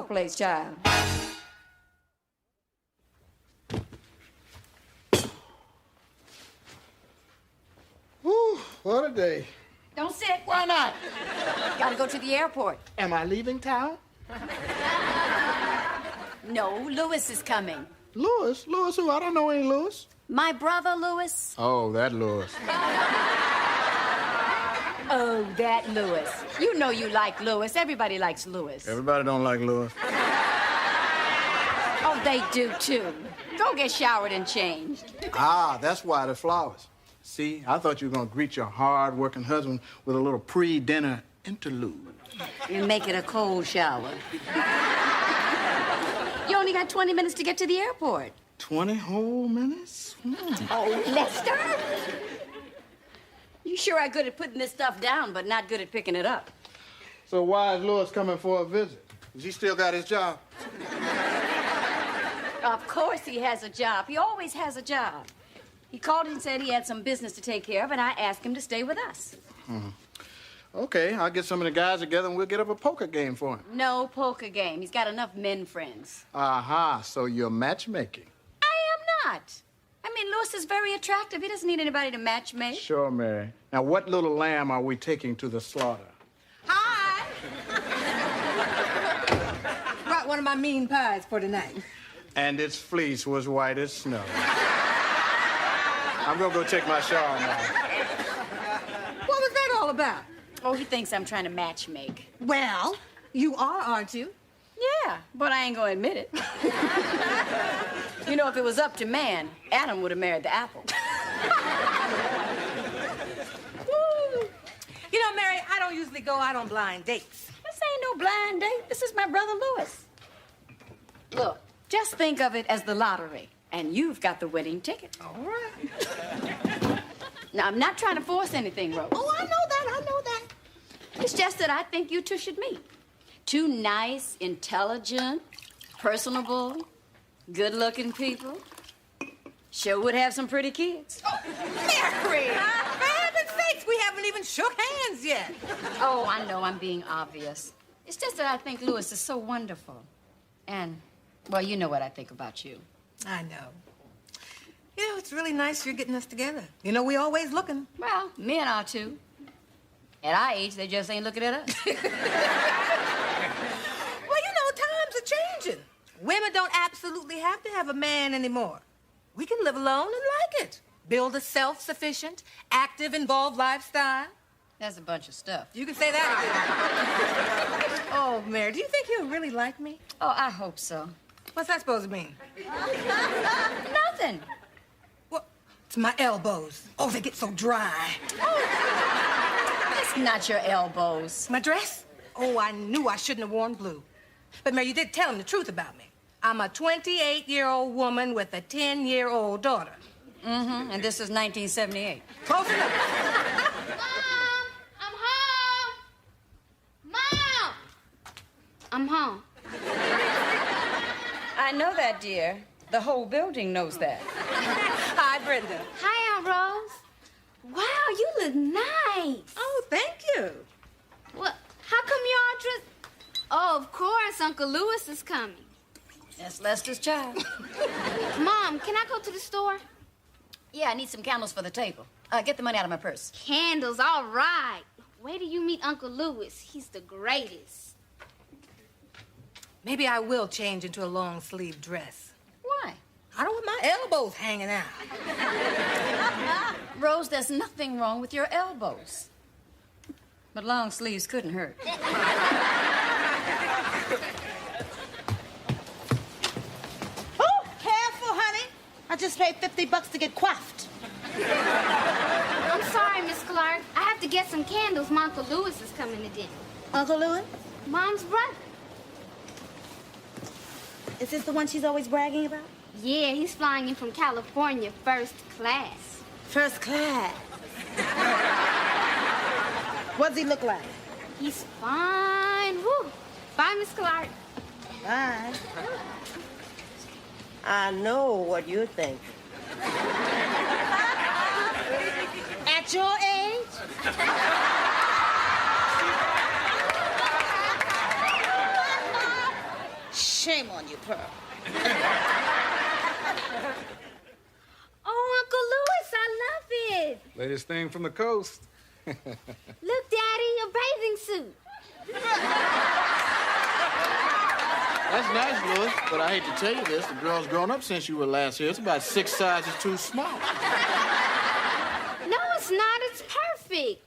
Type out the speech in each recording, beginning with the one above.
your place, child. Whew, what a day. Don't sit. Why not? Gotta go to the airport. Am I leaving town? No, Louis is coming. Louis? Louis who? I don't know any Louis. My brother, Louis. Oh, that Louis. Oh, that Louis. You know you like Louis. Everybody likes Louis. Everybody don't like Louis. Oh, they do, too. Go get showered and changed. Ah, that's why the flowers. See, I thought you were going to greet your hard-working husband with a little pre-dinner interlude. And make it a cold shower. You only got 20 minutes to get to the airport. 20 whole minutes? Oh, Lester! You sure are good at putting this stuff down, but not good at picking it up. So why is Louis coming for a visit? Has he still got his job? Of course he has a job. He always has a job. He called and said he had some business to take care of, and I asked him to stay with us. Okay, I'll get some of the guys together and we'll get up a poker game for him. No poker game. He's got enough men friends. Aha, so you're matchmaking. I am not. I mean, Louis is very attractive. He doesn't need anybody to match make. Sure, Mary. Now, what little lamb are we taking to the slaughter? Hi! Brought one of my mean pies for tonight. And its fleece was white as snow. I'm gonna go take my shower now. What was that all about? Oh, he thinks I'm trying to match make. Well, you are, aren't you? Yeah, but I ain't gonna admit it. You know, if it was up to man, Adam would have married the apple. Woo. You know, Mary, I don't usually go out on blind dates. This ain't no blind date. This is my brother Louis. Look, just think of it as the lottery, and you've got the winning ticket. All right. Now, I'm not trying to force anything, Rose. Oh, I know that. I know that. It's just that I think you two should meet. Two nice, intelligent, personable, good-looking people. Sure would have some pretty kids. Oh, Mary! For heaven's sakes, we haven't even shook hands yet. Oh, I know I'm being obvious. It's just that I think Louis is so wonderful. And, well, you know what I think about you. I know. You know, it's really nice you're getting us together. You know, we always looking. Well, men are too. At our age, they just ain't looking at us. Well, you know, times are changing. Women don't absolutely have to have a man anymore. We can live alone and like it. Build a self-sufficient, active, involved lifestyle. That's a bunch of stuff. You can say that again. Oh, Mary, do you think he'll really like me? Oh, I hope so. What's that supposed to mean? Nothing. Well, it's my elbows. Oh, they get so dry. It's not your elbows. My dress? Oh, I knew I shouldn't have worn blue. But, Mary, you did tell him the truth about me. I'm a 28-year-old woman with a 10-year-old daughter. Mm-hmm, and this is 1978. Close enough. Mom, I'm home. Mom, I'm home. I know that, dear. The whole building knows that. Hi, Brenda. Hi, Aunt Rose. Wow, you look nice. Oh, thank you. What? How come you all dressed? Oh, of course, Uncle Louis is coming. That's Lester's child. Mom, can I go to the store? Yeah, I need some candles for the table. Get the money out of my purse. Candles, all right. Wait till you meet Uncle Louis. He's the greatest. Maybe I will change into a long-sleeve dress. Why? I don't want my elbows hanging out. Rose, there's nothing wrong with your elbows. But long sleeves couldn't hurt. Oh, careful, honey. I just paid $50 to get coiffed. I'm sorry, Miss Clark. I have to get some candles. My Uncle Louis is coming to dinner. Uncle Louis, Mom's brother. is this the one she's always bragging about? Yeah, he's flying in from California first class. First class. What does he look like? He's fine. Woo. Bye, Miss Clark. Bye. I know what you think. At your age? Shame on you, Pearl. Oh, Uncle Louis, I love it. Latest thing from the coast. Look, Daddy, a bathing suit. That's nice, Louis, but I hate to tell you this. The girl's grown up since you were last here. It's about 6 sizes too small. No, it's not. It's perfect.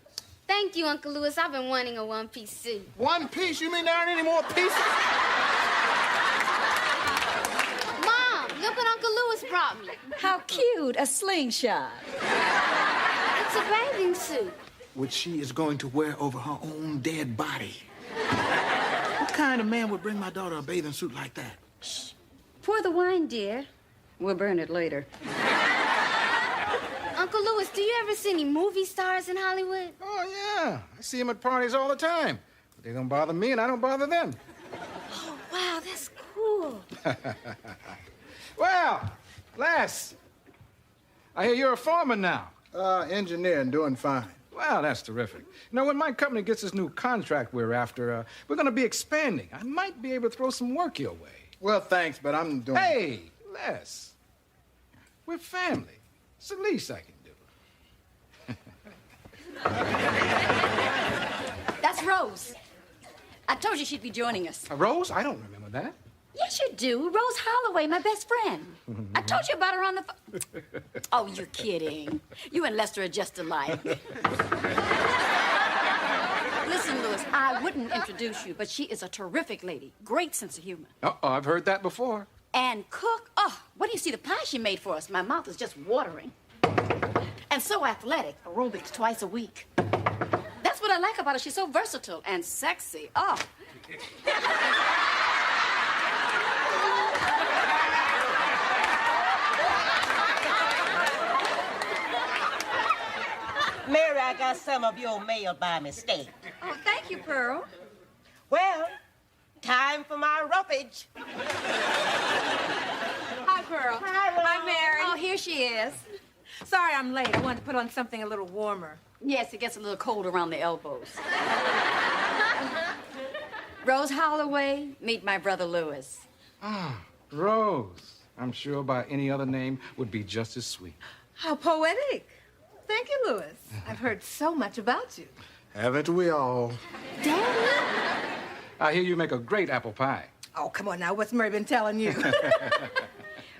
Thank you, Uncle Louis. I've been wanting a one-piece suit. One piece? You mean there aren't any more pieces? Mom, look what Uncle Louis brought me. How cute, a slingshot. It's a bathing suit. Which she is going to wear over her own dead body. What kind of man would bring my daughter a bathing suit like that? Pour the wine, dear. We'll burn it later. Uncle Louis, do you ever see any movie stars in Hollywood? Oh, yeah. I see them at parties all the time. But they don't bother me, and I don't bother them. Oh, wow, that's cool. Well, Les, I hear you're a foreman now. Engineer and doing fine. Well, that's terrific. You know, when my company gets this new contract we're after, we're going to be expanding. I might be able to throw some work your way. Well, thanks, but I'm doing... Hey, Les, we're family. It's the least I can do. That's Rose. I told you she'd be joining us. Rose? I don't remember that. Yes, you do. Rose Holloway, my best friend. I told you about her on the phone. Oh, you're kidding. You and Lester are just alike. Listen, Louis, I wouldn't introduce you, but she is a terrific lady. Great sense of humor. Uh-oh, I've heard that before. And cook. Oh, what do you see the pie she made for us? My mouth is just watering. And so athletic. Aerobics twice a week. That's what I like about her. She's so versatile and sexy. Oh. Mary, I got some of your mail by mistake. Oh, thank you, Pearl. Well, time for my roughage. Hi, Pearl. Hi, Rose. Hi, Mary. Oh, here she is. Sorry I'm late. I wanted to put on something a little warmer. Yes, it gets a little cold around the elbows. Rose Holloway, meet my brother Louis. Ah, Rose. I'm sure by any other name would be just as sweet. How poetic. Thank you, Louis. I've heard so much about you. Haven't we all? Daddy? I hear you make a great apple pie. Oh, come on now. What's Mary been telling you?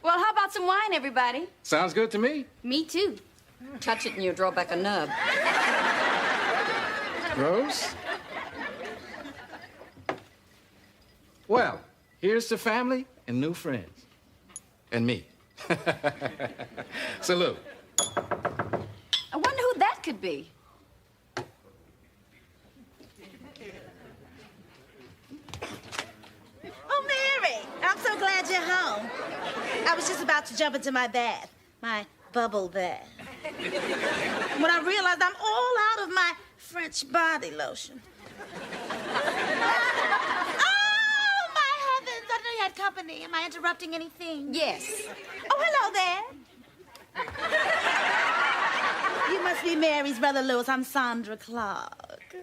Well, how about some wine, everybody? Sounds good to me. Me too. Touch it and you draw back a nub. Rose? Well, here's to family and new friends. And me. Salute. I wonder who that could be. Oh, Mary, I'm so glad you're home. I was just about to jump into my bath, my bubble bath. When I realized I'm all out of my French body lotion. Oh, my heavens, I didn't know you had company. Am I interrupting anything? Yes. Oh, hello there. You must be Mary's brother Louis. I'm Sandra Clark.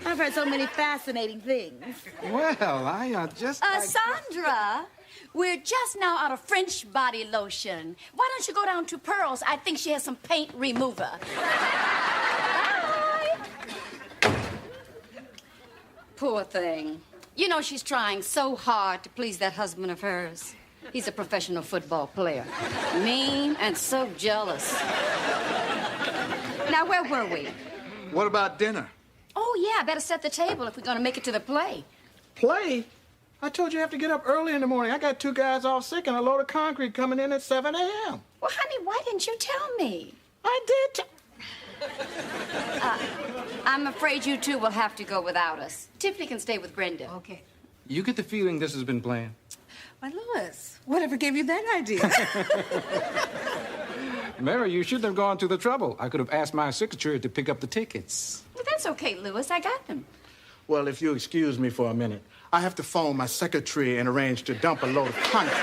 I've heard so many fascinating things. Well, I just... Sandra, we're just now out of French body lotion. Why don't you go down to Pearl's? I think she has some paint remover. Bye. Poor thing. You know she's trying so hard to please that husband of hers. He's a professional football player. Mean and so jealous. Now, where were we? What about dinner? Oh, yeah, I better set the table if we're going to make it to the play. Play? I told you I have to get up early in the morning. I got 2 guys off sick and a load of concrete coming in at 7 a.m. Well, honey, why didn't you tell me? I did. I'm afraid you two will have to go without us. Tiffany can stay with Brenda. Okay. You get the feeling this has been planned? Why, Louis, whatever gave you that idea? Mary, you shouldn't have gone to the trouble. I could have asked my secretary to pick up the tickets. Well, that's okay, Louis. I got them. Well, if you excuse me for a minute, I have to phone my secretary and arrange to dump a load of concrete.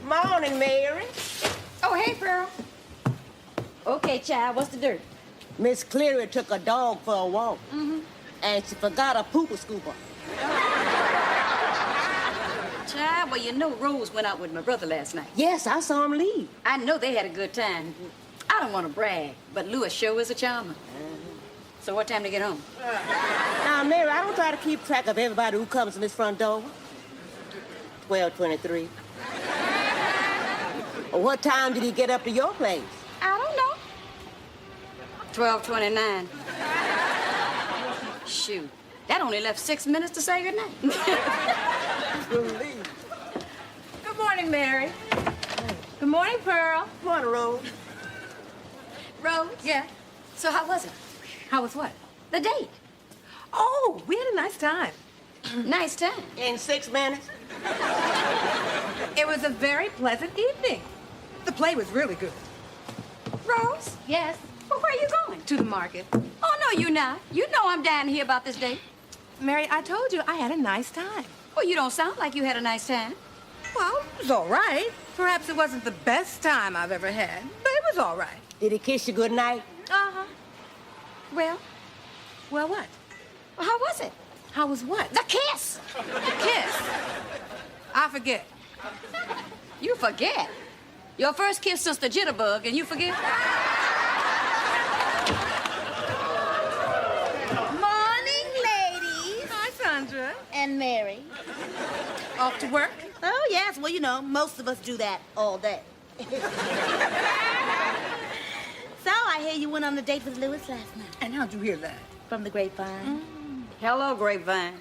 Morning, Mary. Oh, hey, Pearl. Okay, child, what's the dirt? Miss Cleary took a dog for a walk. and she forgot a pooper scooper. Child, well, you know Rose went out with my brother last night. Yes, I saw him leave. I know they had a good time. I don't want to brag, but Louis sure is a charmer. So what time to get home? Now, Mary, I don't try to keep track of everybody who comes in this front door. 12:23. What time did he get up to your place? I don't know. 12:29. Shoot, that only left 6 minutes to say goodnight. Good morning, Mary. Good morning, Pearl. Come on, Rose. Rose? Yeah. So how was it? How was what? The date. Oh, we had a nice time. Nice time. In 6 minutes? It was a very pleasant evening. The play was really good. Rose? Yes. Well, where are you going? To the market. Oh, no, you're not. You know I'm dying to hear about this date. Mary, I told you I had a nice time. Well, you don't sound like you had a nice time. Well, it was all right. Perhaps it wasn't the best time I've ever had, but it was all right. Did he kiss you good night? Uh-huh. Well, Well, what? how was it? How was what? The kiss. The kiss. I forget. You forget. Your first kiss since the jitterbug, and you forget? Morning, ladies. Hi, Sandra. And Mary. Off to work? Oh, yes. Well, you know, most of us do that all day. So, I hear you went on a date with Louis last night. And how'd you hear that? From the grapevine. Hello, Grapevine.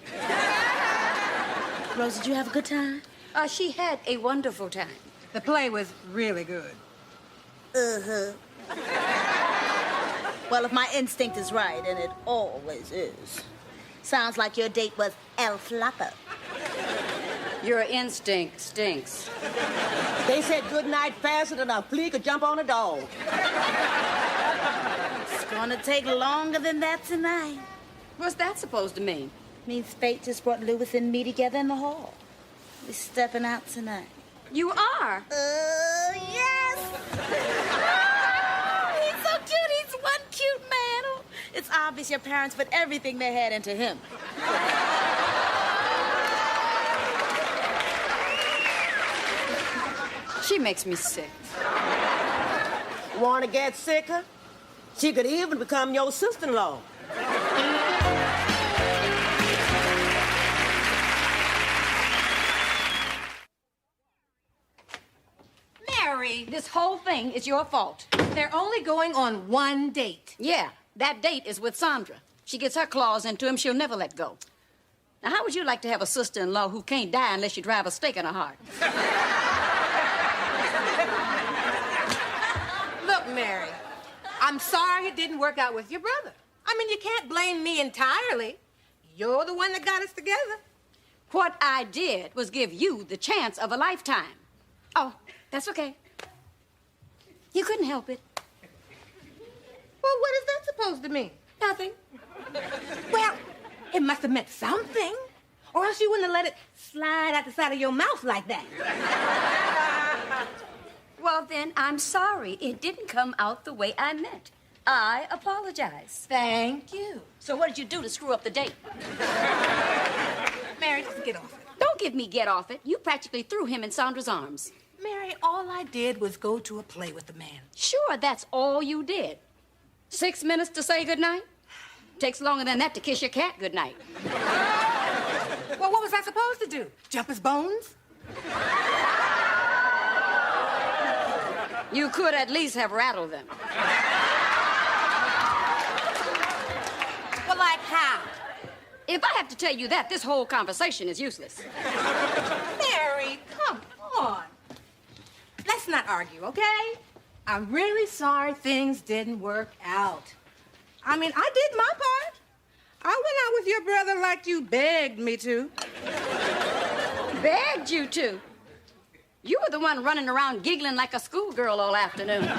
Rose, did you have a good time? She had a wonderful time. The play was really good. Uh-huh. Well, if my instinct is right, and it always is, sounds like your date was El Flaco. Your instinct stinks. They said good night faster than a flea could jump on a dog. It's gonna take longer than that tonight. What's that supposed to mean? Means fate just brought Louis and me together in the hall. We're stepping out tonight. You are. Yes! He's so cute. He's one cute man. Oh, it's obvious your parents put everything they had into him. She makes me sick. Want to get sicker? She could even become your sister-in-law. Mary, This whole thing is your fault. they're only going on one date. Yeah, that date is with Sandra. She gets her claws into him, she'll never let go. Now, how would you like to have a sister-in-law who can't die unless you drive a stake in her heart? Look, Mary, I'm sorry it didn't work out with your brother. I mean, you can't blame me entirely. You're the one that got us together. What I did was give you the chance of a lifetime. Oh, that's okay. You couldn't help it. Well, what is that supposed to mean? Nothing. Well, it must have meant something. Or else you wouldn't have let it slide out the side of your mouth like that. Well, then, I'm sorry. It didn't come out the way I meant. I apologize. Thank you. So what did you do to screw up the date? Mary, just get off it. Don't give me get off it. You practically threw him in Sandra's arms. Mary, all I did was go to a play with the man. Sure, that's all you did. 6 minutes to say goodnight? Takes longer than that to kiss your cat goodnight. Well, what was I supposed to do? Jump his bones? You could at least have rattled them. Well, like how? If I have to tell you that, this whole conversation is useless. Mary, come on. Let's not argue, okay? I'm really sorry things didn't work out. I mean, I did my part. I went out with your brother like you begged me to. Begged you to. You were the one running around giggling like a schoolgirl all afternoon.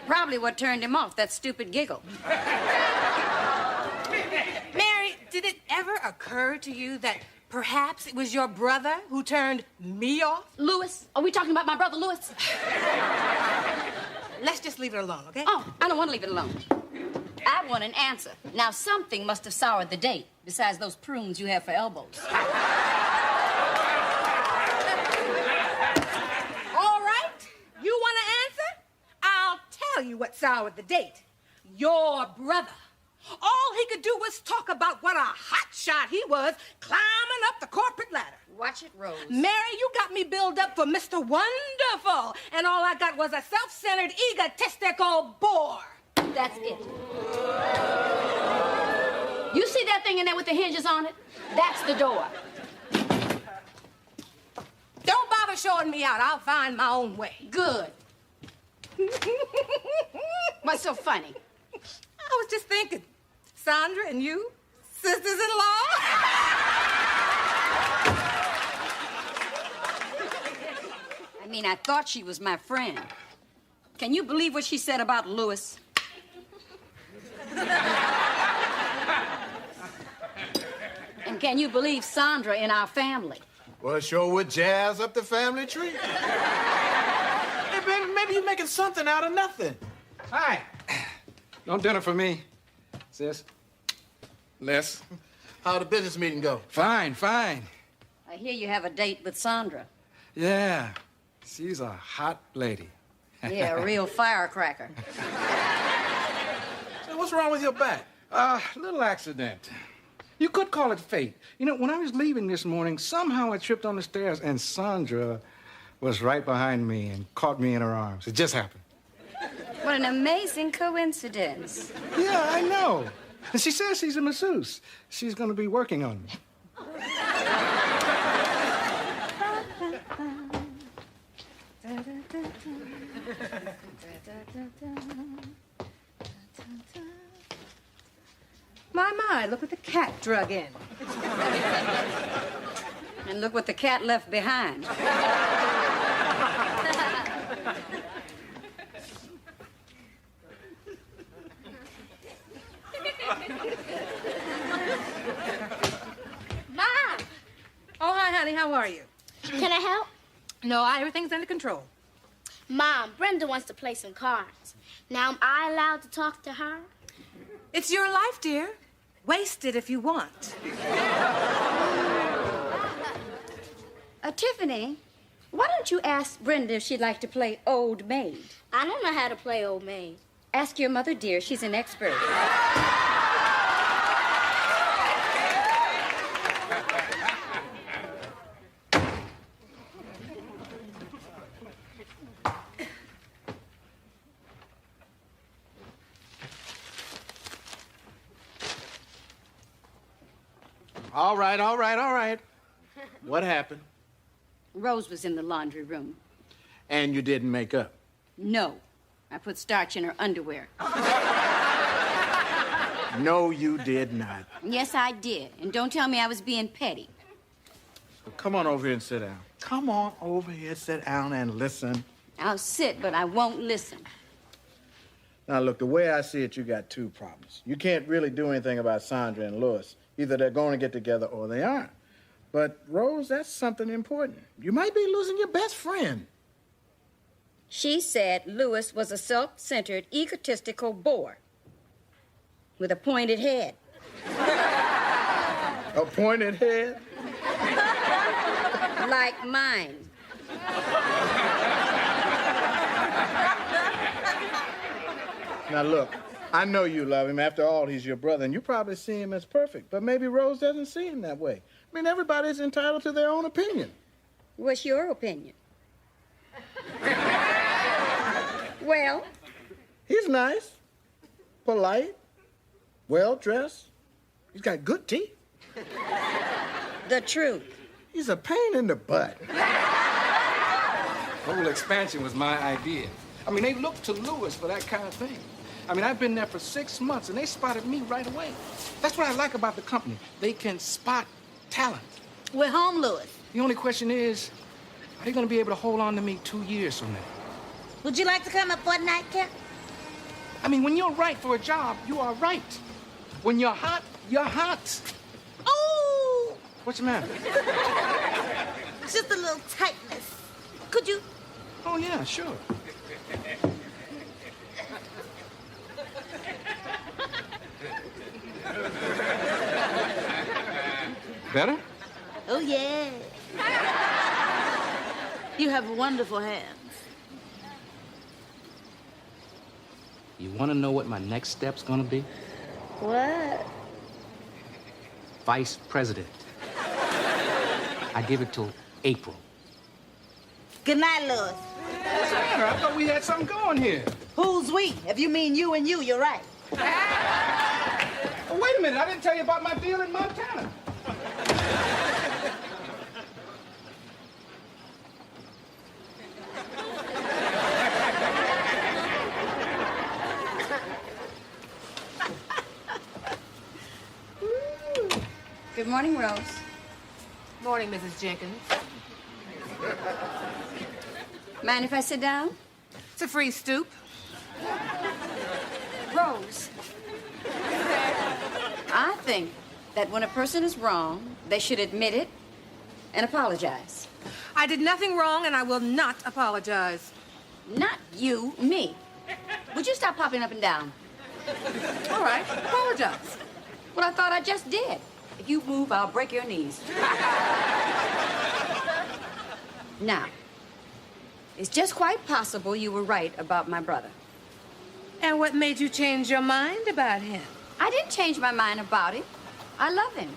Probably what turned him off, that stupid giggle. Mary, did it ever occur to you that perhaps it was your brother who turned me off? Louis? Are we talking about my brother Louis? Let's just leave it alone, okay? Oh, I don't want to leave it alone. I want an answer. Now, something must have soured the date, besides those prunes you have for elbows. All right, you want an answer? I'll tell you what soured the date. Your brother. All he could do was talk about what a hot shot he was climbing up the corporate ladder. Watch it, Rose. Mary, you got me built up for Mr. Wonderful, and all I got was a self-centered, egotistical bore. That's it. You see that thing in there with the hinges on it? That's the door. Don't bother showing me out. I'll find my own way. Good. What's so funny? I was just thinking, Sandra and you, sisters-in-law. I mean, I thought she was my friend. Can you believe what she said about Louis? And can you believe Sandra in our family? Well, it sure would jazz up the family tree. Hey, baby, maybe you're making something out of nothing. Hi. No dinner for me, sis. Les. How'd the business meeting go? Fine, fine. I hear you have a date with Sandra. Yeah, she's a hot lady. Yeah, a real firecracker. So what's wrong with your back? A little accident. You could call it fate. You know, when I was leaving this morning, somehow I tripped on the stairs and Sandra was right behind me and caught me in her arms. It just happened. What an amazing coincidence. Yeah, I know. And she says she's a masseuse. She's going to be working on me. My, look what the cat drug in. And look what the cat left behind. Mom! Oh, hi, honey. How are you? Can I help? No, everything's under control. Mom, Brenda wants to play some cards. Now, am I allowed to talk to her? It's your life, dear. Waste it if you want. Tiffany, why don't you ask Brenda if she'd like to play Old Maid? I don't know how to play Old Maid. Ask your mother, dear. She's an expert. All right, all right, all right. What happened? Rose was in the laundry room. And you didn't make up? No. I put starch in her underwear. No, you did not. Yes, I did. And don't tell me I was being petty. Well, come on over here and sit down. Come on over here, sit down and listen. I'll sit, but I won't listen. Now, look, the way I see it, you got two problems. You can't really do anything about Sandra and Louis. Either they're going to get together or they aren't. But, Rose, that's something important. You might be losing your best friend. She said Louis was a self-centered, egotistical bore with a pointed head. A pointed head? Like mine. Now, look, I know you love him. After all, he's your brother, and you probably see him as perfect. But maybe Rose doesn't see him that way. I mean, everybody's entitled to their own opinion. What's your opinion? Well? He's nice, polite, well-dressed. He's got good teeth. The truth. He's a pain in the butt. The whole expansion was my idea. I mean, they looked to Louis for that kind of thing. I mean, I've been there for 6 months, and they spotted me right away. That's what I like about the company. They can spot talent. We're home, Louis. The only question is, are they going to be able to hold on to me 2 years from now? Would you like to come up for a nightcap? I mean, when you're right for a job, you are right. When you're hot, you're hot. Oh! What's the matter? Just a little tightness. Could you? Oh, yeah, sure. Better? Oh, yeah. You have wonderful hands. You want to know what my next step's gonna be? What? Vice president. I give it till April. Good night, Louis. What's the matter? I thought we had something going here. Who's we? If you mean you and you, you're right. Oh, wait a minute. I didn't tell you about my deal in Montana. Good morning, Rose. Morning, Mrs. Jenkins. Mind if I sit down? It's a free stoop. Rose. I think that when a person is wrong, they should admit it and apologize. I did nothing wrong, and I will not apologize. Not you, me. Would you stop popping up and down? All right, apologize. Well, I thought I just did. If you move, I'll break your knees. Now, it's just quite possible you were right about my brother. And what made you change your mind about him? I didn't change my mind about him. I love him.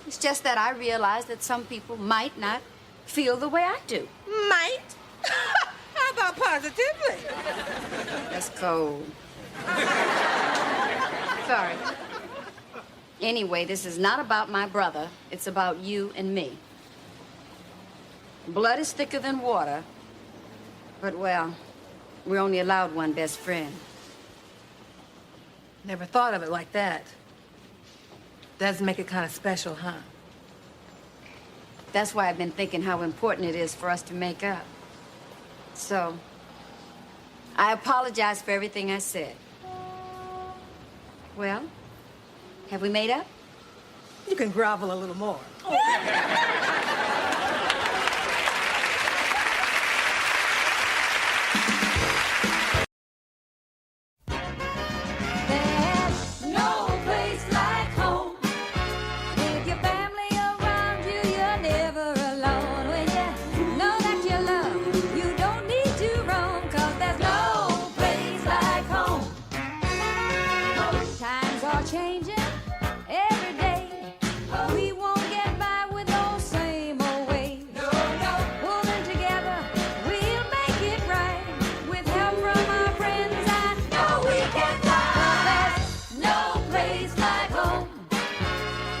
It's just that I realized that some people might not feel the way I do. Might? How about positively? That's cold. Sorry. Anyway, this is not about my brother. It's about you and me. Blood is thicker than water. But, well, we're only allowed one best friend. Never thought of it like that. Does make it kind of special, huh? That's why I've been thinking how important it is for us to make up. So, I apologize for everything I said. Well, have we made up? You can grovel a little more. There's no place like home. With your family around you, you're never alone. When you know that you're loved, you don't need to roam. 'Cause there's no place like home. Times are changing every day. We won't get by with those same old ways. Pulling together, we'll make it right. With help from our friends, I know we can fly. There's no place like home.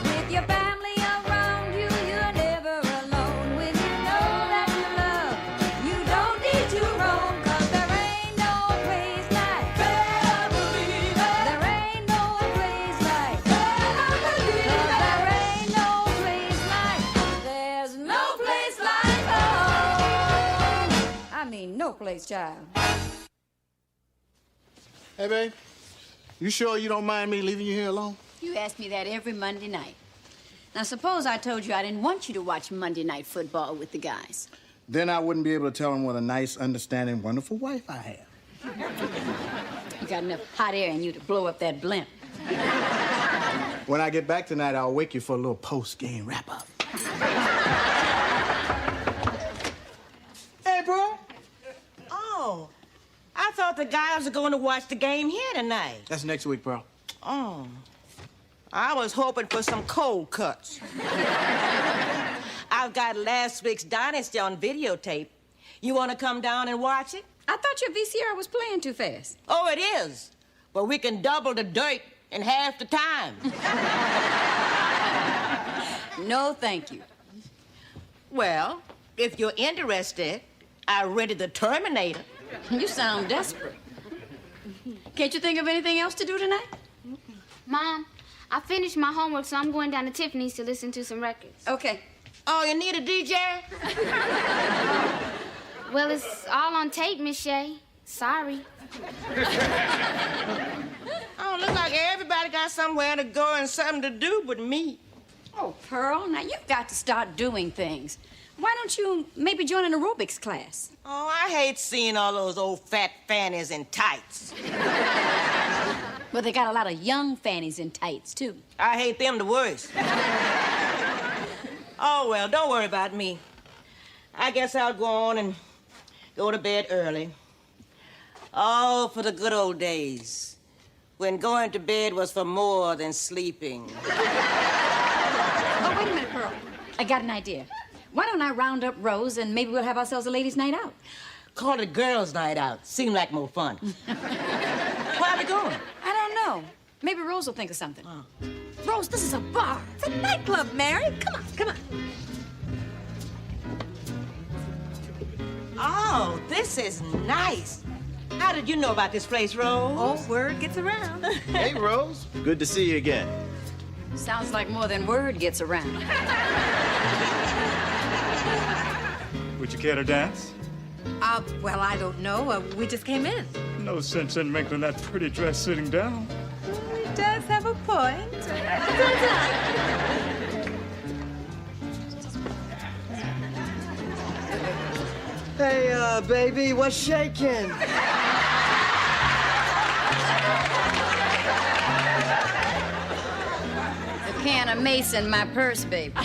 With your family around you, you're never alone. When you know that you're loved, you don't need to roam. 'Cause there ain't no place like family. There ain't no place like family. 'Cause there ain't no place like, there's no place like home. I mean, no place, child. Hey, babe. You sure you don't mind me leaving you here alone? You ask me that every Monday night. Now, suppose I told you I didn't want you to watch Monday Night Football with the guys. Then I wouldn't be able to tell them what a nice, understanding, wonderful wife I have. You got enough hot air in you to blow up that blimp. When I get back tonight, I'll wake you for a little post-game wrap-up. Hey, bro. Oh, I thought the guys were going to watch the game here tonight. That's next week, bro. Oh, I was hoping for some cold cuts. I've got last week's Dynasty on videotape. You want to come down and watch it? I thought your VCR was playing too fast. Oh, it is. But we can double the dirt in half the time. No, thank you. Well, if you're interested, I rented the Terminator. You sound desperate. Can't you think of anything else to do tonight? Mom, I finished my homework, so I'm going down to Tiffany's to listen to some records. Okay. Oh, you need a DJ? Well, it's all on tape, Miss Shay. Sorry. Oh, look like everybody got somewhere to go and something to do but me. Oh, Pearl, now you've got to start doing things. Why don't you maybe join an aerobics class? Oh, I hate seeing all those old fat fannies in tights. Well, they got a lot of young fannies in tights, too. I hate them the worst. Oh, well, don't worry about me. I guess I'll go on and go to bed early. Oh, for the good old days, when going to bed was for more than sleeping. Oh, wait a minute, Pearl. I got an idea. Why don't I round up Rose and maybe we'll have ourselves a ladies' night out? Call it girls' night out. Seem like more fun. Where are we going? I don't know. Maybe Rose will think of something. Rose, this is a bar. It's a nightclub, Mary. Come on, come on. Oh, this is nice. How did you know about this place, Rose? Oh, word gets around. Hey, Rose. Good to see you again. Sounds like more than word gets around. Would you care to dance? Well, I don't know. We just came in. No sense in making that pretty dress sitting down. He does have a point. Hey, baby, what's shaking? The can of mace in my purse, baby.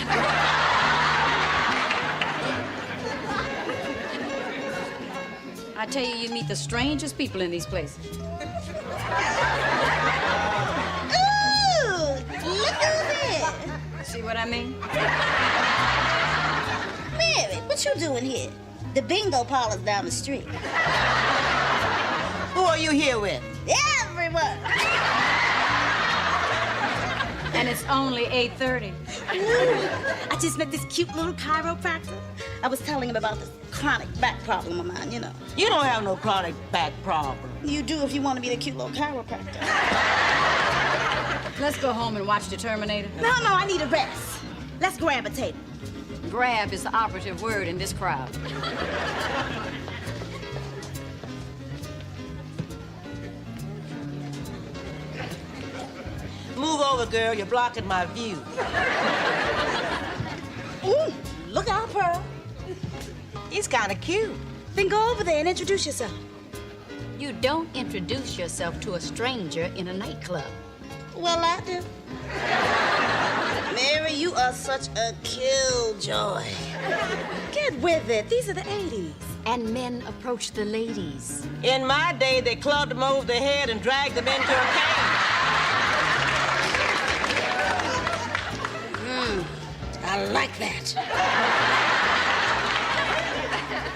I tell you, you meet the strangest people in these places. Ooh, look over here. See what I mean? Mary, what you doing here? The bingo parlor's down the street. Who are you here with? Everyone. And it's only 8:30. I just met this cute little chiropractor. I was telling him about this chronic back problem of mine, you know. You don't have no chronic back problem. You do if you want to be the cute little chiropractor. Let's go home and watch The Terminator. No, I need a rest. Let's grab a table. Grab is the operative word in this crowd. Move over, girl. You're blocking my view. Ooh, look out, Pearl. He's kind of cute. Then go over there and introduce yourself. You don't introduce yourself to a stranger in a nightclub. Well, I do. Mary, you are such a killjoy. Get with it. These are the 80s. And men approach the ladies. In my day, they clubbed them over the head and dragged them into a cage. I like that.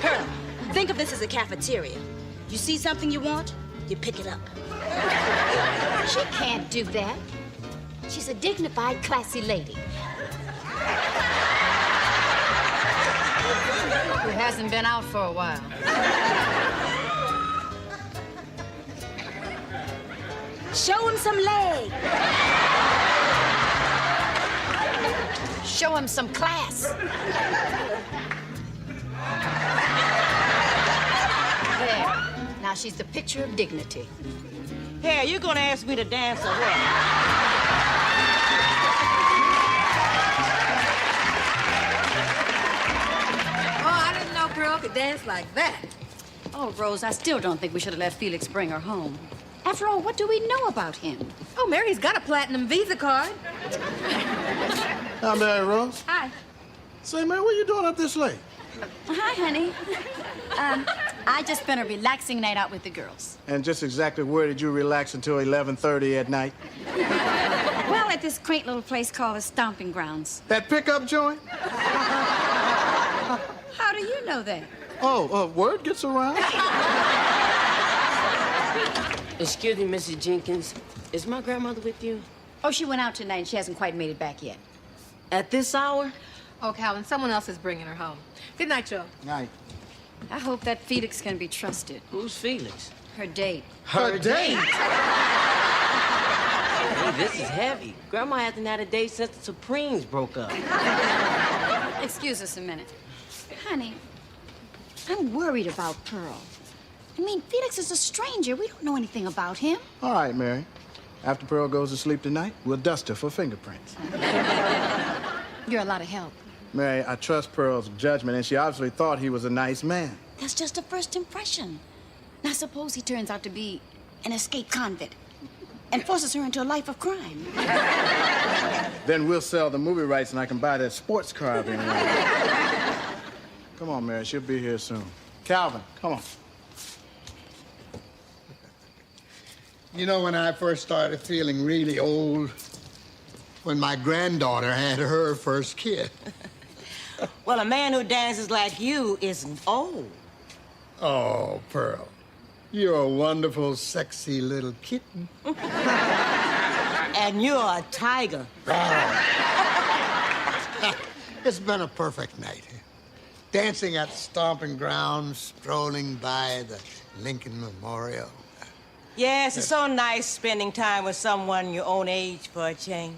Pearl, think of this as a cafeteria. You see something you want, you pick it up. She can't do that. She's a dignified, classy lady. Who hasn't been out for a while. Show him some leg. Show him some class. There. Now she's the picture of dignity. Hey, you gonna ask me to dance or what? Oh, I didn't know Pearl could dance like that. Oh, Rose, I still don't think we should have let Felix bring her home. After all, what do we know about him? Oh, Mary's got a platinum Visa card. Hi, Mary Rose. Hi. Say, man, what you doing up this late? Hi, honey. I just spent a relaxing night out with the girls. And just exactly where did you relax until 11:30 at night? Well, at this quaint little place called the Stomping Grounds. That pickup joint? How do you know that? Oh, word gets around. Excuse me, Mrs. Jenkins. Is my grandmother with you? Oh, she went out tonight and she hasn't quite made it back yet. At this hour? Oh, Calvin, someone else is bringing her home. Good night, Joe. Night. I hope that Felix can be trusted. Who's Felix? Her date. Her date? Hey, this is heavy. Grandma hasn't had a date since the Supremes broke up. Excuse us a minute. Honey, I'm worried about Pearl. I mean, Felix is a stranger. We don't know anything about him. All right, Mary. After Pearl goes to sleep tonight, we'll dust her for fingerprints. You're a lot of help. Mary, I trust Pearl's judgment, and she obviously thought he was a nice man. That's just a first impression. Now, suppose he turns out to be an escaped convict. and forces her into a life of crime. Then we'll sell the movie rights and I can buy that sports car I've been wanting. Come on, Mary, she'll be here soon. Calvin, come on. You know, when I first started feeling really old, when my granddaughter had her first kid. Well, a man who dances like you isn't old. Oh, Pearl, you're a wonderful, sexy little kitten. And you're a tiger. It's been a perfect night. Dancing at the stomping grounds, strolling by the Lincoln Memorial. Yes, it's so nice spending time with someone your own age for a change.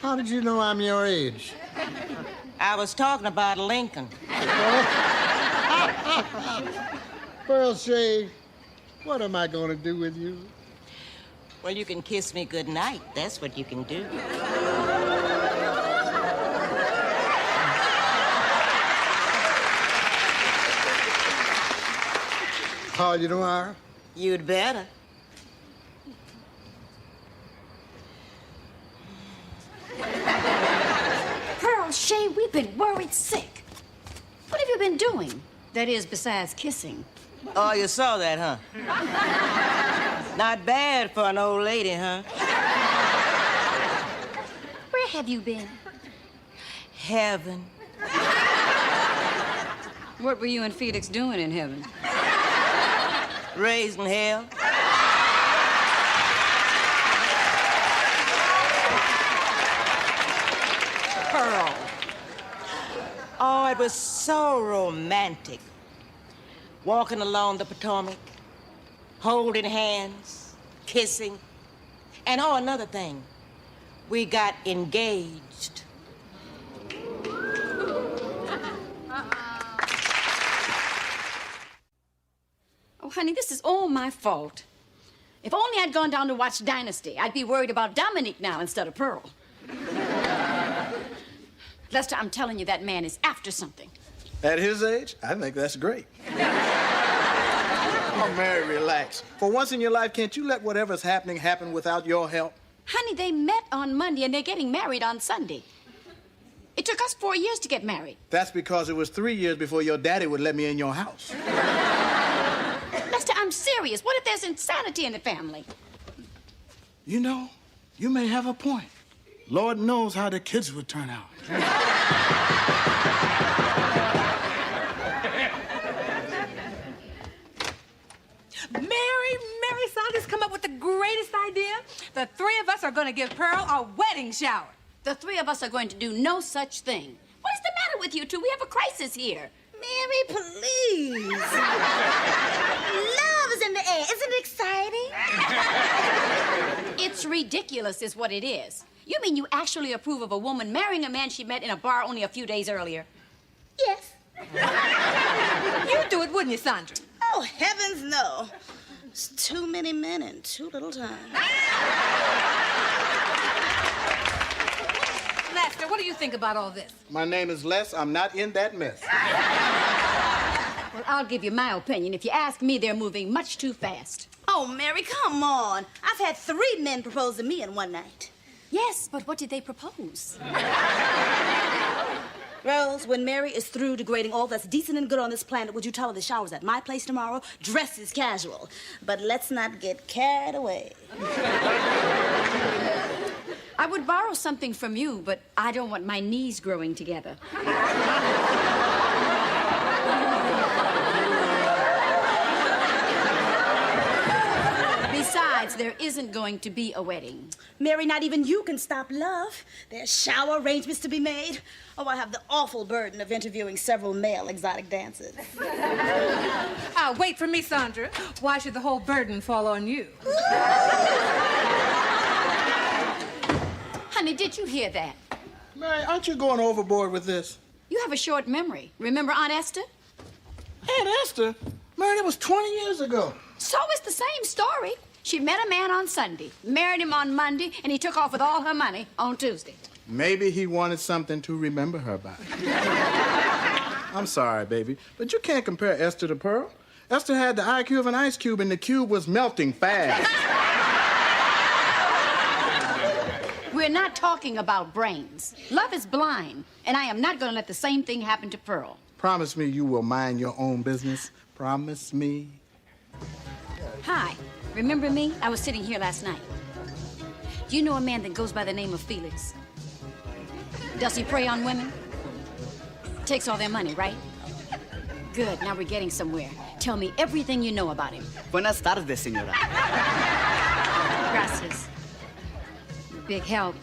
How did you know I'm your age? I was talking about Lincoln. Pearl Shay, what am I going to do with you? Well, you can kiss me goodnight. That's what you can do. How you doing? You'd better. Pearl, Shay, we've been worried sick. What have you been doing? That is, besides kissing. Oh, you saw that, huh? Not bad for an old lady, huh? Where have you been? Heaven. What were you and Felix doing in heaven? Raising hell. Pearl. Oh, it was so romantic. Walking along the Potomac, holding hands, kissing. And oh, another thing. We got engaged. Oh, honey, this is all my fault. If only I'd gone down to watch Dynasty, I'd be worried about Dominique now instead of Pearl. Lester, I'm telling you, that man is after something. At his age, I think that's great. Oh, Mary, relax. For once in your life, can't you let whatever's happening happen without your help? Honey, they met on Monday and they're getting married on Sunday. It took us 4 years to get married. That's because it was 3 years before your daddy would let me in your house. Lester, I'm serious. What if there's insanity in the family? You know, you may have a point. Lord knows how the kids would turn out. Mary Saunders come up with the greatest idea. The three of us are going to give Pearl a wedding shower. The three of us are going to do no such thing. What is the matter with you two? We have a crisis here. Mary, please. Love is in the air. Isn't it exciting? It's ridiculous is what it is. You mean you actually approve of a woman marrying a man she met in a bar only a few days earlier? Yes. You'd do it, wouldn't you, Sandra? Oh, heavens, no. It's too many men in too little time. Lester, what do you think about all this? My name is Les. I'm not in that mess. Well, I'll give you my opinion. If you ask me, they're moving much too fast. Oh, Mary, come on. I've had 3 men propose to me in one night. Yes, but what did they propose? Rose, when Mary is through degrading all that's decent and good on this planet, would you tell her the shower's at my place tomorrow? Dress is casual. But let's not get carried away. I would borrow something from you, but I don't want my knees growing together. Besides, there isn't going to be a wedding. Mary, not even you can stop love. There's shower arrangements to be made. Oh, I have the awful burden of interviewing several male exotic dancers. Wait for me, Sandra. Why should the whole burden fall on you? Honey, did you hear that? Mary, aren't you going overboard with this? You have a short memory. Remember Aunt Esther? Aunt Esther? Mary, that was 20 years ago. So it's the same story. She met a man on Sunday, married him on Monday, and he took off with all her money on Tuesday. Maybe he wanted something to remember her by. I'm sorry, baby, but you can't compare Esther to Pearl. Esther had the IQ of an ice cube, and the cube was melting fast. We're not talking about brains. Love is blind, and I am not going to let the same thing happen to Pearl. Promise me you will mind your own business. Promise me. Hi. Remember me? I was sitting here last night. Do you know a man that goes by the name of Felix? Does he prey on women? Takes all their money, right? Good, now we're getting somewhere. Tell me everything you know about him. Buenas tardes, señora. Gracias. Big help.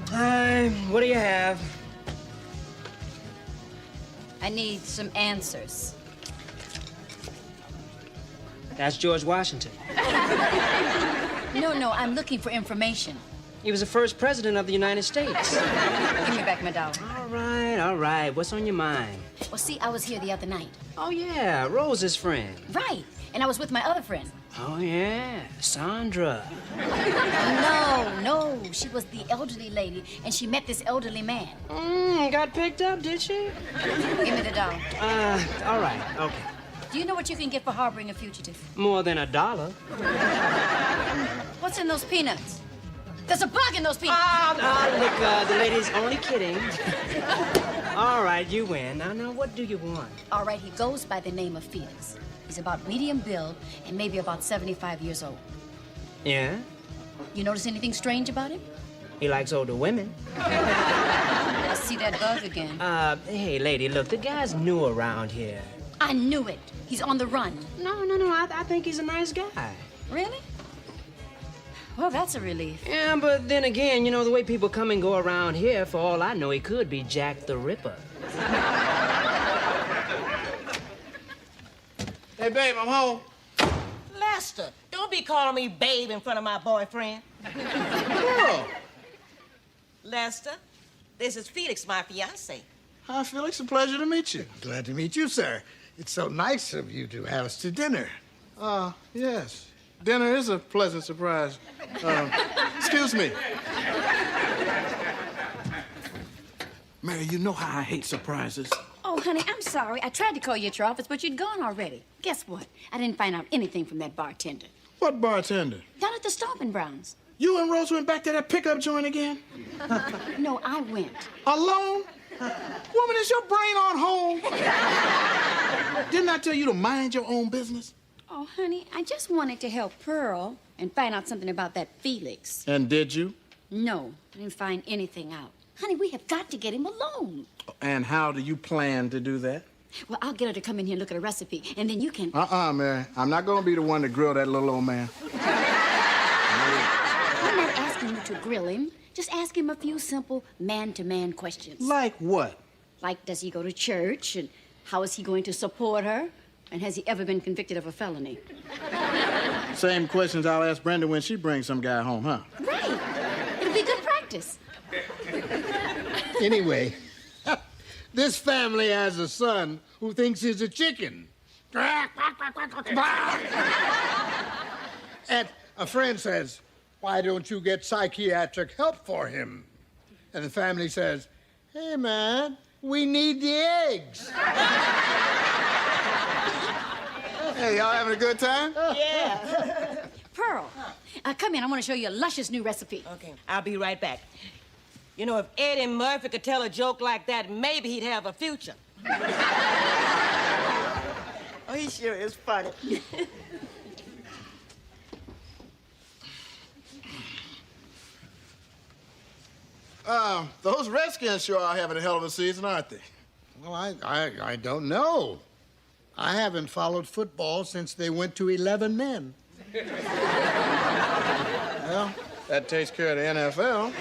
Hi, what do you have? I need some answers. That's George Washington. No, I'm looking for information. He was the first president of the United States. Give me back my dollar. All right. What's on your mind? Well, see, I was here the other night. Oh, yeah, Rose's friend. Right, and I was with my other friend. Oh, yeah, Sandra. No, she was the elderly lady, and she met this elderly man. Got picked up, did she? Give me the dollar. All right, okay. Do you know what you can get for harboring a fugitive? More than $1. What's in those peanuts? There's a bug in those peanuts. Look, the lady's only kidding. All right, you win. Now, what do you want? All right, he goes by the name of Felix. He's about medium build and maybe about 75 years old. Yeah? You notice anything strange about him? He likes older women. I see that bug again. Hey, lady, look, the guy's new around here. I knew it. He's on the run. No, I think he's a nice guy. Really? Well, that's a relief. Yeah, but then again, you know, the way people come and go around here, for all I know, he could be Jack the Ripper. Hey, babe, I'm home. Lester, don't be calling me babe in front of my boyfriend. Girl. Lester, this is Felix, my fiancé. Hi, Felix. A pleasure to meet you. Glad to meet you, sir. It's so nice of you to have us to dinner. Yes. Dinner is a pleasant surprise. Excuse me. Mary, you know how I hate surprises. Oh, honey, I'm sorry. I tried to call you at your office, but you'd gone already. Guess what? I didn't find out anything from that bartender. What bartender? Down at the Stomping Browns. You and Rose went back to that pickup joint again? No, I went. Alone? Woman, is your brain on hold? Didn't I tell you to mind your own business? Oh, honey, I just wanted to help Pearl and find out something about that Felix. And did you? No, I didn't find anything out. Honey, we have got to get him alone. And how do you plan to do that? Well, I'll get her to come in here and look at a recipe, and then you can... Mary. I'm not going to be the one to grill that little old man. I'm not asking you to grill him. Just ask him a few simple man-to-man questions. Like what? Like, does he go to church? And how is he going to support her? And has he ever been convicted of a felony? Same questions I'll ask Brenda when she brings some guy home, huh? Right. It'll be good practice. Anyway, this family has a son who thinks he's a chicken. And a friend says, "Why don't you get psychiatric help for him?" And the family says, "Hey, man, we need the eggs." Hey, y'all having a good time? Yeah. Pearl, come in. I want to show you a luscious new recipe. Okay, I'll be right back. You know, if Eddie Murphy could tell a joke like that, maybe he'd have a future. Oh, he sure is funny. Those Redskins sure are having a hell of a season, aren't they? Well, I don't know. I haven't followed football since they went to 11 men. Well, that takes care of the NFL.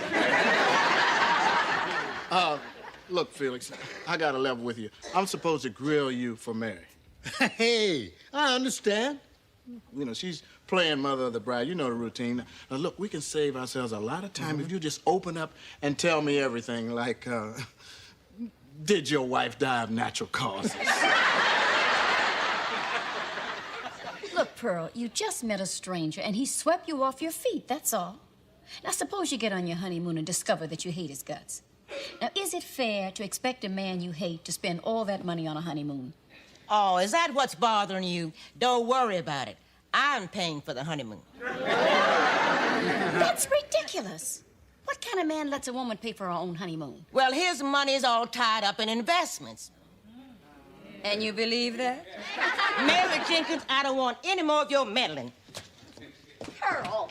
Look, Felix, I got to level with you. I'm supposed to grill you for Mary. Hey, I understand. You know, she's playing mother of the bride. You know the routine. Now, look, we can save ourselves a lot of time if you just open up and tell me everything, like, did your wife die of natural causes? Look, Pearl, you just met a stranger, and he swept you off your feet, that's all. Now, suppose you get on your honeymoon and discover that you hate his guts. Now, is it fair to expect a man you hate to spend all that money on a honeymoon? Oh, is that what's bothering you? Don't worry about it. I'm paying for the honeymoon. That's ridiculous. What kind of man lets a woman pay for her own honeymoon? Well, his money's all tied up in investments. And you believe that? Mary Jenkins, I don't want any more of your meddling. Pearl.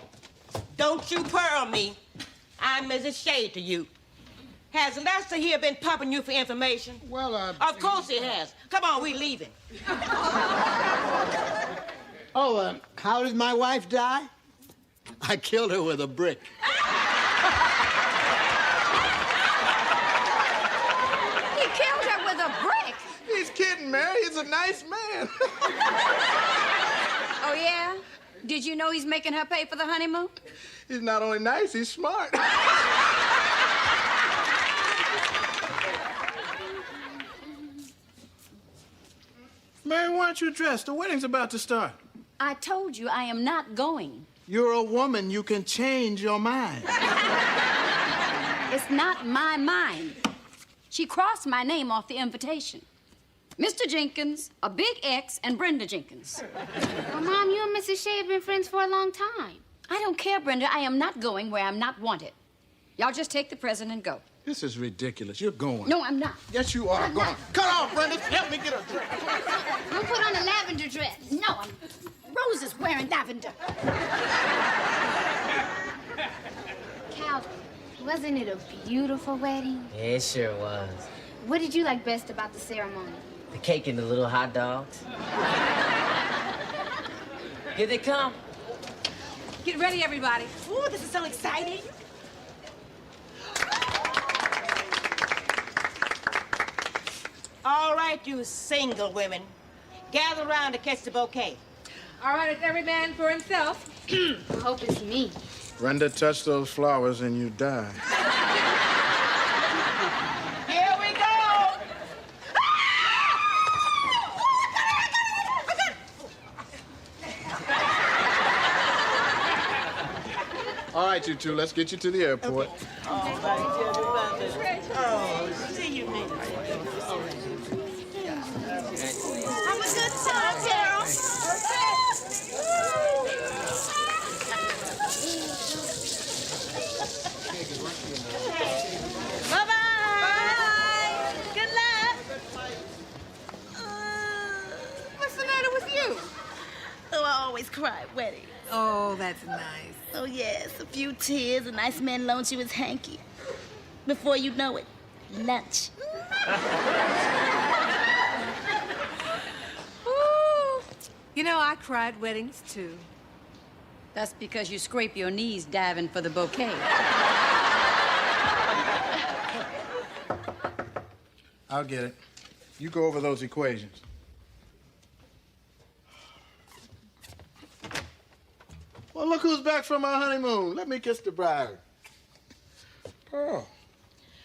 Don't you pearl me. I'm Mrs. Shade to you. Has Lester here been pumping you for information? Well, Of course he has. Come on, we leaving. Oh, how did my wife die? I killed her with a brick. He killed her with a brick. He's kidding, Mary. He's a nice man. Oh, yeah? Did you know he's making her pay for the honeymoon? He's not only nice, he's smart. Mary, why aren't you dressed? The wedding's about to start. I told you I am not going. You're a woman. You can change your mind. It's not my mind. She crossed my name off the invitation. Mr. Jenkins, a big X, and Brenda Jenkins. Well, Mom, you and Mrs. Shea have been friends for a long time. I don't care, Brenda. I am not going where I'm not wanted. Y'all just take the present and go. This is ridiculous. You're going. No, I'm not. Yes, you are going. Cut off, Brenda. Help me get a dress. We'll put on a lavender dress. No, Rose is wearing lavender. Calvin, wasn't it a beautiful wedding? It sure was. What did you like best about the ceremony? The cake and the little hot dogs. Here they come. Get ready, everybody. Ooh, this is so exciting. All right, you single women. Gather around to catch the bouquet. All right, it's every man for himself. I hope it's me. Brenda, touch those flowers and you die. Here we go. All right, you two, let's get you to the airport. Oh, see you later. Have a good time, Carol. Bye-bye. Good luck. What's the matter with you? Oh, I always cry at weddings. Oh, that's nice. Oh, yes, a few tears, a nice man loans you his hanky. Before you know it, lunch. Ooh. You know, I cry at weddings, too. That's because you scrape your knees diving for the bouquet. I'll get it. You go over those equations. Well, look who's back from our honeymoon. Let me kiss the bride. Pearl,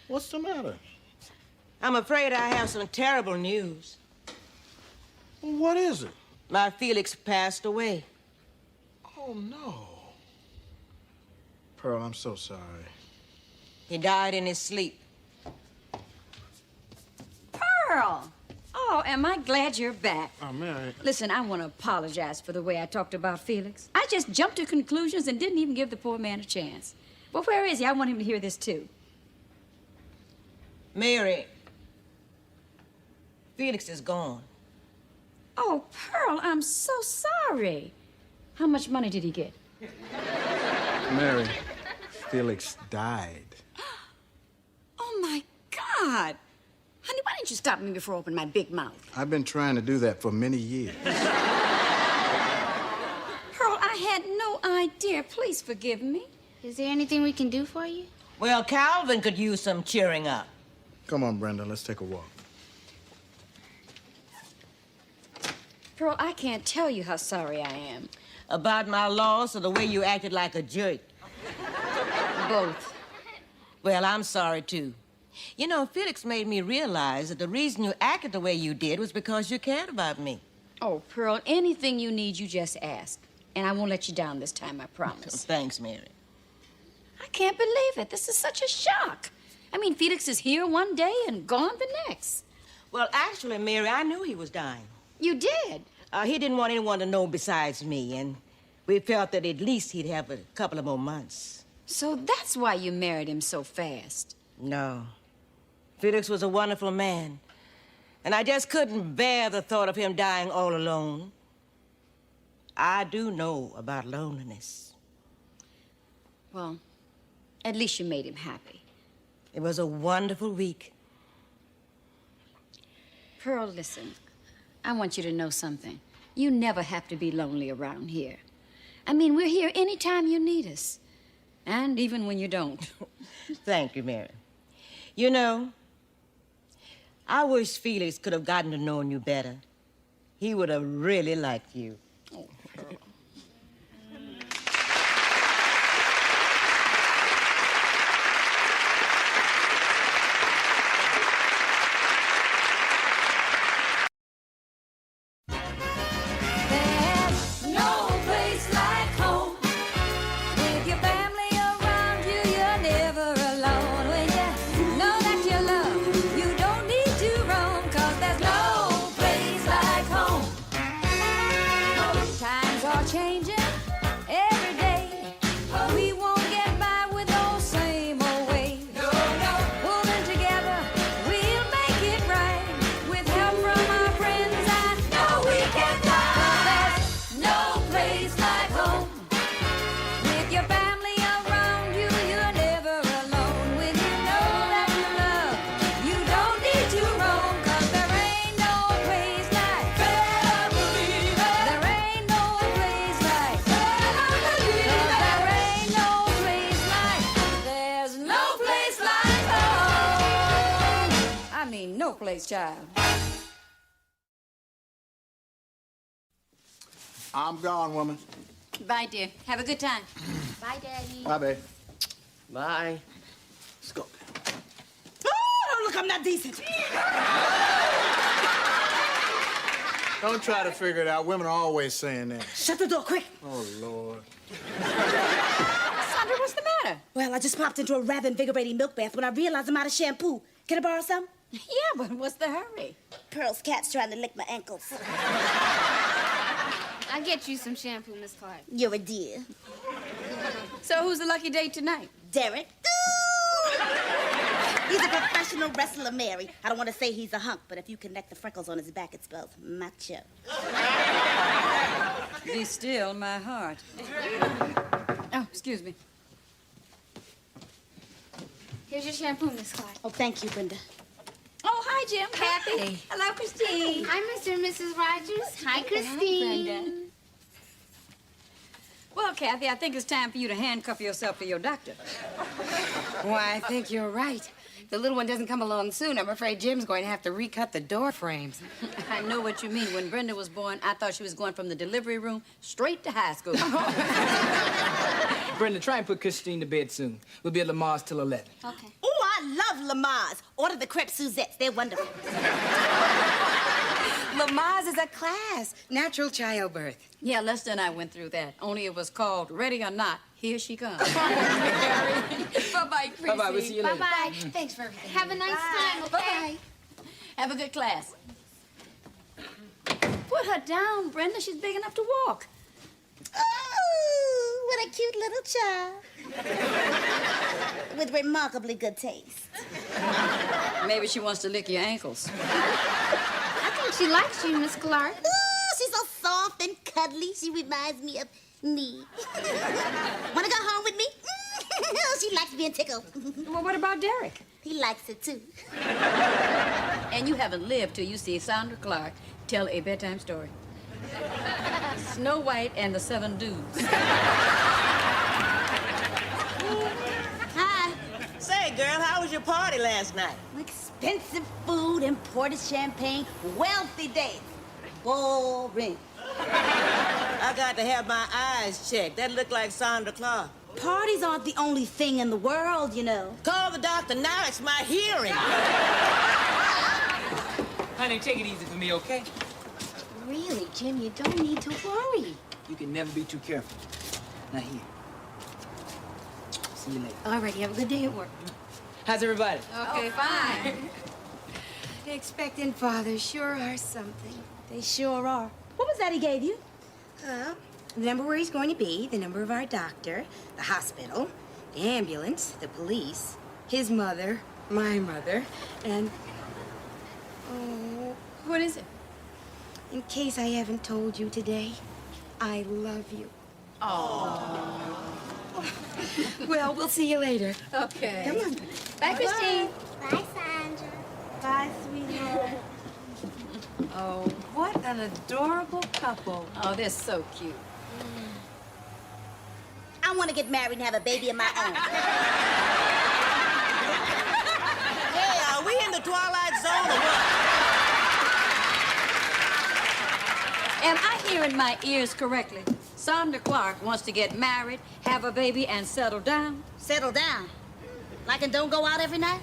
what's the matter? I'm afraid I have some terrible news. What is it? My Felix passed away. Oh, no. Pearl, I'm so sorry. He died in his sleep. Pearl! Oh, am I glad you're back. Oh, Mary. Listen, I want to apologize for the way I talked about Felix. I just jumped to conclusions and didn't even give the poor man a chance. Well, where is he? I want him to hear this, too. Mary, Felix is gone. Oh, Pearl, I'm so sorry. How much money did he get? Mary, Felix died. Oh, my God. Honey, why didn't you stop me before I opened my big mouth? I've been trying to do that for many years. Pearl, I had no idea. Please forgive me. Is there anything we can do for you? Well, Calvin could use some cheering up. Come on, Brenda, let's take a walk. Pearl, I can't tell you how sorry I am. About my loss or the way you acted like a jerk? Both. Well, I'm sorry, too. You know, Felix made me realize that the reason you acted the way you did was because you cared about me. Oh, Pearl, anything you need, you just ask. And I won't let you down this time, I promise. Thanks, Mary. I can't believe it. This is such a shock. I mean, Felix is here one day and gone the next. Well, actually, Mary, I knew he was dying. You did? He didn't want anyone to know besides me, and we felt that at least he'd have a couple of more months. So that's why you married him so fast. No. Felix was a wonderful man, and I just couldn't bear the thought of him dying all alone. I do know about loneliness. Well, at least you made him happy. It was a wonderful week. Pearl, listen. I want you to know something. You never have to be lonely around here. I mean, we're here anytime you need us. And even when you don't. Thank you, Mary. You know, I wish Felix could have gotten to know you better. He would have really liked you. Oh, Pearl. There's no place like home. With your family around you, you're never alone. When you know that you're loved, you don't need to roam, 'cause there's no place like home. Times are changing every day. We won't get by with those same old ways. No, no. Pulling together, we'll make it right. With help from our friends, I know we can fly. There's no place like home. With your family around you, you're never alone. When you know that you love, you don't need to roam, 'cause there ain't no place like better believe it. There ain't no place like better believe it. There ain't no place like, there's no place like home. I mean, no place, child. I'm gone, woman. Bye, dear. Have a good time. Bye, Daddy. Bye, babe. Bye. Let's go. Oh, look, I'm not decent. Don't try to figure it out. Women are always saying that. Shut the door, quick. Oh, Lord. Sandra, what's the matter? Well, I just popped into a rather invigorating milk bath when I realized I'm out of shampoo. Can I borrow some? Yeah, but what's the hurry? Pearl's cat's trying to lick my ankles. I'll get you some shampoo, Miss Clark. You're a dear. So who's the lucky date tonight? Derek. Ooh. He's a professional wrestler, Mary. I don't want to say he's a hunk, but if you connect the freckles on his back, it spells macho. Be still, my heart. Oh, excuse me. Here's your shampoo, Miss Clark. Oh, thank you, Brenda. Oh, hi, Jim. Kathy. Hello, Christine. Hi, Mr. and Mrs. Rogers. Hi, Christine. Brenda. Well, Kathy, I think it's time for you to handcuff yourself to your doctor. Why, I think you're right. If the little one doesn't come along soon, I'm afraid Jim's going to have to recut the door frames. I know what you mean. When Brenda was born, I thought she was going from the delivery room straight to high school. Brenda, try and put Christine to bed soon. We'll be at Lamar's till 11. Okay. Oh, I love Lamar's. Order the crepe Suzettes. They're wonderful. Lamar's is a class. Natural childbirth. Yeah, Lester and I went through that. Only it was called Ready or Not, Here She Comes. Bye-bye, Chrissy. Bye-bye, we'll see you later. Bye-bye. Thanks for everything. Have a nice time, okay? Bye. Have a good class. Put her down, Brenda. She's big enough to walk. Oh, what a cute little child. With remarkably good taste. Maybe she wants to lick your ankles. I think she likes you, Miss Clark. Ooh, she's so soft and cuddly. She reminds me of me. Want to go home with me? She likes being tickled. Well, what about Derek? He likes it, too. And you haven't lived till you see Sandra Clark tell a bedtime story. Snow White and the Seven Dudes. Hi. Say, girl, how was your party last night? Expensive food, imported champagne, wealthy dates. Boring. I got to have my eyes checked. That looked like Sandra Clark. Parties aren't the only thing in the world, you know. Call the doctor now. It's my hearing. Honey, take it easy for me, okay? Really, Jim, you don't need to worry. You can never be too careful. Now here. See you later. All right, you have a good day at work. How's everybody? Okay, fine. Expectant fathers sure are something. They sure are. What was that he gave you? The number where he's going to be, the number of our doctor, the hospital, the ambulance, the police, his mother, my mother, and... Oh, What is it? in case I haven't told you today, I love you. Oh. Well, we'll see you later. Okay. Come on. Bye, Christine. Bye, Sandra. Bye, sweetheart. Oh, what an adorable couple. Oh, they're so cute. I want to get married and have a baby of my own. Hey, are we in the Twilight Zone or what? Am I hearing my ears correctly? Sandra Clark wants to get married, have a baby, and settle down? Settle down. Like and don't go out every night?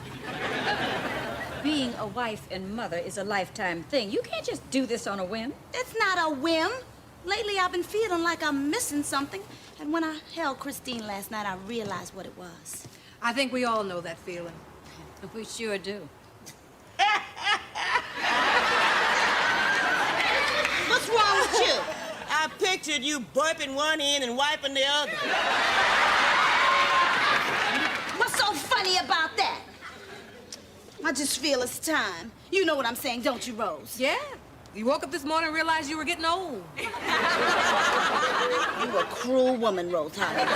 Being a wife and mother is a lifetime thing. You can't just do this on a whim. It's not a whim. Lately, I've been feeling like I'm missing something. And when I held Christine last night, I realized what it was. I think we all know that feeling. We sure do. What's wrong with you? I pictured you burping one end and wiping the other. What's so funny about that? I just feel it's time. You know what I'm saying, don't you, Rose? Yeah. You woke up this morning and realized you were getting old. You a cruel woman, Rose Howard.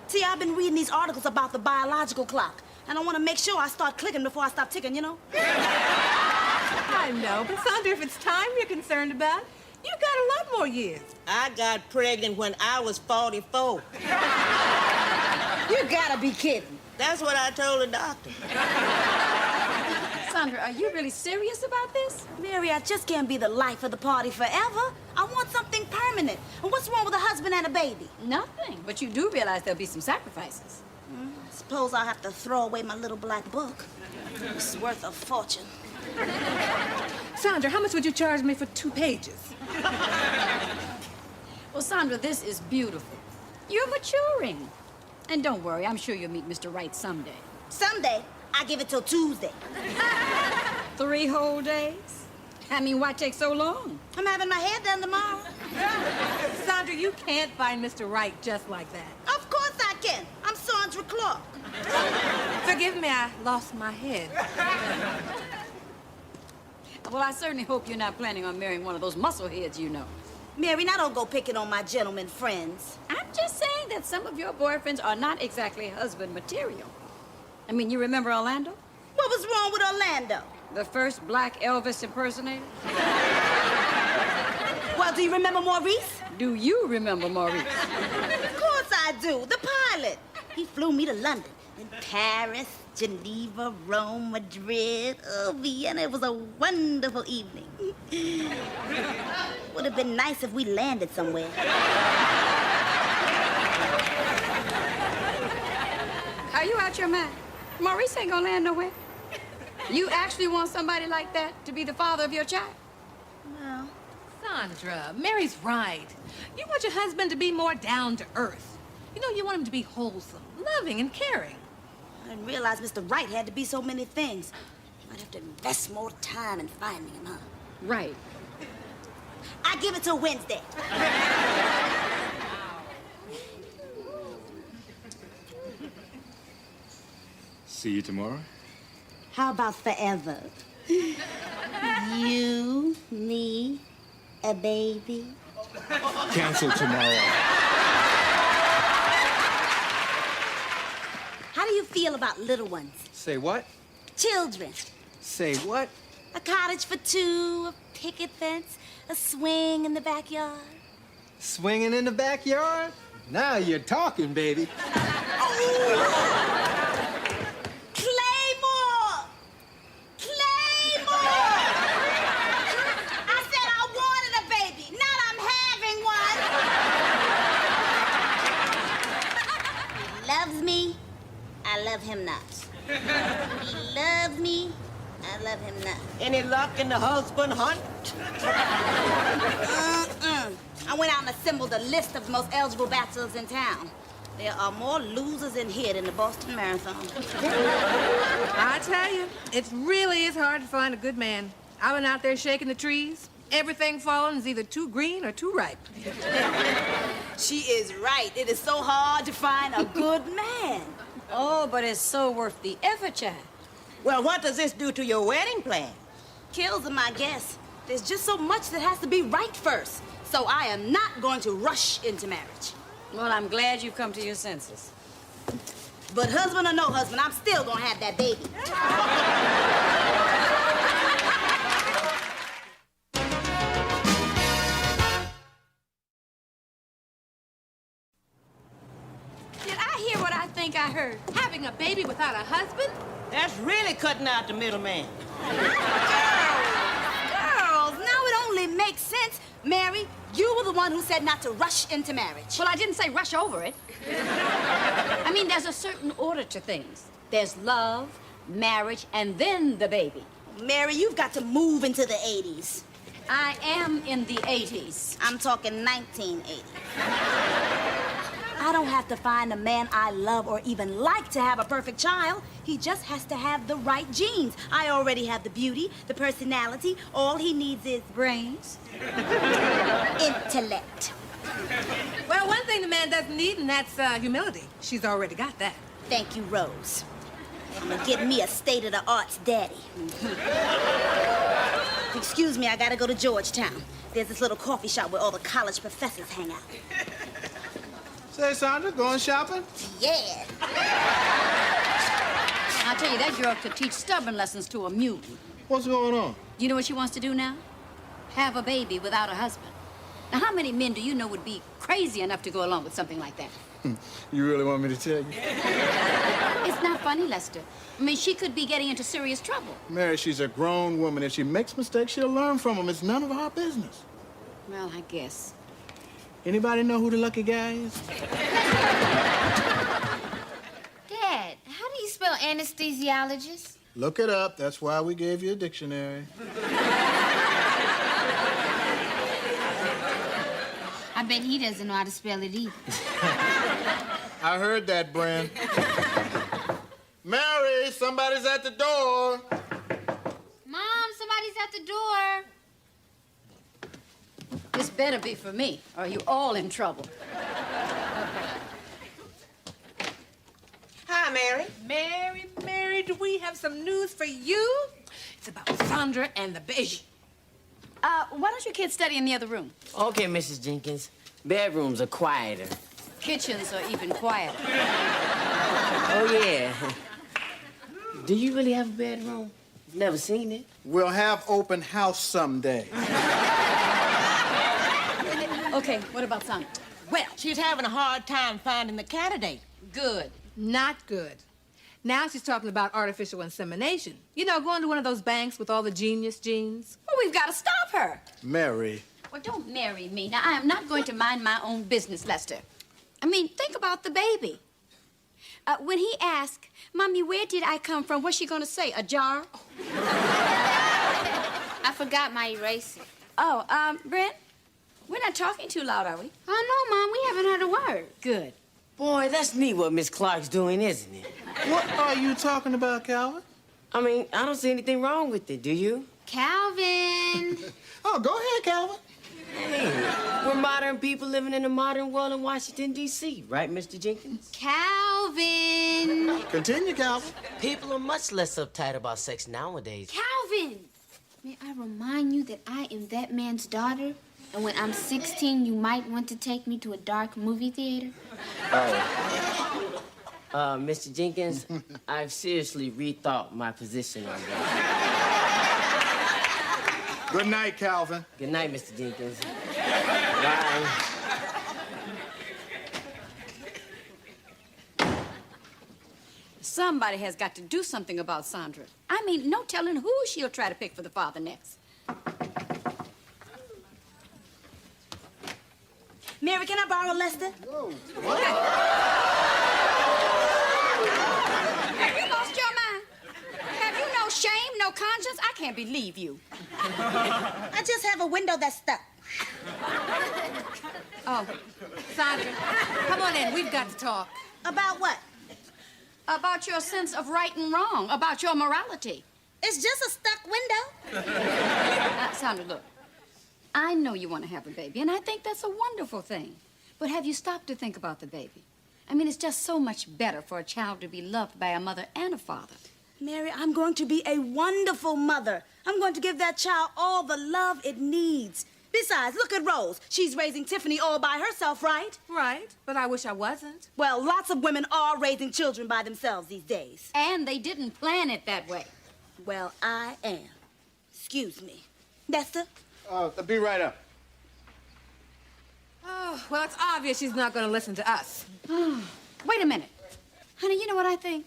See, I've been reading these articles about the biological clock, and I want to make sure I start clicking before I stop ticking, you know? I know, but Sandra, if it's time you're concerned about, you got a lot more years. I got pregnant when I was 44. You gotta be kidding. That's what I told the doctor. Sandra, are you really serious about this? Mary, I just can't be the life of the party forever. I want something permanent. And what's wrong with a husband and a baby? Nothing. But you do realize there'll be some sacrifices. I suppose I'll have to throw away my little black book. It's worth a fortune. Sandra, how much would you charge me for 2 pages? Well, Sandra, this is beautiful. You're maturing. And don't worry, I'm sure you'll meet Mr. Right someday. Someday, I give it till Tuesday. 3 whole days? I mean, why take so long? I'm having my hair done tomorrow. Sandra, you can't find Mr. Right just like that. Of course I can. I'm Sandra Clark. Forgive me, I lost my head. Well, I certainly hope you're not planning on marrying one of those muscleheads you know. Mary, now don't go picking on my gentleman friends. I'm just saying that some of your boyfriends are not exactly husband material. I mean, you remember Orlando? What was wrong with Orlando? The first black Elvis impersonator? Well, do you remember Maurice? Do you remember Maurice? Of course I do. The pilot. He flew me to London. And Paris, Geneva, Rome, Madrid, Vienna. It was a wonderful evening. Would have been nice if we landed somewhere. Are you out your mind? Maurice ain't gonna land nowhere. You actually want somebody like that to be the father of your child? Well, Sandra, Mary's right. You want your husband to be more down to earth. You know, you want him to be wholesome, loving, and caring. I didn't realize Mr. Right had to be so many things. You might have to invest more time in finding him, huh? Right. I give it till Wednesday. See you tomorrow? How about forever? You, me, a baby. Cancel tomorrow. How do you feel about little ones? Say what? Children. Say what? A cottage for 2, a picket fence, a swing in the backyard. Swinging in the backyard? Now you're talking, baby. Claymore! Claymore! I said I wanted a baby, not I'm having one. He loves me. I love him not. He loves me. I love him not. Any luck in the husband hunt? I went out and assembled a list of the most eligible bachelors in town. There are more losers in here than the Boston Marathon. I tell you, it really is hard to find a good man. I've been out there shaking the trees, Everything fallen is either too green or too ripe. She is right. It is so hard to find a good man. Oh, but it's so worth the effort, child. Well, what does this do to your wedding plan? Kills them, I guess. There's just so much that has to be right first. So I am not going to rush into marriage. Well, I'm glad you've come to your senses. But husband or no husband, I'm still gonna have that baby. Did I hear what I think I heard? Having a baby without a husband? That's really cutting out the middleman. Girls, now it only makes sense. Mary, you were the one who said not to rush into marriage. Well, I didn't say rush over it. I mean, there's a certain order to things. There's love, marriage, and then the baby. Mary, you've got to move into the 80s. I am in the 80s. I'm talking 1980. I don't have to find a man I love or even like to have a perfect child. He just has to have the right genes. I already have the beauty, the personality. All he needs is brains, intellect. Well, one thing the man doesn't need, and that's humility. She's already got that. Thank you, Rose. I'm gonna get me a state-of-the-arts daddy. Excuse me, I gotta go to Georgetown. There's this little coffee shop where all the college professors hang out. Say, Sandra, going shopping? Yeah. I'll tell you, that girl could teach stubborn lessons to a mutant. What's going on? You know what she wants to do now? Have a baby without a husband. Now, how many men do you know would be crazy enough to go along with something like that? You really want me to tell you? It's not funny, Lester. I mean, she could be getting into serious trouble. Mary, she's a grown woman. If she makes mistakes, she'll learn from them. It's none of our business. Well, I guess. Anybody know who the lucky guy is? Dad, how do you spell anesthesiologist? Look it up. That's why we gave you a dictionary. I bet he doesn't know how to spell it either. I heard that, Bren. Mary, somebody's at the door. Mom, somebody's at the door. This better be for me, or you all in trouble. Hi, Mary. Mary, do we have some news for you? It's about Sandra and the baby. Why don't you kids study in the other room? Okay, Mrs. Jenkins. Bedrooms are quieter. Kitchens are even quieter. Oh, yeah. Do you really have a bedroom? Never seen it. We'll have open house someday. Okay, what about Sandra? Well, she's having a hard time finding the candidate. Good. Not good. Now she's talking about artificial insemination. You know, going to one of those banks with all the genius genes. Well, we've got to stop her. Mary. Well, don't marry me. Now, I am not going to mind my own business, Lester. I mean, think about the baby. When he asks, Mommy, where did I come from? What's she going to say? A jar? I forgot my eraser. Oh, Brent, we're not talking too loud, are we? Oh, no, Mom, we haven't heard a word. Good. Boy, that's neat what Miss Clark's doing, isn't it? What are you talking about, Calvin? I mean, I don't see anything wrong with it, do you? Calvin. Oh, go ahead, Calvin. Hey, we're modern people living in a modern world in Washington, D.C., right, Mr. Jenkins? Calvin. Continue, Calvin. People are much less uptight about sex nowadays. Calvin. May I remind you that I am that man's daughter? And when I'm 16, you might want to take me to a dark movie theater? Oh. Mr. Jenkins, I've seriously rethought my position on that. Good night, Calvin. Good night, Mr. Jenkins. Bye. Somebody has got to do something about Sandra. I mean, no telling who she'll try to pick for the father next. Mary, can I borrow Lester? Whoa. Have you lost your mind? Have you no shame, no conscience? I can't believe you. I just have a window that's stuck. Oh, Sandra, come on in. We've got to talk. About what? About your sense of right and wrong, about your morality. It's just a stuck window. Sandra, look. I know you want to have a baby, and I think that's a wonderful thing. But have you stopped to think about the baby? I mean, it's just so much better for a child to be loved by a mother and a father. Mary, I'm going to be a wonderful mother. I'm going to give that child all the love it needs. Besides, look at Rose. She's raising Tiffany all by herself, right? Right, but I wish I wasn't. Well, lots of women are raising children by themselves these days. And they didn't plan it that way. Well, I am. Excuse me. Nesta? I'll be right up. Oh, well, it's obvious she's not going to listen to us. Wait a minute. Honey, you know what I think?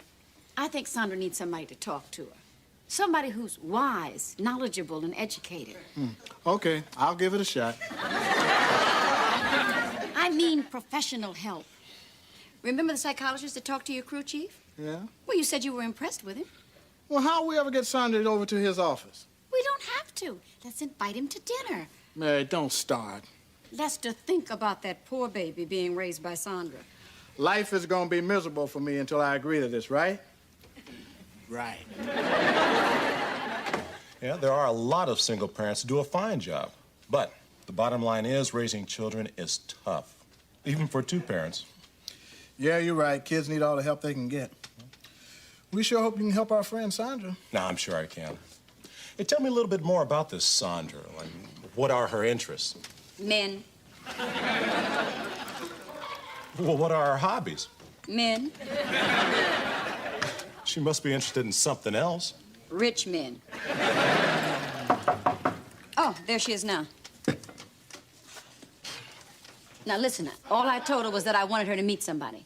I think Sandra needs somebody to talk to her. Somebody who's wise, knowledgeable, and educated. Okay, I'll give it a shot. I mean professional help. Remember the psychologist that talked to your crew chief? Yeah? Well, you said you were impressed with him. Well, how'll we ever get Sandra over to his office? We don't have to. Let's invite him to dinner. Mary, don't start. Lester, think about that poor baby being raised by Sandra. Life is gonna be miserable for me until I agree to this, right? Right. Yeah, there are a lot of single parents who do a fine job. But the bottom line is raising children is tough, even for two parents. Yeah, you're right. Kids need all the help they can get. We sure hope you can help our friend Sandra. No, I'm sure I can. Hey, tell me a little bit more about this Sandra. Like, what are her interests? Men. Well, what are her hobbies? Men. She must be interested in something else. Rich men. Oh, there she is now. Now, listen, all I told her was that I wanted her to meet somebody.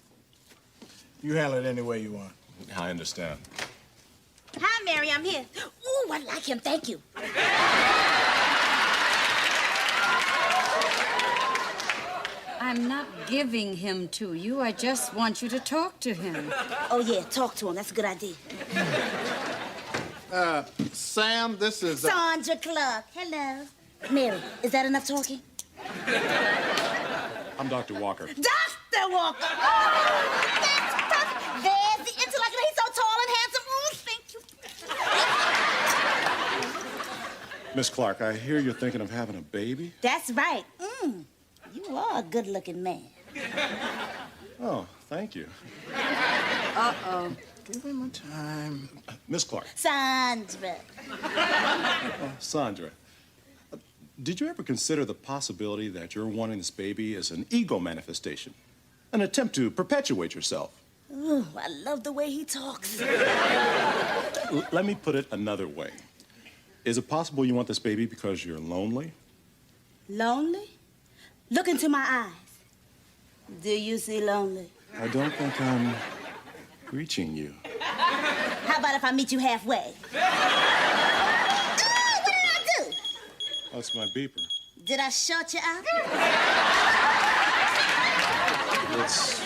You handle it any way you want. I understand. Hi, Mary, I'm here. Ooh, I like him, thank you. I'm not giving him to you. I just want you to talk to him. Oh, yeah, talk to him. That's a good idea. Sam, this is... Sandra Clark. Hello. Mary, is that enough talking? I'm Dr. Walker. Dr. Walker! Oh, that's perfect. There's the intellect, and he's so tall and handsome. Oh, thank you. Miss Clark, I hear you're thinking of having a baby? That's right. You are a good-looking man. Oh, thank you. Uh-oh. Give him a time. Miss Clark. Sandra. Sandra, did you ever consider the possibility that your wanting this baby is an ego manifestation? An attempt to perpetuate yourself? Ooh, I love the way he talks. Let me put it another way. Is it possible you want this baby because you're lonely? Lonely? Look into my eyes. Do you see lonely? I don't think I'm reaching you. How about if I meet you halfway? Oh, what did I do? That's my beeper. Did I shut you out?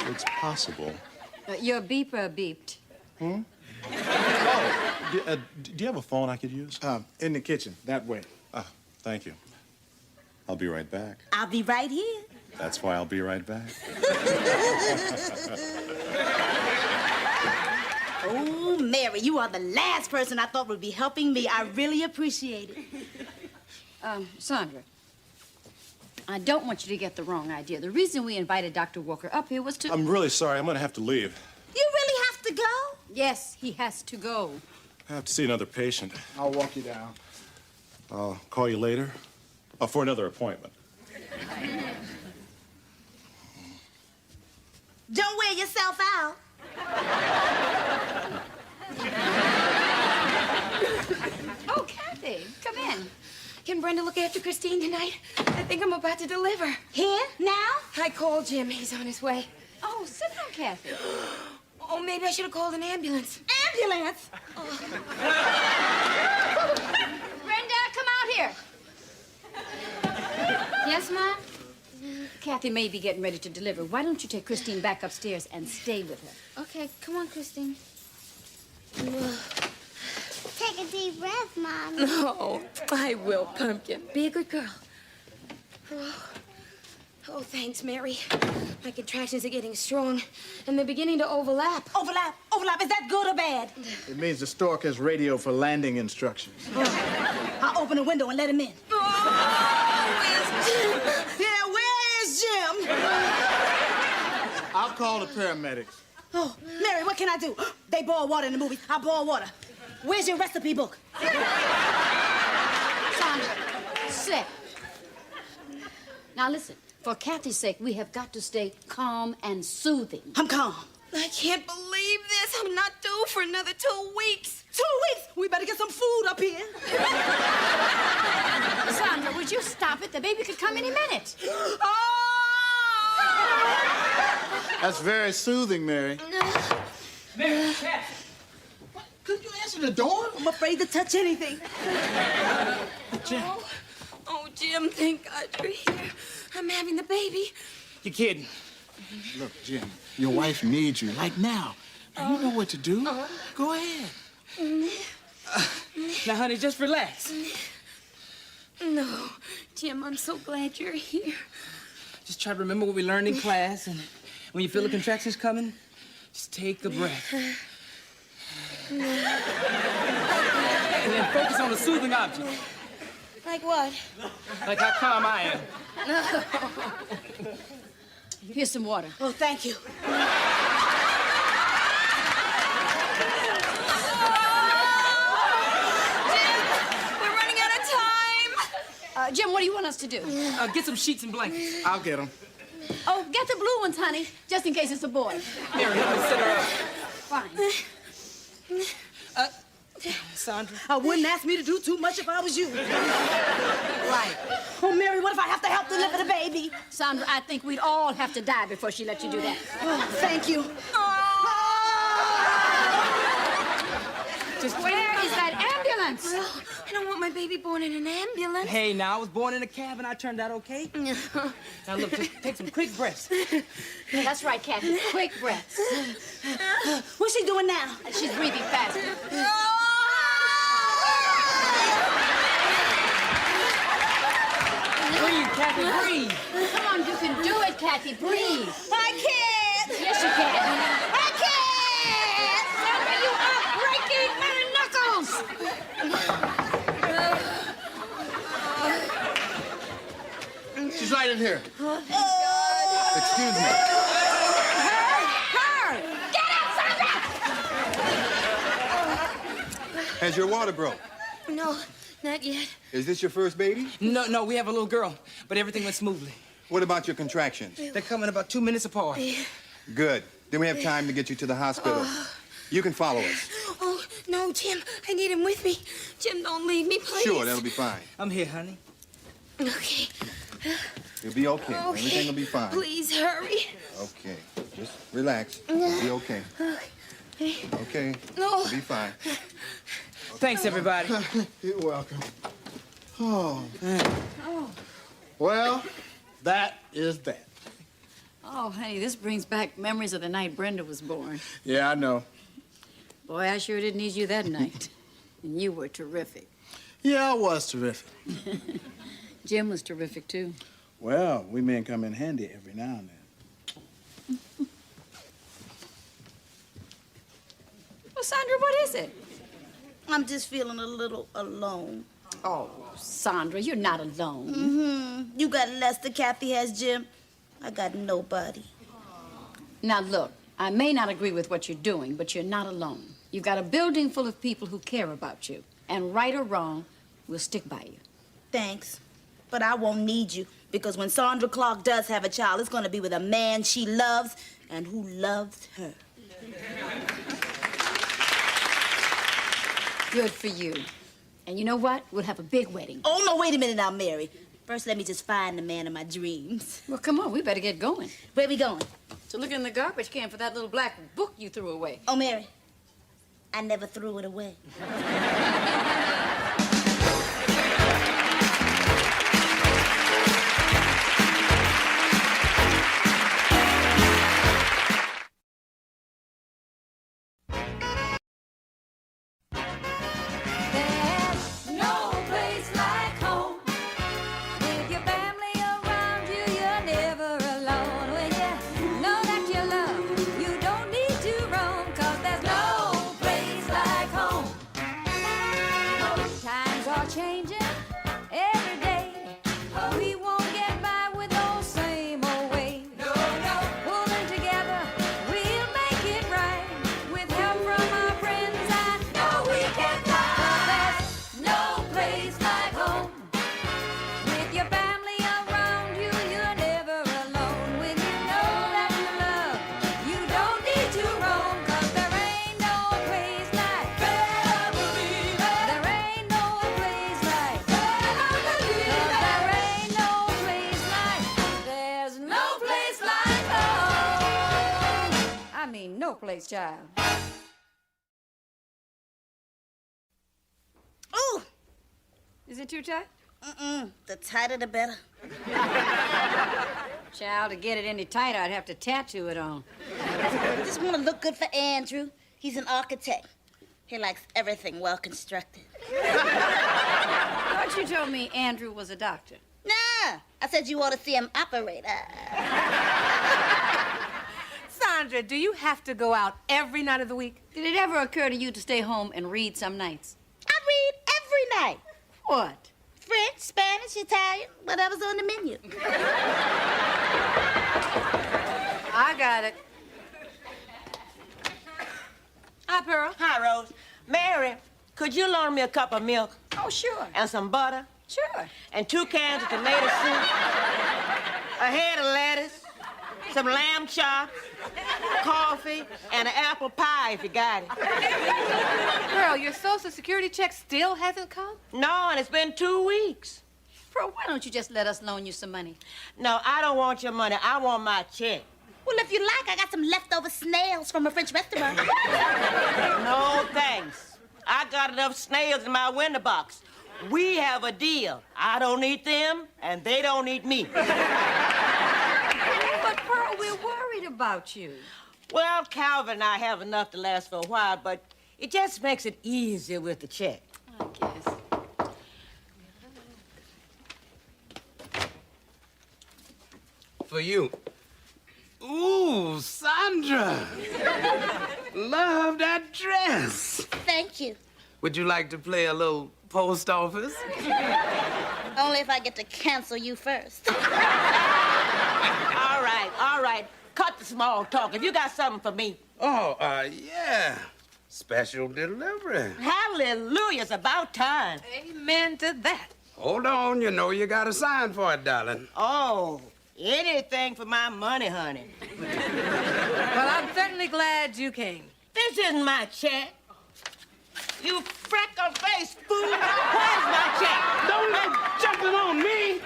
It's possible. Your beeper beeped. Oh, do you have a phone I could use? In the kitchen, that way. Thank you. I'll be right back. I'll be right here. That's why I'll be right back. Oh, Mary, you are the last person I thought would be helping me. I really appreciate it. Sandra, I don't want you to get the wrong idea. The reason we invited Dr. Walker up here was to... I'm really sorry. I'm going to have to leave. You really have to go? Yes, he has to go. I have to see another patient. I'll walk you down. I'll call you later for another appointment. Don't wear yourself out. Oh, Kathy, come in. Can Brenda look after Christine tonight? I think I'm about to deliver. Here? Now? I called Jim. He's on his way. Oh, sit down, Kathy. Oh, maybe I should have called an ambulance. Ambulance? Brenda, come out here. Yes, Mom? Kathy may be getting ready to deliver. Why don't you take Christine back upstairs and stay with her? Okay, come on, Christine. Take a deep breath, Mom. Oh, I will, Pumpkin. Be a good girl. Oh, thanks, Mary. My contractions are getting strong, and they're beginning to overlap. Overlap? Overlap, is that good or bad? It means the stork has radio for landing instructions. I'll open the window and let him in. Yeah, where is Jim? I'll call the paramedics. Oh, Mary, what can I do? They boil water in the movies. I boil water. Where's your recipe book? Sandra, sit. Now listen, for Kathy's sake, we have got to stay calm and soothing. I'm calm. I can't believe this. I'm not due for another 2 weeks. 2 weeks? We better get some food up here. Sandra, would you stop it? The baby could come any minute. That's very soothing, Mary. Mary, Kathy. Could you answer the door? I'm afraid to touch anything. Jim. Oh, Jim, thank God you're here. I'm having the baby. You're kidding. Look, Jim, your wife needs you, like now. Now, you know what to do. Go ahead. Now, honey, just relax. No, Jim, I'm so glad you're here. Just try to remember what we learned in class, and when you feel the contractions coming, just take a breath. And then focus on a soothing object, Like what? like how calm I am. Here's some water. Oh, thank you. We're running out of time. Jim, what do you want us to do? Get some sheets and blankets. I'll get them. Oh, get the blue ones, honey, just in case it's a boy. Mary, help me sit her up. Fine. Sandra. I wouldn't ask me to do too much if I was you. Right. Oh, Mary, what if I have to help deliver the baby? Sandra, I think we'd all have to die before she let you do that. Oh, thank you. Just Where is that ambulance? Oh, I don't want my baby born in an ambulance. Hey, now, I was born in a cab and I turned out okay. Now, look, just take some quick breaths. That's right, Kathy. Quick breaths. What's she doing now? She's breathing faster. Breathe, Kathy, breathe. Come on, you can do it, Kathy. Breathe. I can't. Yes, you can. I can't. Sandra, you are breaking my knuckles. She's right in here. Excuse me. Her! Get up, Sandra! Has your water broke? No, not yet. Is this your first baby? No, we have a little girl, but everything went smoothly. What about your contractions? They're coming about 2 minutes apart. Good. Then we have time to get you to the hospital. You can follow us. Oh, no, Jim. I need him with me. Jim, don't leave me, please. Sure, that'll be fine. I'm here, honey. Okay. You'll be okay. Everything will be fine. Please hurry. Okay. Just relax. You'll be okay. Okay. No. You'll be fine. Thanks, everybody. You're welcome. Oh. Well, that is that. Oh, honey, this brings back memories of the night Brenda was born. Yeah, I know. Boy, I sure did need you that night. And you were terrific. Yeah, I was terrific. Jim was terrific, too. Well, we men come in handy every now and then. Well, Sandra, what is it? I'm just feeling a little alone. Oh, Sandra, you're not alone. Mm-hmm. You got Lester, Kathy has Jim. I got nobody. Now, look, I may not agree with what you're doing, but you're not alone. You've got a building full of people who care about you. And right or wrong, we'll stick by you. Thanks. But I won't need you, because when Sandra Clark does have a child, it's going to be with a man she loves and who loves her. Good for you. And you know what? We'll have a big wedding. Oh, no, wait a minute now, Mary. First, let me just find the man of my dreams. Well, come on, we better get going. Where we going? To look in the garbage can for that little black book you threw away. Oh, Mary, I never threw it away. No place like home. With your family around you, you're never always, child. Ooh! Is it too tight? The tighter the better. Child, to get it any tighter, I'd have to tattoo it on. I just want to look good for Andrew. He's an architect. He likes everything well constructed. Thought you told me Andrew was a doctor. Nah, I said you ought to see him operate. Sandra, do you have to go out every night of the week? Did it ever occur to you to stay home and read some nights? I read every night. What? French, Spanish, Italian, whatever's on the menu. I got it. Hi, Pearl. Hi, Rose. Mary, could you loan me a cup of milk? Oh, sure. And some butter? Sure. And 2 cans of tomato soup? A head of lettuce? Some lamb chops? Coffee? And an apple pie if you got it. Pearl, your Social Security check still hasn't come? No, and it's been 2 weeks. Pearl, why don't you just let us loan you some money? No, I don't want your money. I want my check. Well, if you like, I got some leftover snails from a French restaurant. No, thanks. I got enough snails in my window box. We have a deal. I don't eat them, and they don't eat me. But, Pearl, we're worried about you. Well, Calvin and I have enough to last for a while, but it just makes it easier with the check. I guess. For you. Ooh, Sandra. Love that dress. Thank you. Would you like to play a little post office? Only if I get to cancel you first. All right. Cut the small talk. If you got something for me. Oh, yeah. Special delivery. Hallelujah, it's about time. Amen to that. Hold on, you know you gotta sign for it, darling. Oh, anything for my money, honey. Well, I'm certainly glad you came. This isn't my check. You freckle-faced fool. Where's my check? Don't let jumping on me.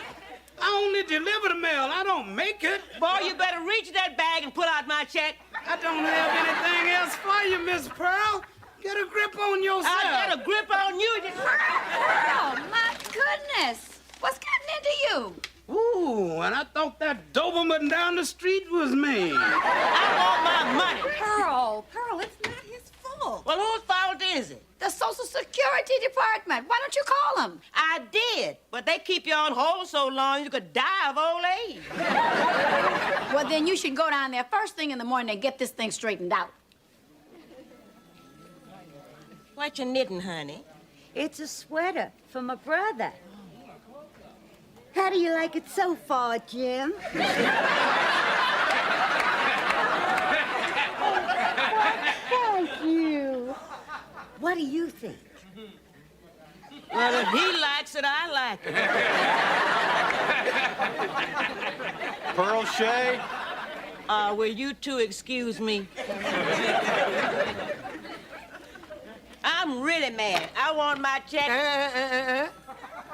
I only deliver the mail. I don't make it. Boy, you better reach that bag and pull out my check. I don't have anything else for you, Miss Pearl. Get a grip on yourself. I got a grip on you. Pearl, my goodness. What's gotten into you? Ooh, and I thought that Doberman down the street was me. I want my money. Pearl, it's not his fault. Well, whose fault is it? The Social Security Department. Why don't you call them? I did, but they keep you on hold so long you could die of old age. Well, then you should go down there first thing in the morning and get this thing straightened out. What you knitting, honey? It's a sweater for my brother. How do you like it so far, Jim? Thank you. What do you think? Well, if he likes it, I like it. Pearl Shea? Will you two excuse me? I'm really mad. I want my check.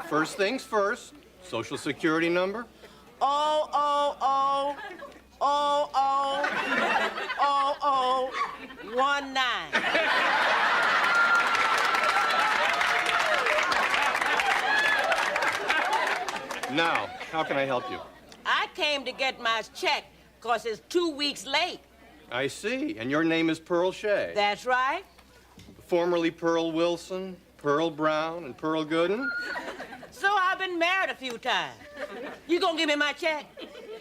First things first, Social Security number? 000000019. Now, how can I help you? I came to get my check because it's 2 weeks late. I see. And your name is Pearl Shea. That's right. Formerly Pearl Wilson, Pearl Brown, and Pearl Gooden? So I've been married a few times. You gonna give me my check?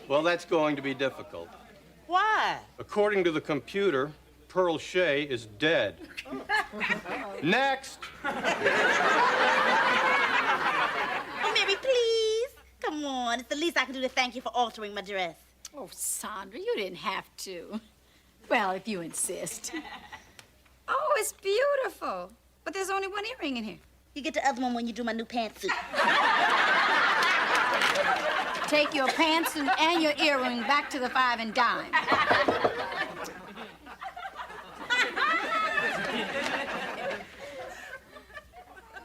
Well, that's going to be difficult. Why? According to the computer, Pearl Shea is dead. Next! Oh, Mary, please. Come on. It's the least I can do to thank you for altering my dress. Oh, Sandra, you didn't have to. Well, if you insist. Oh, it's beautiful. But there's only one earring in here. You get the other one when you do my new pantsuit. Take your pantsuit and your earring back to the 5 and dime.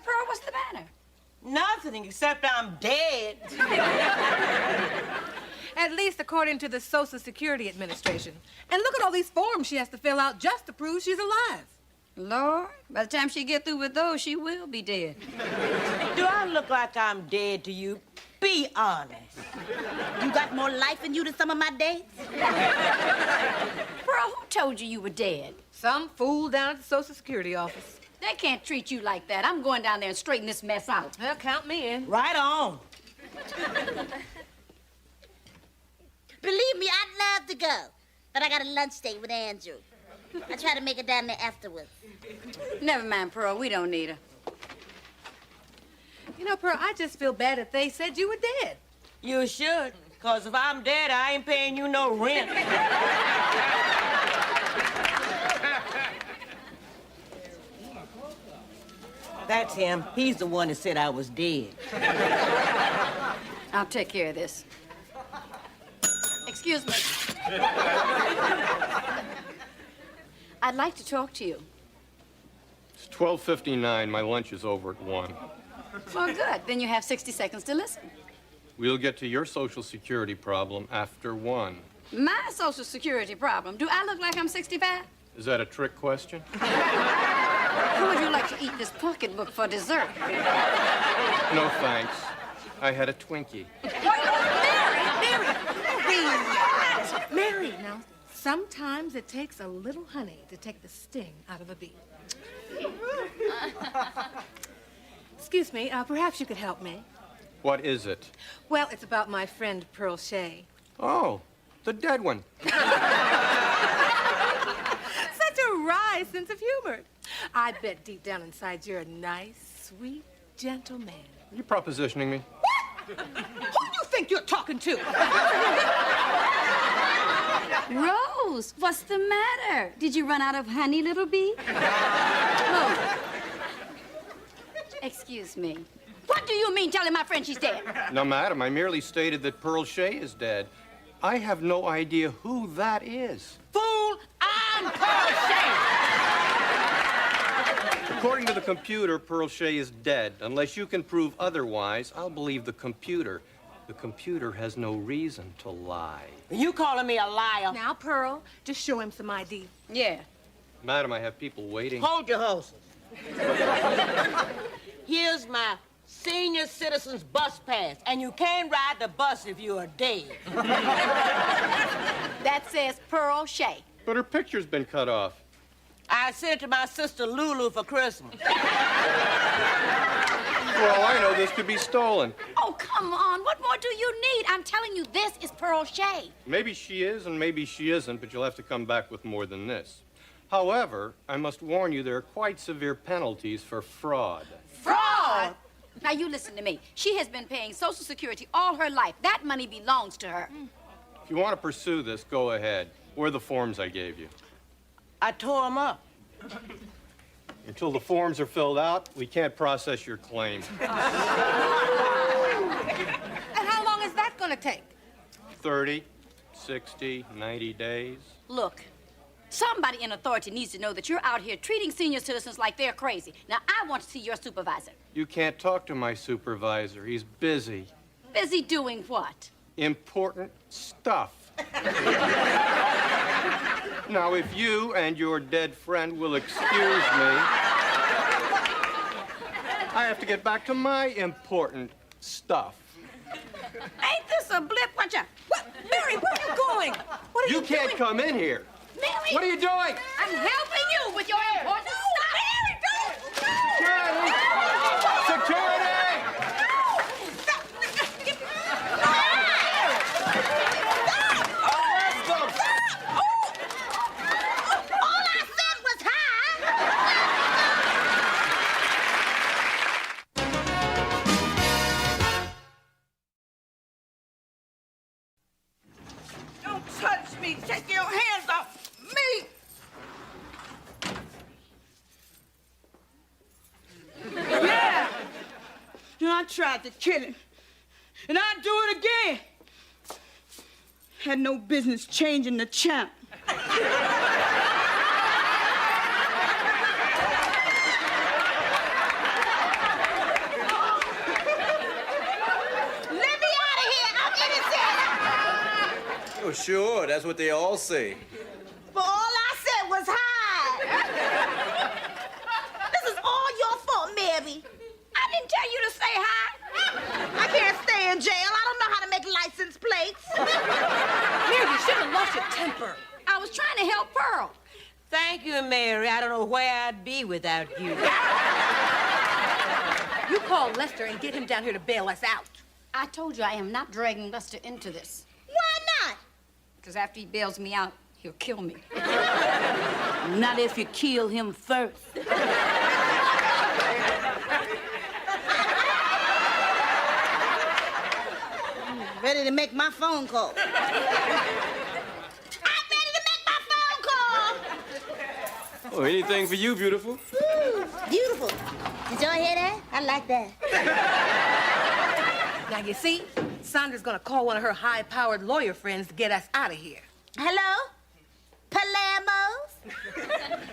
Pearl, what's the matter? Nothing except I'm dead. At least according to the Social Security Administration. And look at all these forms she has to fill out just to prove she's alive. Lord, by the time she get through with those, she will be dead. Do I look like I'm dead to you? Be honest. You got more life in you than some of my dates? Pearl, who told you you were dead? Some fool down at the Social Security office. They can't treat you like that. I'm going down there and straighten this mess out. Well, count me in. Right on. Believe me, I'd love to go. But I got a lunch date with Andrew. I try to make it down there afterwards. Never mind, Pearl. We don't need her. You know, Pearl, I just feel bad if they said you were dead. You should, because if I'm dead, I ain't paying you no rent. That's him. He's the one that said I was dead. I'll take care of this. Excuse me. I'd like to talk to you. It's 12:59. My lunch is over at 1. Well, good. Then you have 60 seconds to listen. We'll get to your Social Security problem after 1. My Social Security problem. Do I look like I'm 65? Is that a trick question? How would you like to eat this pocketbook for dessert? No, thanks. I had a Twinkie. Mary, now, sometimes it takes a little honey to take the sting out of a bee. Excuse me, perhaps you could help me. What is it? Well, it's about my friend Pearl Shea. Oh, the dead one. Such a wry sense of humor. I bet deep down inside you're a nice, sweet, gentle man. Are you propositioning me? Who do you think you're talking to? Rose, what's the matter? Did you run out of honey, little bee? Look. Excuse me. What do you mean telling my friend she's dead? No, madam, I merely stated that Pearl Shea is dead. I have no idea who that is. Fool, I'm Pearl Shea! According to the computer, Pearl Shea is dead. Unless you can prove otherwise, I'll believe the computer. The computer has no reason to lie. You calling me a liar? Now, Pearl, just show him some ID. Yeah. Madam, I have people waiting. Hold your horses. Here's my senior citizen's bus pass, and you can't ride the bus if you are dead. That says Pearl Shea. But her picture's been cut off. I sent it to my sister Lulu for Christmas. For all I know, this could be stolen. Oh, come on. What more do you need? I'm telling you, this is Pearl Shea. Maybe she is and maybe she isn't, but you'll have to come back with more than this. However, I must warn you there are quite severe penalties for fraud. Fraud? Now, you listen to me. She has been paying Social Security all her life. That money belongs to her. If you want to pursue this, go ahead. Where are the forms I gave you? I tore them up. Until the forms are filled out, we can't process your claim. And how long is that going to take? 30, 60, 90 days. Look, somebody in authority needs to know that you're out here treating senior citizens like they're crazy. Now, I want to see your supervisor. You can't talk to my supervisor. He's busy. Busy doing what? Important stuff. Now, if you and your dead friend will excuse me, I have to get back to my important stuff. Ain't this a blip? What you? What? Mary, where are you going? What are you can't doing? come in here. Mary! What are you doing? I'm helping you with your important stuff. Mary, don't! Security! Don't touch me! Take your hands off me! Yeah! And I tried to kill him. And I'd do it again. Had no business changing the champ. Let me out of here! I'm innocent! Sure, that's what they all say. But all I said was hi. This is all your fault, Mary. I didn't tell you to say hi. I can't stay in jail. I don't know how to make license plates. Mary, you should have lost your temper. I was trying to help Pearl. Thank you, Mary. I don't know where I'd be without you. You call Lester and get him down here to bail us out. I told you I am not dragging Lester into this. Why not? Because after he bails me out, he'll kill me. Not if you kill him first. Ready to make my phone call. I'm ready to make my phone call. Oh, anything for you, beautiful. Ooh, beautiful. Did y'all hear that? I like that. Now, you see, Sandra's gonna call one of her high-powered lawyer friends to get us out of here. Hello? Palermo's?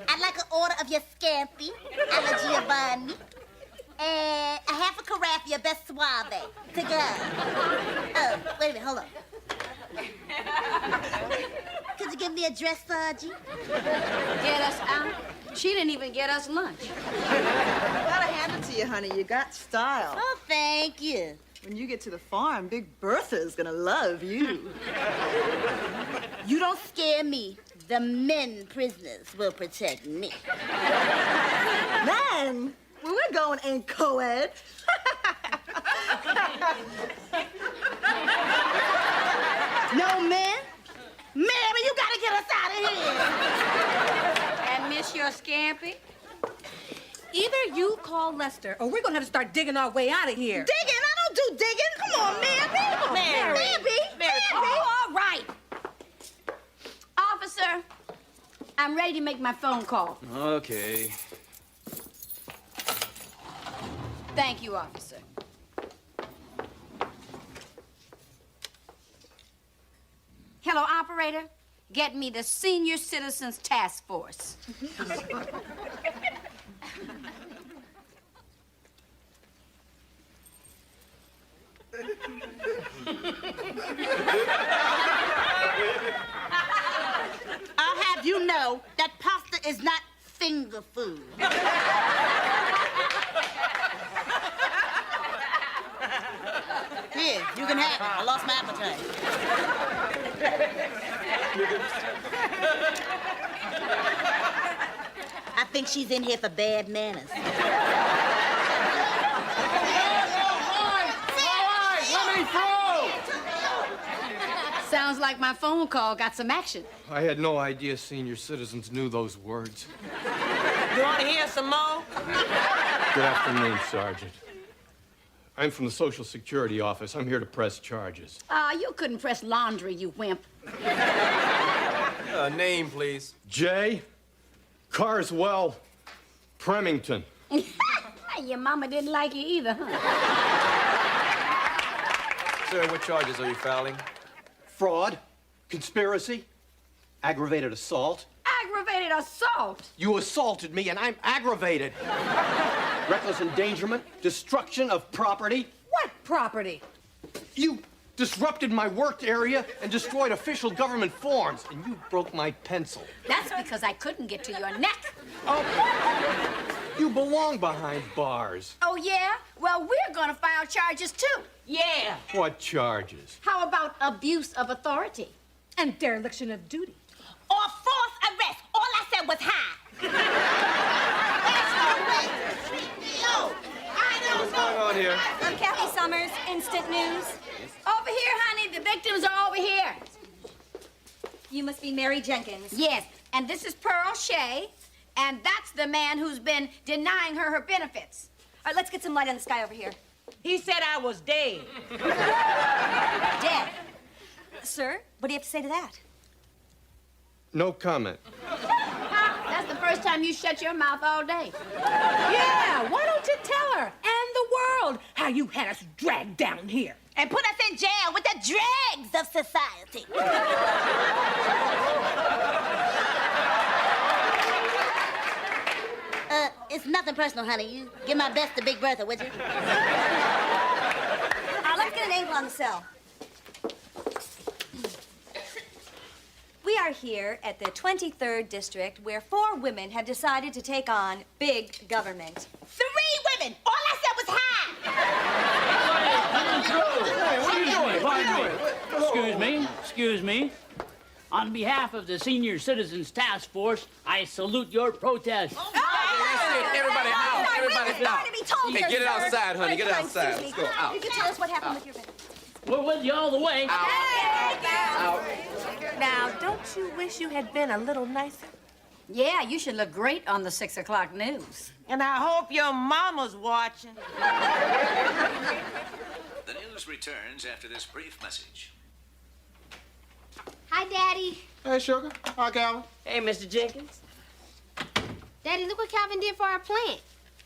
I'd like an order of your scampi, alla Giovanni, and a half a carafe of your best suave to go. Oh, wait a minute, hold on. Could you give me a dress, Sergeant? Get us out? She didn't even get us lunch. Gotta hand it to you, honey. You got style. Oh, thank you. When you get to the farm, Big Bertha's gonna love you. You don't scare me. The men prisoners will protect me. Man, where we're going ain't co-ed. No men? Mary, you gotta get us out of here. And miss your scampi? Either you call Lester, or we're gonna have to start digging our way out of here. Digging? I don't do digging. Come on, Mary. Mary. Oh, all right. Officer, I'm ready to make my phone call. Okay. Thank you, officer. Hello, operator. Get me the Senior Citizens Task Force. I'll have you know that pasta is not finger food. Here, you can have it. I lost my appetite. I think she's in here for bad manners. Sounds like my phone call got some action. I had no idea senior citizens knew those words. You want to hear some more? Good afternoon, Sergeant. I'm from the Social Security office. I'm here to press charges. You couldn't press laundry, you wimp. Name, please. J. Carswell Premington. Your mama didn't like you either, huh? Sir, what charges are you filing? Fraud, conspiracy, aggravated assault. Aggravated assault? You assaulted me, and I'm aggravated. Reckless endangerment, destruction of property. What property? You disrupted my work area and destroyed official government forms, and you broke my pencil. That's because I couldn't get to your neck. Oh, you belong behind bars. Oh, yeah? Well, we're gonna file charges, too. Yeah. What charges? How about abuse of authority? And dereliction of duty. Or false arrest. All I said was hi. What's going on here? I'm Kathy Summers, Instant News. Over here, honey. The victims are over here. You must be Mary Jenkins. Yes, and this is Pearl Shea, and that's the man who's been denying her her benefits. All right, let's get some light on the sky over here. He said I was dead. Dead. Sir, what do you have to say to that? No comment. That's the first time you shut your mouth all day. Yeah, why don't you tell her and the world how you had us dragged down here? And put us in jail with the dregs of society. It's nothing personal, honey. You give my best to Big Bertha, would you? Let's get an angle on the cell. We are here at the 23rd District where 4 women have decided to take on big government. 3 women! All I said was hi! Excuse me. On behalf of the Senior Citizens Task Force, I salute your protest. That's it. Everybody out. Everybody out. Hey, get it outside, honey. Get it outside. Let's go out. You can tell us what happened with your bed. We're with you all the way. Out. Now, don't you wish you had been a little nicer? Yeah, you should look great on the 6 o'clock news. And I hope your mama's watching. The news returns after this brief message. Hi, Daddy. Hey, Sugar. Hi, Calvin. Hey, Mr. Jenkins. Daddy, look what Calvin did for our plant.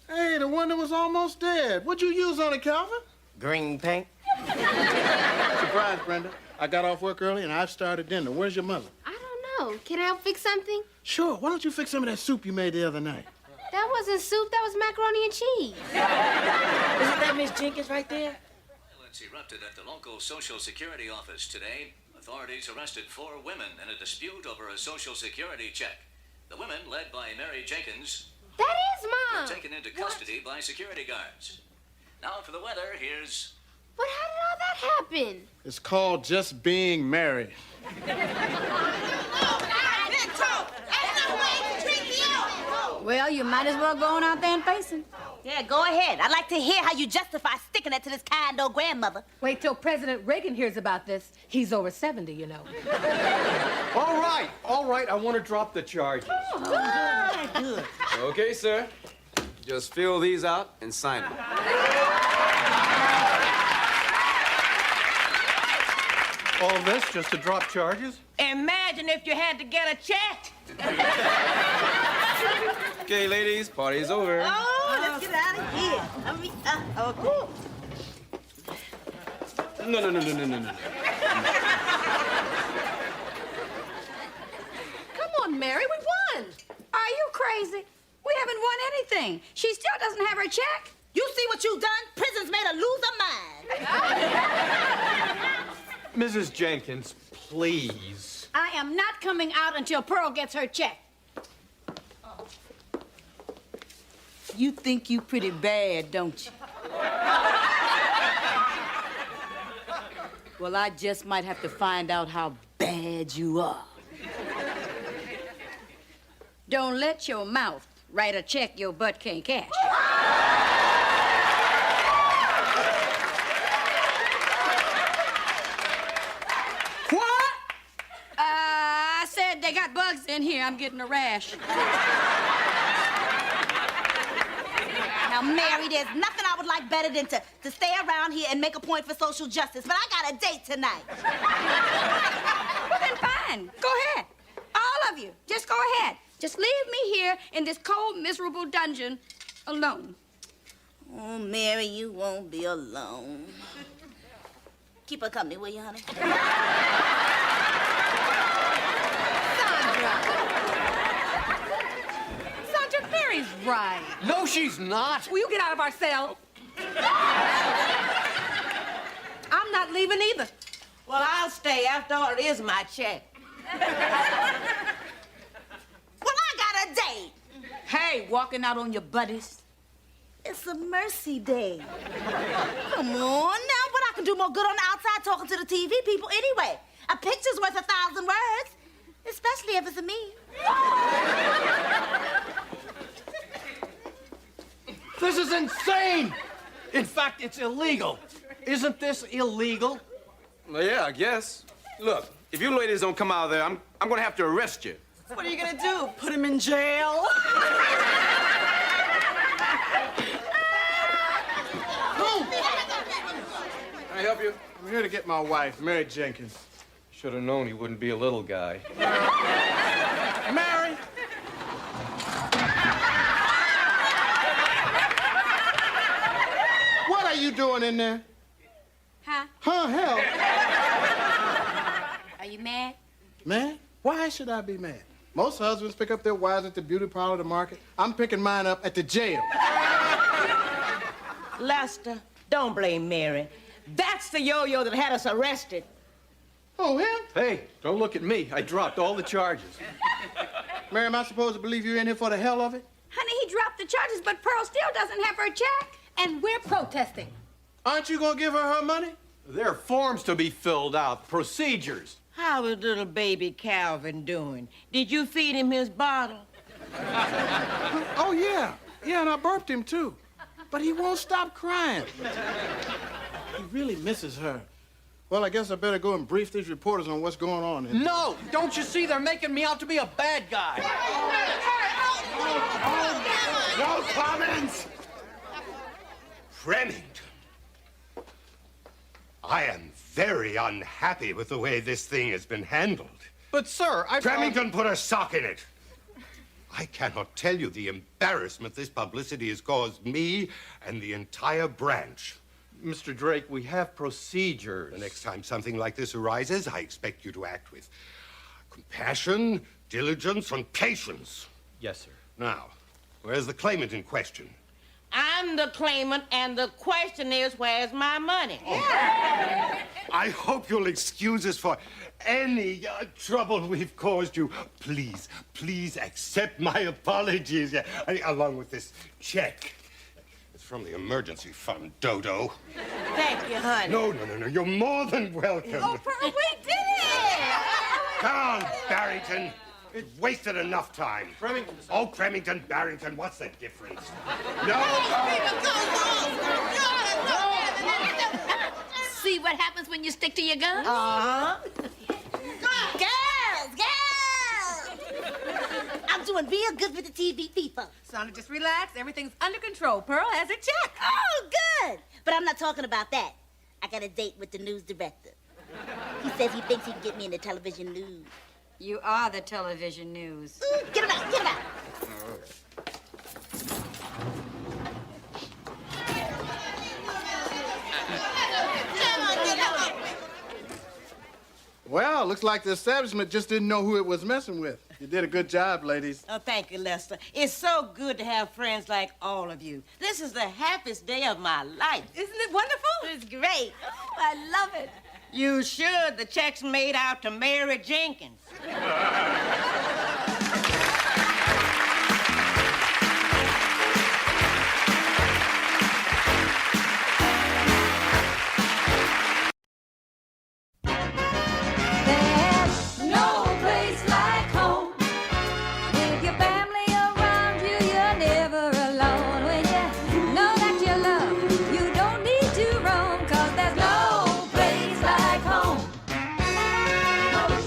Hey, the one that was almost dead. What'd you use on it, Calvin? Green paint. Surprise, Brenda. I got off work early and I've started dinner. Where's your mother? I don't know. Can I help fix something? Sure. Why don't you fix some of that soup you made the other night? That wasn't soup. That was macaroni and cheese. Isn't that Miss Jenkins right there? Violence erupted at the local Social Security office today. Authorities arrested 4 women in a dispute over a Social Security check. The women, led by Mary Jenkins, That is Mom. were taken into custody by security guards. Now for the weather, here's... But how did all that happen? It's called just being married. Well, you might as well go on out there and face him. Yeah, go ahead. I'd like to hear how you justify sticking it to this kind old grandmother. Wait till President Reagan hears about this. He's over 70, you know. All right. I want to drop the charges. Good. Okay, sir. Just fill these out and sign them. All this just to drop charges? Imagine if you had to get a check. Okay, ladies, party's over. Oh, let's get out of here. Okay. No. Come on, Mary, we won. Are you crazy? We haven't won anything. She still doesn't have her check. You see what you done? Prison's made a loser mind. Mrs. Jenkins, please. I am not coming out until Pearl gets her check. You think you pretty bad, don't you? Well, I just might have to find out how bad you are. Don't let your mouth write a check your butt can't cash. What? I said they got bugs in here. I'm getting a rash. Now, Mary, there's nothing I would like better than to stay around here and make a point for social justice, but I got a date tonight. Well, then fine. Go ahead. All of you. Just go ahead. Just leave me here in this cold, miserable dungeon alone. Oh, Mary, you won't be alone. Keep her company, will you, honey? Sandra, Mary's right. No, she's not. Will you get out of our cell? I'm not leaving either. Well, I'll stay. After all, it is my check. Well, I got a date. Hey, walking out on your buddies. It's a mercy day. Come on now, what I can do more good on the outside talking to the TV people anyway. A picture's worth 1,000 words, especially if it's of me. This is insane. In fact, it's illegal. Isn't this illegal? Well, yeah, I guess. Look, if you ladies don't come out of there, I'm gonna have to arrest you. What are you gonna do? Put him in jail? Can I help you? I'm here to get my wife, Mary Jenkins. Should have known he wouldn't be a little guy. Mary! What are you doing in there? Huh? Huh, hell. Are you mad? Man, why should I be mad? Most husbands pick up their wives at the beauty parlor, the market. I'm picking mine up at the jail. Lester, don't blame Mary. That's the yo-yo that had us arrested. Oh, him? Hey, don't look at me. I dropped all the charges. Mary, am I supposed to believe you're in here for the hell of it? Honey, he dropped the charges, but Pearl still doesn't have her check. And we're protesting. Aren't you gonna give her money? There are forms to be filled out, procedures. How is little baby Calvin doing? Did you feed him his bottle? Oh, yeah. Yeah, and I burped him, too. But he won't stop crying. He really misses her. Well, I guess I better go and brief these reporters on what's going on here. No! Don't you see? They're making me out to be a bad guy. No comments! Remington, I am very unhappy with the way this thing has been handled. But, sir, Remington, put a sock in it. I cannot tell you the embarrassment this publicity has caused me and the entire branch. Mr. Drake, we have procedures. The next time something like this arises, I expect you to act with compassion, diligence, and patience. Yes, sir. Now, where's the claimant in question? I'm the claimant, and the question is, where's my money? I hope you'll excuse us for any trouble we've caused you. Please, please accept my apologies, along with this check. It's from the emergency fund, Dodo. Thank you, honey. No, you're more than welcome. Oh, Pearl, we did it! Come on, Barrington. We've wasted enough time. Remington. Oh, Remington, Barrington, what's the difference? See what happens when you stick to your guns? Uh-huh. Girls! I'm doing real good with the TV people. Sonny, just relax. Everything's under control. Pearl has her check. Oh, good. But I'm not talking about that. I got a date with the news director. He says he thinks he can get me in the television news. You are the television news. Get him out, get him out. Well, looks like the establishment just didn't know who it was messing with. You did a good job, ladies. Oh, thank you, Lester. It's so good to have friends like all of you. This is the happiest day of my life. Isn't it wonderful? It's great. Oh, I love it. You should. The check's made out to Mary Jenkins. There's no place like home. With your family around you, you're never alone. When you know that you're loved, you don't need to roam, 'cause there's no place like home.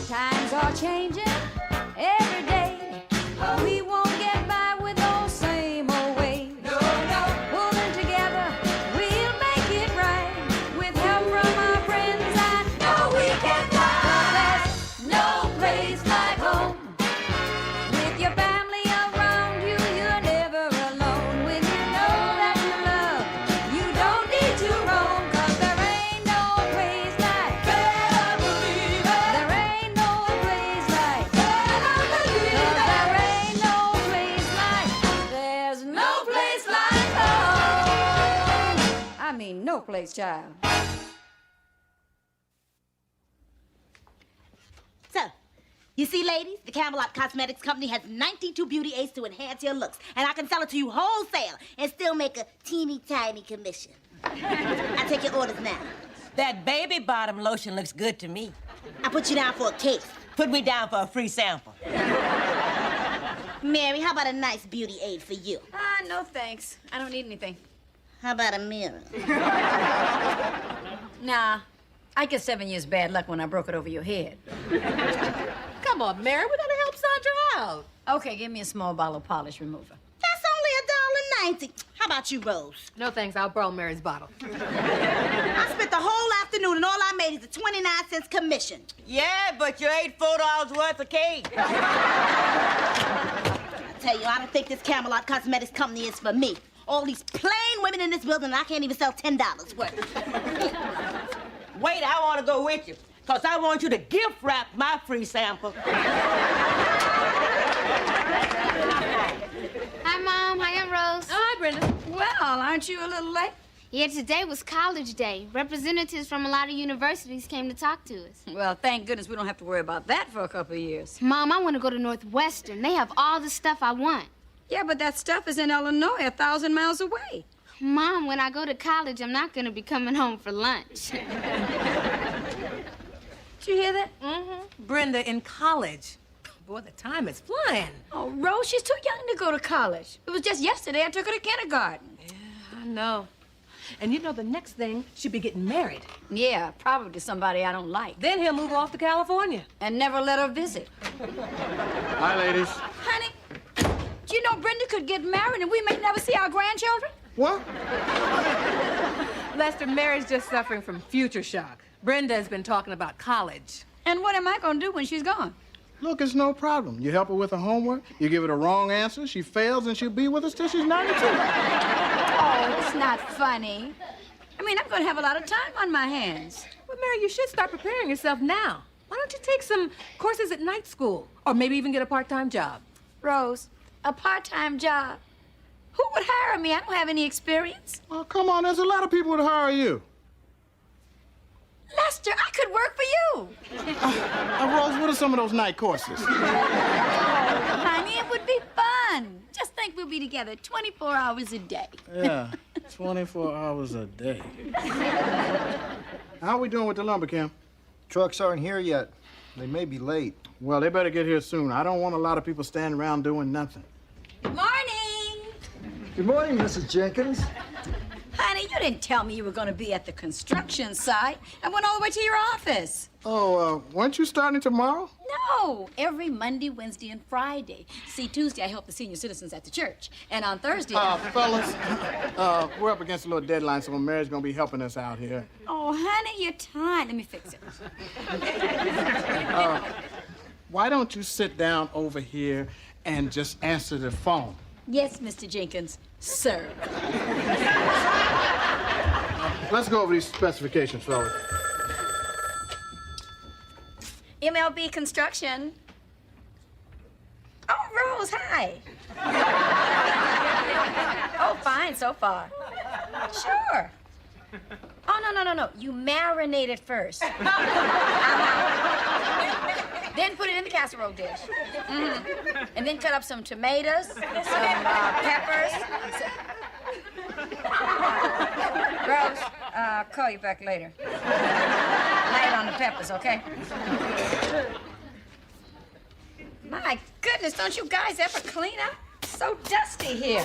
Times are changing every day. We won't get by with those same old ways. No. Pulling together, we'll make it right. With help from our friends, I know we can fly. There's no place like home. With your family around you, you're never alone. When you know that you're loved, you don't need to roam, 'cause there ain't no place like. Better believe it. There ain't no place like. Better believe it. 'Cause there ain't no place like. There's no place like home. I mean, no place, child. So, you see, ladies, the Camelot Cosmetics Company has 92 beauty aids to enhance your looks, and I can sell it to you wholesale and still make a teeny tiny commission. I take your orders now. That baby bottom lotion looks good to me. I put you down for a case. Put me down for a free sample. Mary, how about a nice beauty aid for you? No thanks. I don't need anything. How about a mirror? Nah. I get 7 years bad luck when I broke it over your head. Come on, Mary, we gotta help Sandra out. Okay, give me a small bottle of polish remover. That's only $1.90. How about you, Rose? No thanks, I'll borrow Mary's bottle. I spent the whole afternoon and all I made is a 29-cent commission. Yeah, but you ate $4 worth of cake. I tell you, I don't think this Camelot Cosmetics Company is for me. All these plain women in this building, I can't even sell $10 worth. Wait, I want to go with you, 'cause I want you to gift wrap my free sample. Hi, Mom. Hi, I'm Rose. Oh, hi, Brenda. Well, aren't you a little late? Yeah, today was college day. Representatives from a lot of universities came to talk to us. Well, thank goodness we don't have to worry about that for a couple of years. Mom, I want to go to Northwestern. They have all the stuff I want. Yeah, but that stuff is in Illinois, 1,000 miles away. Mom, when I go to college, I'm not going to be coming home for lunch. Did you hear that? Mm-hmm. Brenda in college. Boy, the time is flying. Oh, Rose, she's too young to go to college. It was just yesterday I took her to kindergarten. Yeah, I know. And you know the next thing, she'll be getting married. Yeah, probably to somebody I don't like. Then he'll move off to California. And never let her visit. Hi, ladies. Honey, do you know Brenda could get married and we may never see our grandchildren? What? Lester, Mary's just suffering from future shock. Brenda has been talking about college. And what am I going to do when she's gone? Look, it's no problem. You help her with her homework, you give her the wrong answer, she fails, and she'll be with us till she's 92. Oh, it's not funny. I mean, I'm going to have a lot of time on my hands. Well, Mary, you should start preparing yourself now. Why don't you take some courses at night school? Or maybe even get a part-time job. Rose, a part-time job? Who would hire me? I don't have any experience. Oh, come on, there's a lot of people who'd hire you. Lester, I could work for you. Rose, what are some of those night courses? Honey, it would be fun. Just think we'll be together 24 hours a day. Yeah, 24 hours a day. How are we doing with the lumber, Kim? Trucks aren't here yet. They may be late. Well, they better get here soon. I don't want a lot of people standing around doing nothing. Morning. Good morning, Mrs. Jenkins. Honey, you didn't tell me you were going to be at the construction site. I went all the way to your office. Oh, weren't you starting tomorrow? No, every Monday, Wednesday, and Friday. See, Tuesday I help the senior citizens at the church. And on Thursday... Fellas, we're up against a little deadline, so Mary's going to be helping us out here. Oh, honey, you're tired. Let me fix it. Why don't you sit down over here and just answer the phone? Yes, Mr. Jenkins, sir. Let's go over these specifications, fellas. MLB Construction. Oh, Rose, hi. Oh, fine so far. Sure. Oh, no. You marinate it first. Then put it in the casserole dish. Mm-hmm. And then cut up some tomatoes, some peppers. Rose, I'll call you back later. Light on the peppers, okay? My goodness, don't you guys ever clean up? It's so dusty here.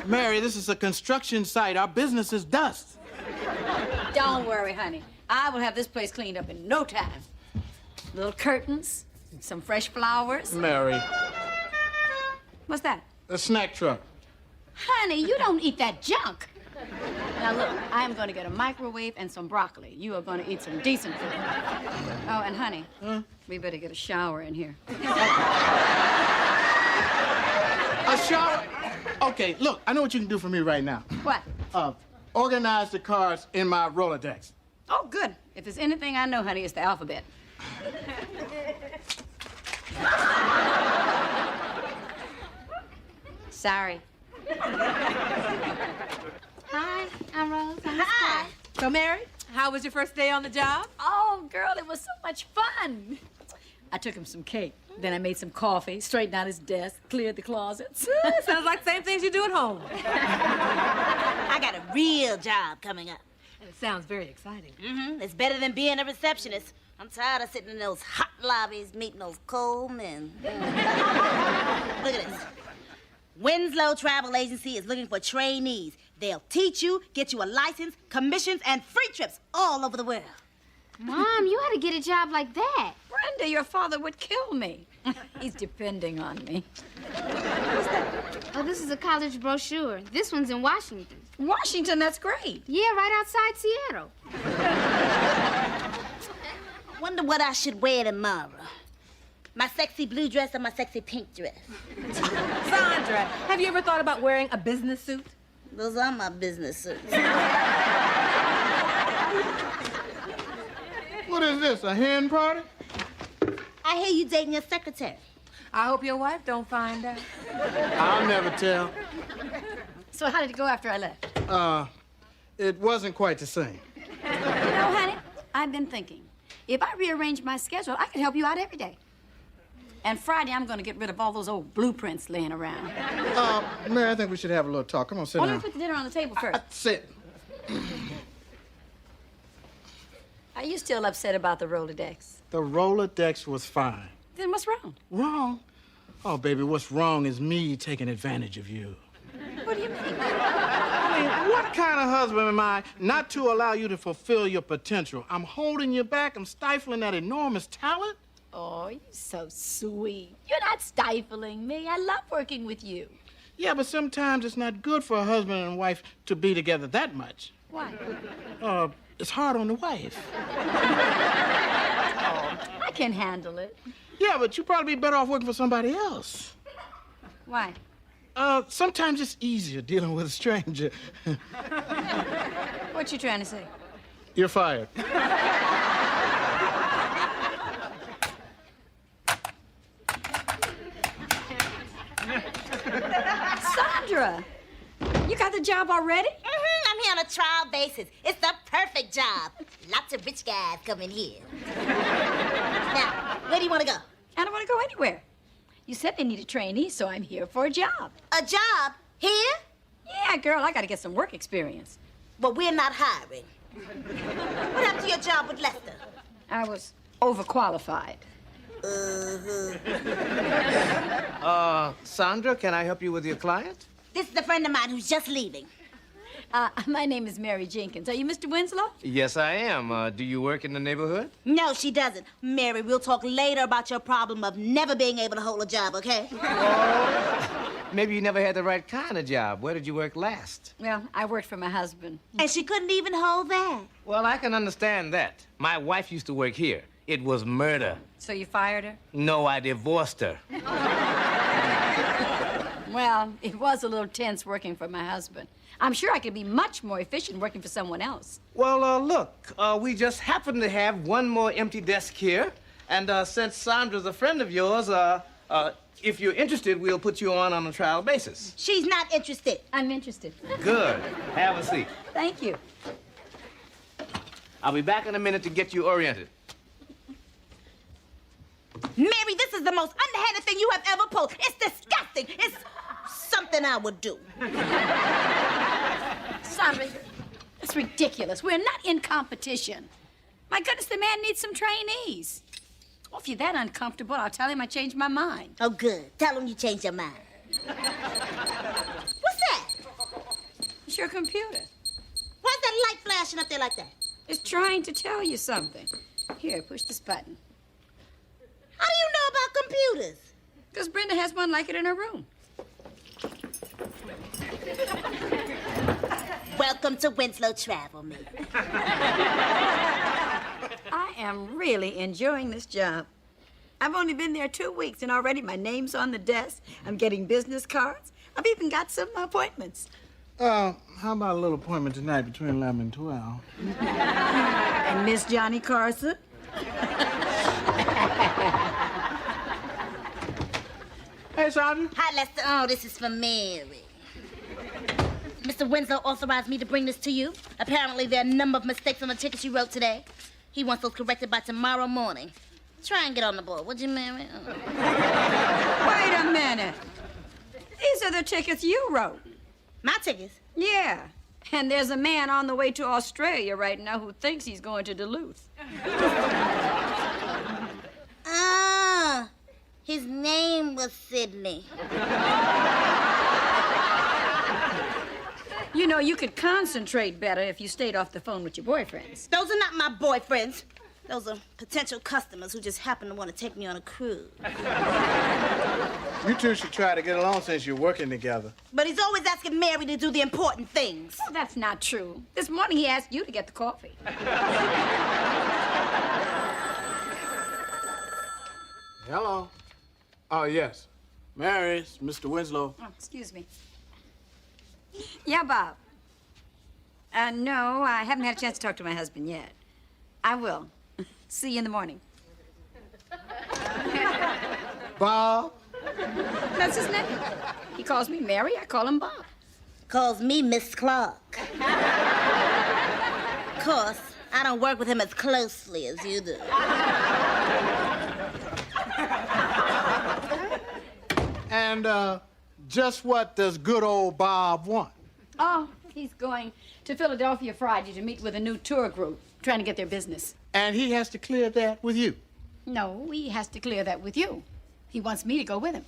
Mary, this is a construction site. Our business is dust. Don't worry, honey. I will have this place cleaned up in no time. Little curtains, some fresh flowers. Mary. What's that? A snack truck. Honey, you don't eat that junk. Now, look, I am going to get a microwave and some broccoli. You are going to eat some decent food. Oh, and honey, we better get a shower in here. A shower? Okay, look, I know what you can do for me right now. What? Organize the cards in my Rolodex. Oh, good. If there's anything I know, honey, it's the alphabet. Sorry. Hi, I'm Rose. Hi. So, Mary, how was your first day on the job? Oh, girl, it was so much fun. I took him some cake. Then I made some coffee, straightened out his desk, cleared the closets. Sounds like the same things you do at home. I got a real job coming up. And it sounds very exciting. Mm-hmm. It's better than being a receptionist. I'm tired of sitting in those hot lobbies meeting those cold men. Look at this. Winslow Travel Agency is looking for trainees. They'll teach you, get you a license, commissions, and free trips all over the world. Mom, you ought to get a job like that. Brenda, your father would kill me. He's depending on me. Oh, this is a college brochure. This one's in Washington. Washington, that's great. Yeah, right outside Seattle. Wonder what I should wear tomorrow. My sexy blue dress or my sexy pink dress? Sandra, have you ever thought about wearing a business suit? Those are my business suits. What is this, a hen party? I hear you dating your secretary. I hope your wife don't find out. I'll never tell. So how did it go after I left? it wasn't quite the same. You know, honey, I've been thinking. If I rearrange my schedule, I could help you out every day. And Friday, I'm going to get rid of all those old blueprints laying around. Mary, I think we should have a little talk. Come on, sit Let down. me put the dinner on the table first. Sit. Are you still upset about the Rolodex? The Rolodex was fine. Then what's wrong? Wrong? Oh, baby, what's wrong is me taking advantage of you. What do you mean? I mean, what kind of husband am I not to allow you to fulfill your potential? I'm holding you back. I'm stifling that enormous talent. Oh, you're so sweet. You're not stifling me. I love working with you. Yeah, but sometimes it's not good for a husband and wife to be together that much. Why? It's hard on the wife. I can handle it. Yeah, but you'd probably be better off working for somebody else. Why? Sometimes it's easier dealing with a stranger. What you trying to say? You're fired. Sandra, you got the job already? I'm here on a trial basis. It's the perfect job. Lots of rich guys come in here. Now, where do you want to go? I don't want to go anywhere. You said they need a trainee, so I'm here for a job. A job? Here? Yeah, girl, I got to get some work experience. But we're not hiring. What happened to your job with Lester? I was overqualified. Sandra, can I help you with your client? This is a friend of mine who's just leaving. My name is Mary Jenkins. Are you Mr. Winslow? Yes, I am. Do you work in the neighborhood? No, she doesn't. Mary, we'll talk later about your problem of never being able to hold a job, okay? Maybe you never had the right kind of job. Where did you work last? Well, I worked for my husband. And she couldn't even hold that. Well, I can understand that. My wife used to work here. It was murder. So you fired her? No, I divorced her. Well, it was a little tense working for my husband. I'm sure I could be much more efficient working for someone else. Well, look, we just happen to have one more empty desk here. And since Sandra's a friend of yours, if you're interested, we'll put you on a trial basis. She's not interested. I'm interested. Good. Have a seat. Thank you. I'll be back in a minute to get you oriented. Mary, this is the most underhanded thing you have ever pulled. It's disgusting. It's something I would do. Sandra, it's ridiculous. We're not in competition. My goodness, the man needs some trainees. Well, if you're that uncomfortable, I'll tell him I changed my mind. Oh, good. Tell him you changed your mind. What's that? It's your computer. Why's that light flashing up there like that? It's trying to tell you something. Here, push this button. How do you know about computers? Because Brenda has one like it in her room. Welcome to Winslow Travel Meet. I am really enjoying this job. I've only been there 2 weeks, and already my name's on the desk. I'm getting business cards. I've even got some appointments. How about a little appointment tonight between 11 and 12? And Miss Johnny Carson? Hey, Sandra. Hi, Lester. Oh, this is for Mary. Mr. Winslow authorized me to bring this to you. Apparently, there are a number of mistakes on the tickets you wrote today. He wants those corrected by tomorrow morning. Try and get on the board, would you, Mary? Wait a minute. These are the tickets you wrote. My tickets? Yeah. And there's a man on the way to Australia right now who thinks he's going to Duluth. Ah, his name was Sidney. You know, you could concentrate better if you stayed off the phone with your boyfriends. Those are not my boyfriends. Those are potential customers who just happen to want to take me on a cruise. You two should try to get along since you're working together. But he's always asking Mary to do the important things. Oh, that's not true. This morning he asked you to get the coffee. Hello. Oh, yes. Mary, it's Mr. Winslow. Oh, excuse me. Yeah, Bob. No, I haven't had a chance to talk to my husband yet. I will. See you in the morning. Bob? That's his name. He calls me Mary, I call him Bob. Calls me Miss Clark. course, I don't work with him as closely as you do. And, just what does good old Bob want? Oh, he's going to Philadelphia Friday to meet with a new tour group, trying to get their business. And he has to clear that with you? No, he has to clear that with you. He wants me to go with him.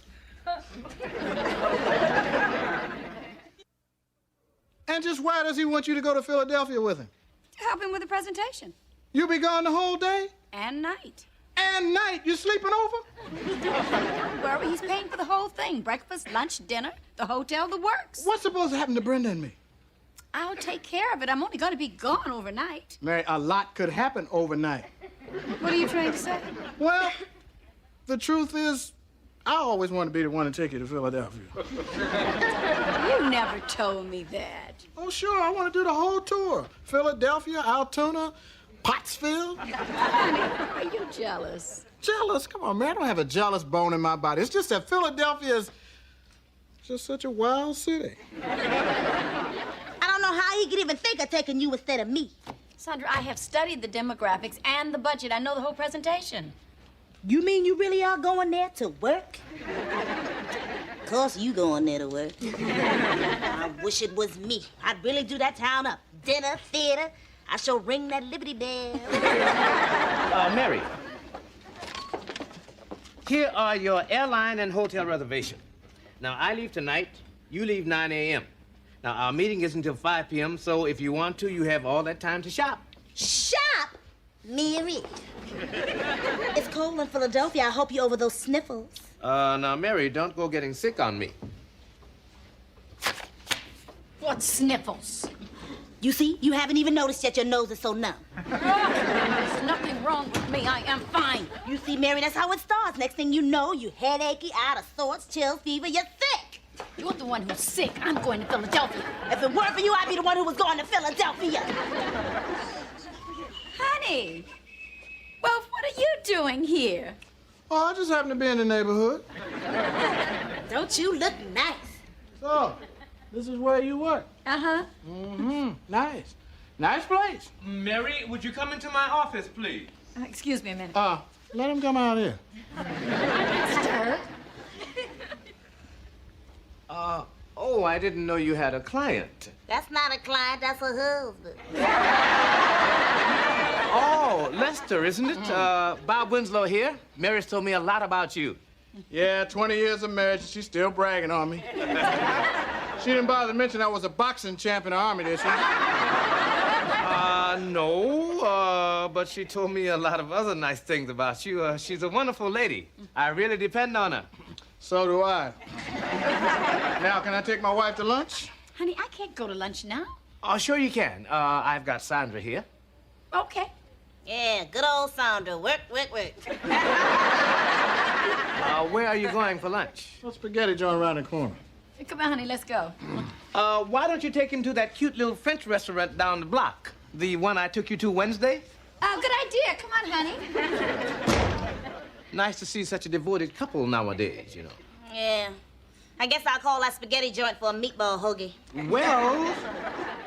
And just why does he want you to go to Philadelphia with him? To help him with the presentation. You be gone the whole day? And night. And night? You sleeping over? Don't worry, he's paying for the whole thing. Breakfast, lunch, dinner, the hotel, the works. What's supposed to happen to Brenda and me? I'll take care of it. I'm only going to be gone overnight. Mary, a lot could happen overnight. What are you trying to say? Well, the truth is, I always want to be the one to take you to Philadelphia. You never told me that. Oh, sure, I want to do the whole tour. Philadelphia, Altoona, Pottsville. Honey, are you jealous? Jealous? Come on, man, I don't have a jealous bone in my body. It's just that Philadelphia is just such a wild city. I don't know how he could even think of taking you instead of me. Sandra, I have studied the demographics and the budget. I know the whole presentation. You mean you really are going there to work? Of course you going there to work. I wish it was me. I'd really do that town up. Dinner, theater. I shall ring that Liberty Bell. Mary, here are your airline and hotel reservation. Now, I leave tonight. You leave 9 a.m. Now, our meeting is until 5 p.m., so if you want to, you have all that time to shop. Shop? Mary. It's cold in Philadelphia. I hope you're over those sniffles. Now, Mary, don't go getting sick on me. What sniffles? You see, you haven't even noticed yet your nose is so numb. There's nothing wrong with me. I am fine. You see, Mary, that's how it starts. Next thing you know, you headachy, out of sorts, chills, fever, you're sick. You're the one who's sick. I'm going to Philadelphia. If it weren't for you, I'd be the one who was going to Philadelphia. Honey, well, what are you doing here? Oh, I just happen to be in the neighborhood. Don't you look nice? So, this is where you work? Uh-huh. Mm-hmm. Nice. Nice place. Mary, would you come into my office, please? Excuse me a minute. Let him come out here. Sir? Oh, I didn't know you had a client. That's not a client, that's a husband. Oh, Lester, isn't it? Bob Winslow here. Mary's told me a lot about you. Yeah, 20 years of marriage, and she's still bragging on me. She didn't bother to mention I was a boxing champ in the Army, did she? No, but she told me a lot of other nice things about you. She's a wonderful lady. I really depend on her. So do I. Now, can I take my wife to lunch? Honey, I can't go to lunch now. Oh, sure you can. I've got Sandra here. Okay. Yeah, good old Sandra. Work, work, work. Where are you going for lunch? Well, spaghetti joint around the corner. Come on, honey, let's go. Why don't you take him to that cute little French restaurant down the block? The one I took you to Wednesday? Good idea. Come on, honey. Nice to see such a devoted couple nowadays, you know. Yeah. I guess I'll call that spaghetti joint for a meatball hoagie. Well,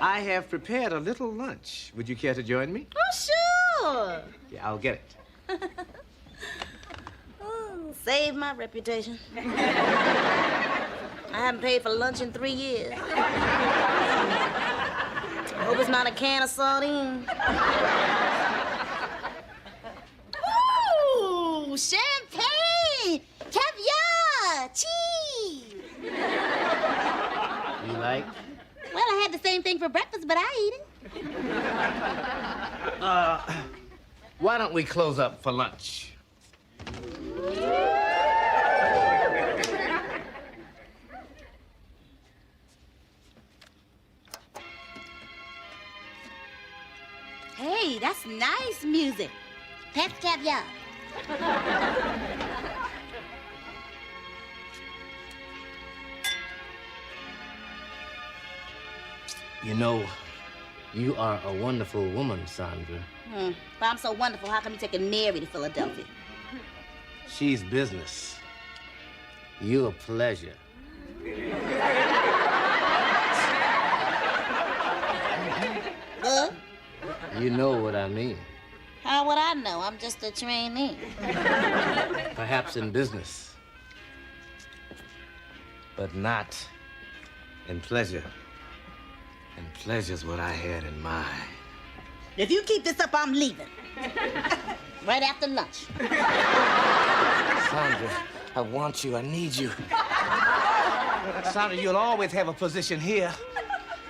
I have prepared a little lunch. Would you care to join me? Oh, sure. Yeah, I'll get it. Save my reputation. I haven't paid for lunch in 3 years. Hope it's not a can of sardines. Ooh, champagne, caviar, cheese. You like? Well, I had the same thing for breakfast, but I eat it. Why don't we close up for lunch? Hey, that's nice music. That's caviar. You know, you are a wonderful woman, Sandra. If I'm so wonderful, how come you taking Mary to Philadelphia? She's business. You a pleasure. You I'm just a trainee. Perhaps in business, but not in pleasure. And pleasure's what I had in mind. If you keep this up, I'm leaving. Right after lunch. Sandra, I want you. I need you. Sandra, you'll always have a position here.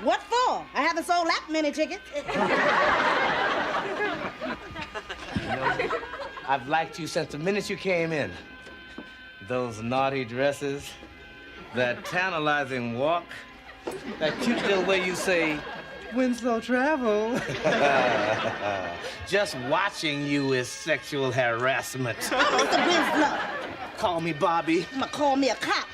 What for? I haven't sold that many tickets. You know, I've liked you since the minute you came in. Those naughty dresses, that tantalizing walk, that cute little way you say, Winslow travel. Just watching you is sexual harassment. Mr. Winslow. Call me Bobby. I'm gonna call me a cop.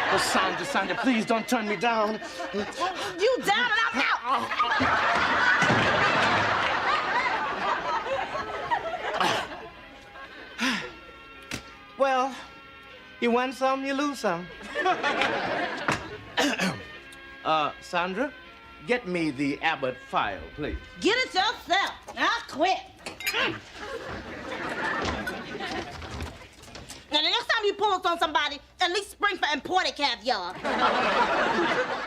Oh, Sandra, please don't turn me down. You down and I'm out. Well, you win some, you lose some. Sandra, get me the Abbott file, please. Get it yourself. I'll quit. Now, the next time you pull us on somebody, at least spring for imported caviar.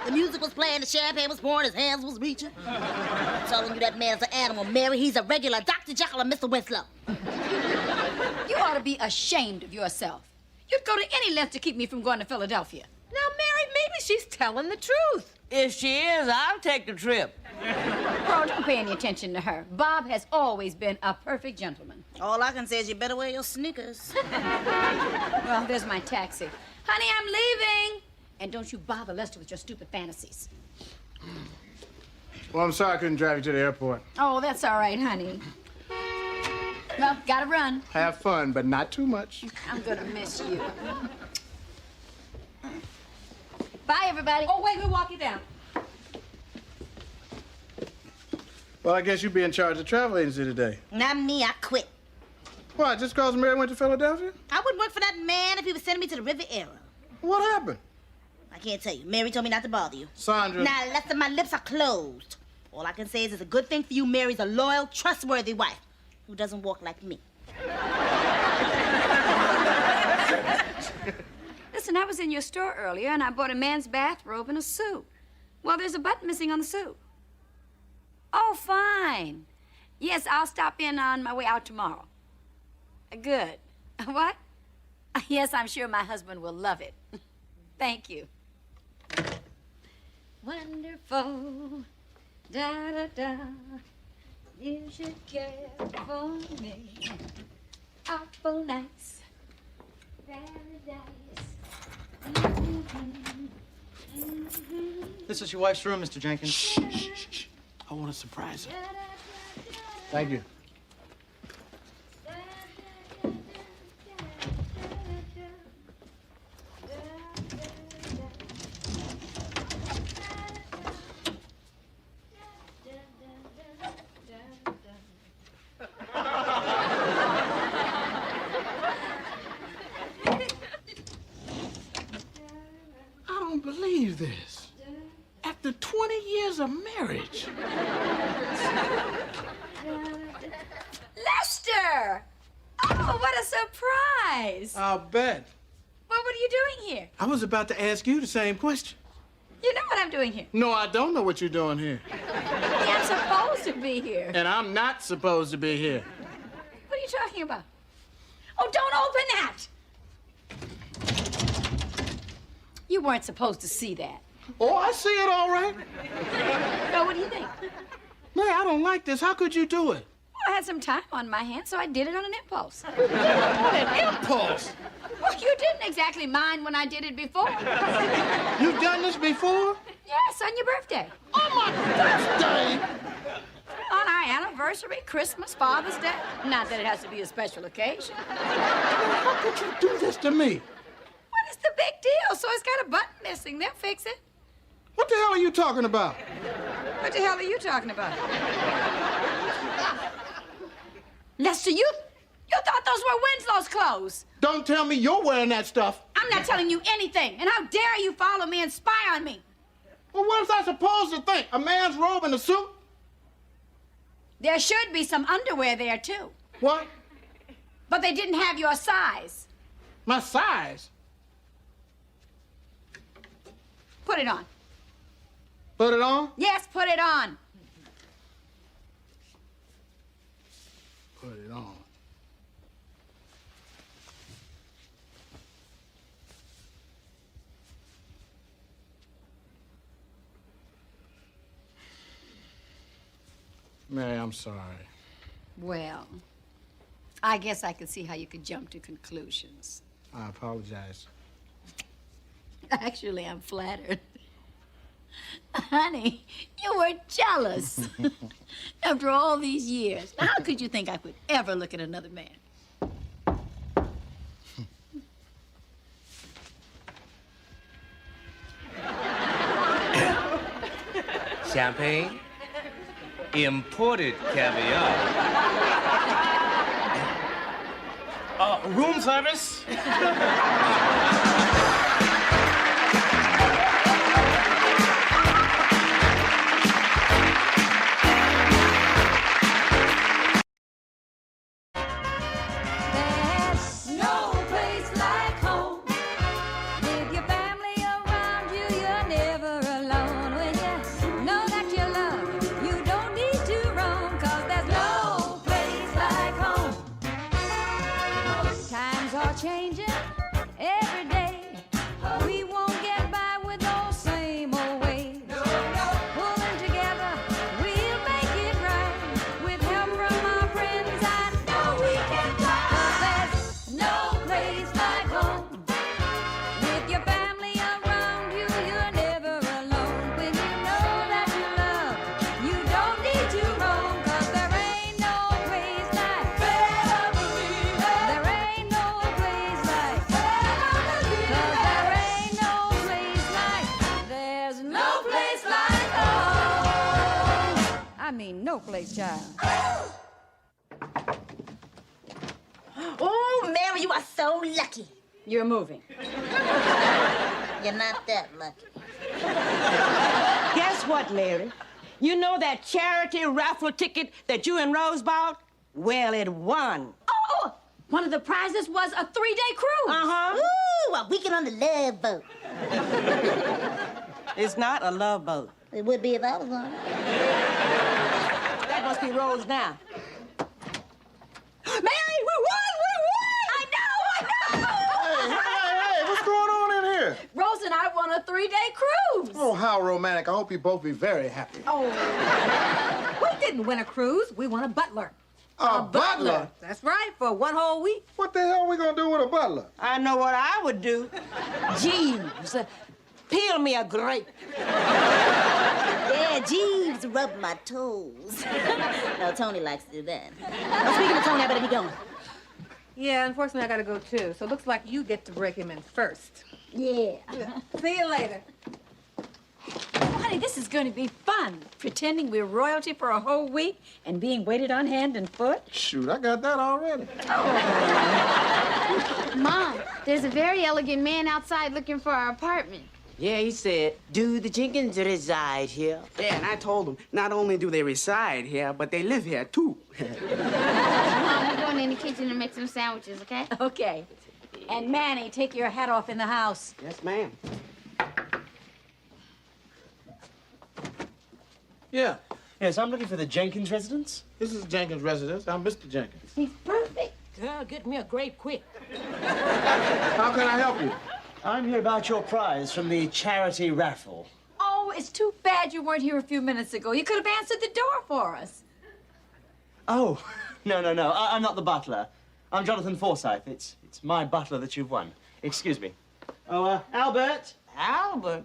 The music was playing, the champagne was pouring, his hands was reaching. I'm telling you, that man's an animal, Mary. He's a regular Dr. Jekyll and Mr. Winslow. You ought to be ashamed of yourself. You'd go to any length to keep me from going to Philadelphia. Now, Mary, maybe she's telling the truth. If she is, I'll take the trip. Pearl, don't pay any attention to her. Bob has always been a perfect gentleman. All I can say is you better wear your sneakers. Well, there's my taxi. Honey, I'm leaving. And don't you bother Lester with your stupid fantasies. Well, I'm sorry I couldn't drive you to the airport. Oh, that's all right, honey. Well, gotta run. Have fun, but not too much. I'm gonna miss you. Bye, everybody. Oh, wait, we'll walk you down. Well, I guess you'll be in charge of the travel agency today. Not me, I quit. Why, just because Mary went to Philadelphia? I wouldn't work for that man if he was sending me to the Riviera. What happened? I can't tell you. Mary told me not to bother you. Sandra. Now, Lester, my lips are closed. All I can say is it's a good thing for you Mary's a loyal, trustworthy wife who doesn't walk like me. Listen, I was in your store earlier and I bought a man's bathrobe and a suit. Well, there's a button missing on the suit. Oh, fine. Yes, I'll stop in on my way out tomorrow. Good. What? Yes, I'm sure my husband will love it. Thank you. Wonderful. Da da da. You should care for me. Awful nice. Paradise. This is your wife's room, Mr. Jenkins. Shh. I want to surprise her. Thank you. I don't believe this. After 20 years of marriage. Lester! Oh, what a surprise! I'll bet. Well, what are you doing here? I was about to ask you the same question. You know what I'm doing here. No, I don't know what you're doing here. I'm supposed to be here. And I'm not supposed to be here. What are you talking about? Oh, don't open that! You weren't supposed to see that. Oh, I see it all right. Well, what do you think? Mary, I don't like this. How could you do it? I had some time on my hands, so I did it on an impulse. What an impulse! Well, you didn't exactly mind when I did it before. You've done this before? Yes, on your birthday. On my birthday? On our anniversary, Christmas, Father's Day. Not that it has to be a special occasion. How could you do this to me? What is the big deal? So it's got a button missing. They'll fix it. What the hell are you talking about? What the hell are you talking about? Lester, you thought those were Winslow's clothes. Don't tell me you're wearing that stuff. I'm not telling you anything. And how dare you follow me and spy on me? Well, what was I supposed to think? A man's robe and a suit? There should be some underwear there, too. What? But they didn't have your size. My size? Put it on. Put it on? Yes, put it on. Put it on. Mary, I'm sorry. Well, I guess I could see how you could jump to conclusions. I apologize. Actually, I'm flattered. Honey, you were jealous. After all these years, how could you think I could ever look at another man? Champagne, imported caviar. Room service. There's no place like home. With your family around you, you're never alone. When you know that you're loved, you don't need to roam. 'Cause there's no place like home. Times are changing every day. We won't get by with those same old ways. Pulling together, we'll make it right. With help from our friends, I know we can fly. 'Cause there's no place like home. With your family around you, you're never alone. When you know that you're loved, you don't need to roam. 'Cause there ain't no place like family. There ain't no place like family. 'Cause there ain't no place like, there's no place like home. I mean, no place, child. Oh, Mary, you are so lucky. You're moving. You're not that lucky. Guess what, Mary? You know that charity raffle ticket that you and Rose bought? Well, it won. Oh, one of the prizes was a 3-day cruise. Uh-huh. Ooh, a weekend on the Love Boat. It's not a love boat. It would be if I was on it. That must be Rose now. Mary, we won! We won! I know! Hey, what's going on in here? Rose and I won a 3-day cruise. Oh, how romantic. I hope you both be very happy. Oh. We didn't win a cruise. We won a butler. A butler? That's right, for 1 whole week. What the hell are we going to do with a butler? I know what I would do. Jeeves, peel me a grape. Yeah, Jeeves rubbed my toes. No, Tony likes to do that. Now, speaking of Tony, I better be going. Yeah, unfortunately, I gotta go too. So it looks like you get to break him in first. Yeah. See you later. Oh, honey, this is going to be fun. Pretending we're royalty for a whole week and being waited on hand and foot. Shoot, I got that already. Mom, there's a very elegant man outside looking for our apartment. Yeah, he said, do the Jenkins reside here? Yeah, and I told him, not only do they reside here, but they live here, too. Mom, we're going in the kitchen to make some sandwiches, okay? Okay. And Manny, take your hat off in the house. Yes, ma'am. Yeah. Yes, I'm looking for the Jenkins residence. This is Jenkins' residence. I'm Mr. Jenkins. He's perfect. Girl, get me a grape quick. How can I help you? I'm here about your prize from the charity raffle. Oh, it's too bad you weren't here a few minutes ago. You could have answered the door for us. Oh, no. I'm not the butler. I'm Jonathan Forsythe. It's my butler that you've won. Excuse me. Oh, Albert. Albert?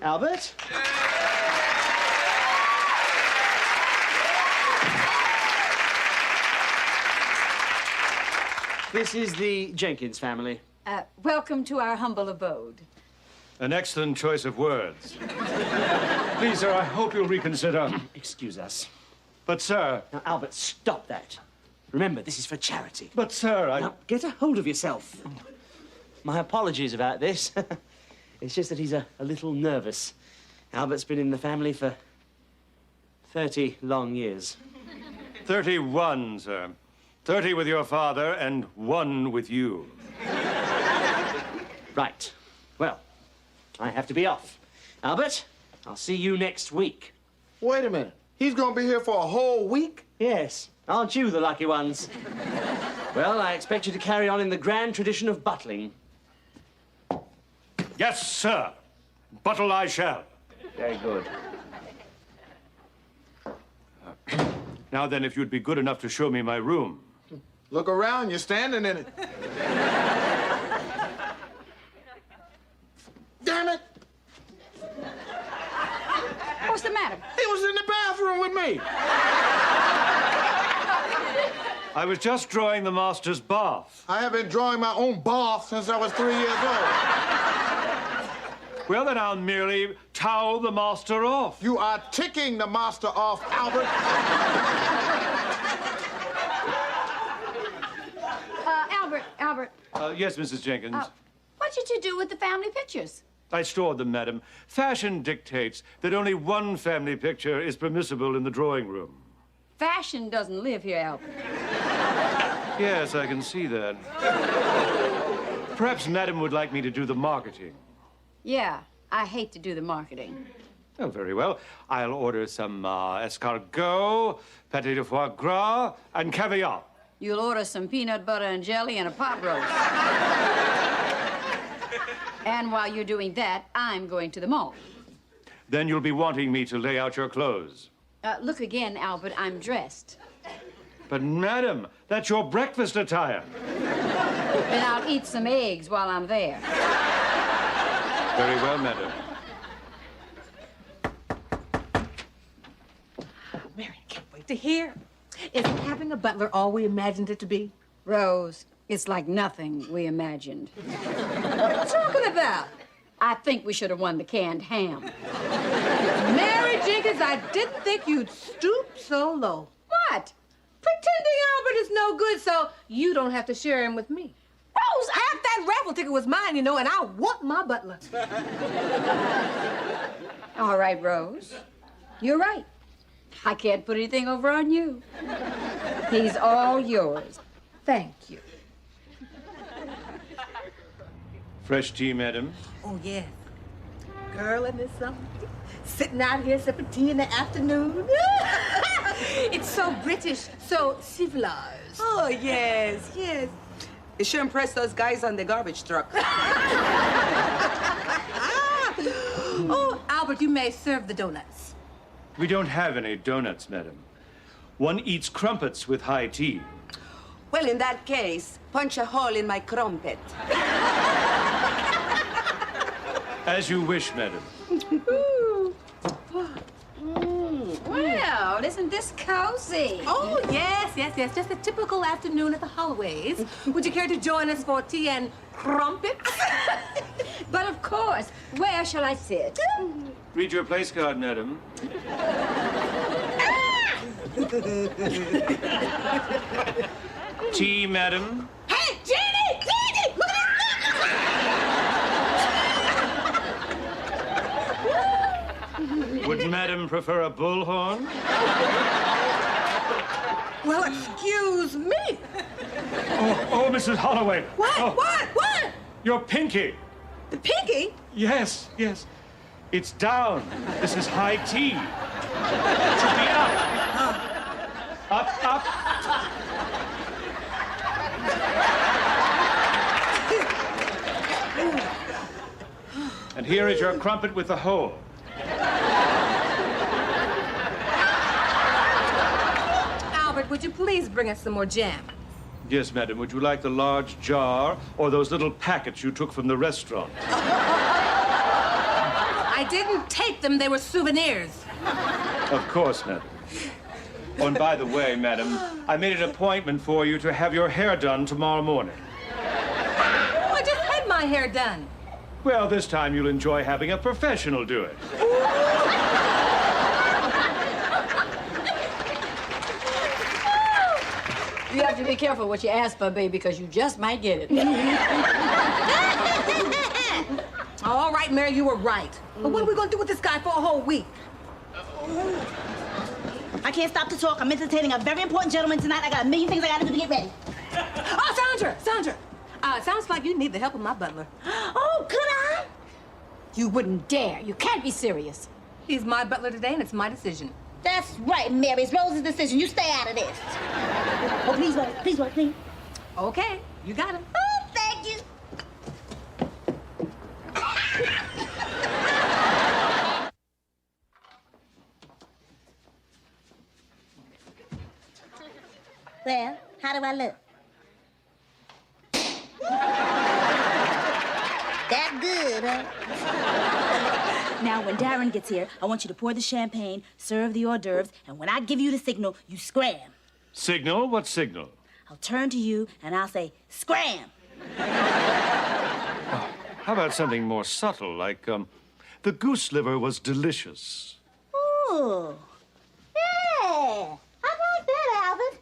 Albert? This is the Jenkins family. Welcome to our humble abode. An excellent choice of words. Please, sir, I hope you'll reconsider. Excuse us. But, sir... Now, Albert, stop that. Remember, this is for charity. But, sir, I... Now, get a hold of yourself. My apologies about this. It's just that he's a little nervous. Albert's been in the family for 30 long years. 31, sir. 30 with your father and 1 with you. Right. Well, I have to be off. Albert, I'll see you next week. Wait a minute. He's gonna be here for a whole week? Yes. Aren't you the lucky ones? Well, I expect you to carry on in the grand tradition of buttling. Yes, sir. Buttle I shall. Very good. Now then, if you'd be good enough to show me my room. Look around, you're standing in it. Damn it! What's the matter? He was in the bathroom with me. I was just drawing the master's bath. I have been drawing my own bath since I was 3 years old. Well, then I'll merely towel the master off. You are ticking the master off, Albert. Albert, Yes, Mrs. Jenkins. what did you do with the family pictures? I stored them, madam. Fashion dictates that only one family picture is permissible in the drawing room. Fashion doesn't live here, Albert. Yes, I can see that. Perhaps madam would like me to do the marketing. Yeah, I hate to do the marketing. Oh, very well. I'll order some escargot, pâté de foie gras, and caviar. You'll order some peanut butter and jelly and a pot roast. And while you're doing that, I'm going to the mall. Then you'll be wanting me to lay out your clothes. Look again, Albert, I'm dressed. But, madam, that's your breakfast attire. Then I'll eat some eggs while I'm there. Very well, madam. Mary, can't wait to hear. Is having a butler all we imagined it to be? Rose, it's like nothing we imagined. What are you talking about? I think we should have won the canned ham. Mary Jenkins, I didn't think you'd stoop so low. What? Pretending Albert is no good so you don't have to share him with me. Rose, half that raffle ticket was mine, you know, and I want my butler. All right, Rose. You're right. I can't put anything over on you. He's all yours. Thank you. Fresh tea, madam. Oh, yeah. Girl, isn't this something? Sitting out here sipping tea in the afternoon. It's so British, so civilized. Oh, yes, yes. It sure impressed those guys on the garbage truck. Oh, Albert, you may serve the donuts. We don't have any donuts, madam. One eats crumpets with high tea. Well, in that case, punch a hole in my crumpet. As you wish, madam. Well, isn't this cozy? Oh, yes, yes, yes. Just a typical afternoon at the Holloways. Would you care to join us for tea and crumpets? But of course. Where shall I sit? Read your place card, madam. Tea, madam. Hey, Jeannie! Jeannie! Look at Would madam prefer a bullhorn? Well, excuse me. Oh, Mrs. Holloway. What? Oh, What? your pinky. The pinky? Yes, yes. It's down. This is high tea. It should be up. Up, up. And here is your crumpet with the hole. Albert, would you please bring us some more jam? Yes, madam. Would you like the large jar or those little packets you took from the restaurant? I didn't take them. They were souvenirs. Of course, madam. Oh, and by the way, madam, I made an appointment for you to have your hair done tomorrow morning. Oh, I just had my hair done. Well, this time you'll enjoy having a professional do it. You have to be careful what you ask for, baby, because you just might get it. All right, Mary, you were right. But what are we going to do with this guy for a whole week? I can't stop to talk. I'm entertaining a very important gentleman tonight. I got a million things I gotta do to get ready. Oh, Sandra! Sounds like you need the help of my butler. Oh, could I? You wouldn't dare. You can't be serious. He's my butler today, and it's my decision. That's right, Mary. It's Rose's decision. You stay out of this. Oh, please, Rose. Please, Rose, please. Okay, you got him. Oh, thank you. Well, how do I look? That good, huh? Now, when Darren gets here, I want you to pour the champagne, serve the hors d'oeuvres, and when I give you the signal, you scram. Signal? What signal? I'll turn to you and I'll say, scram. How about something more subtle, like, the goose liver was delicious. Ooh. Yeah. I like that, Albert.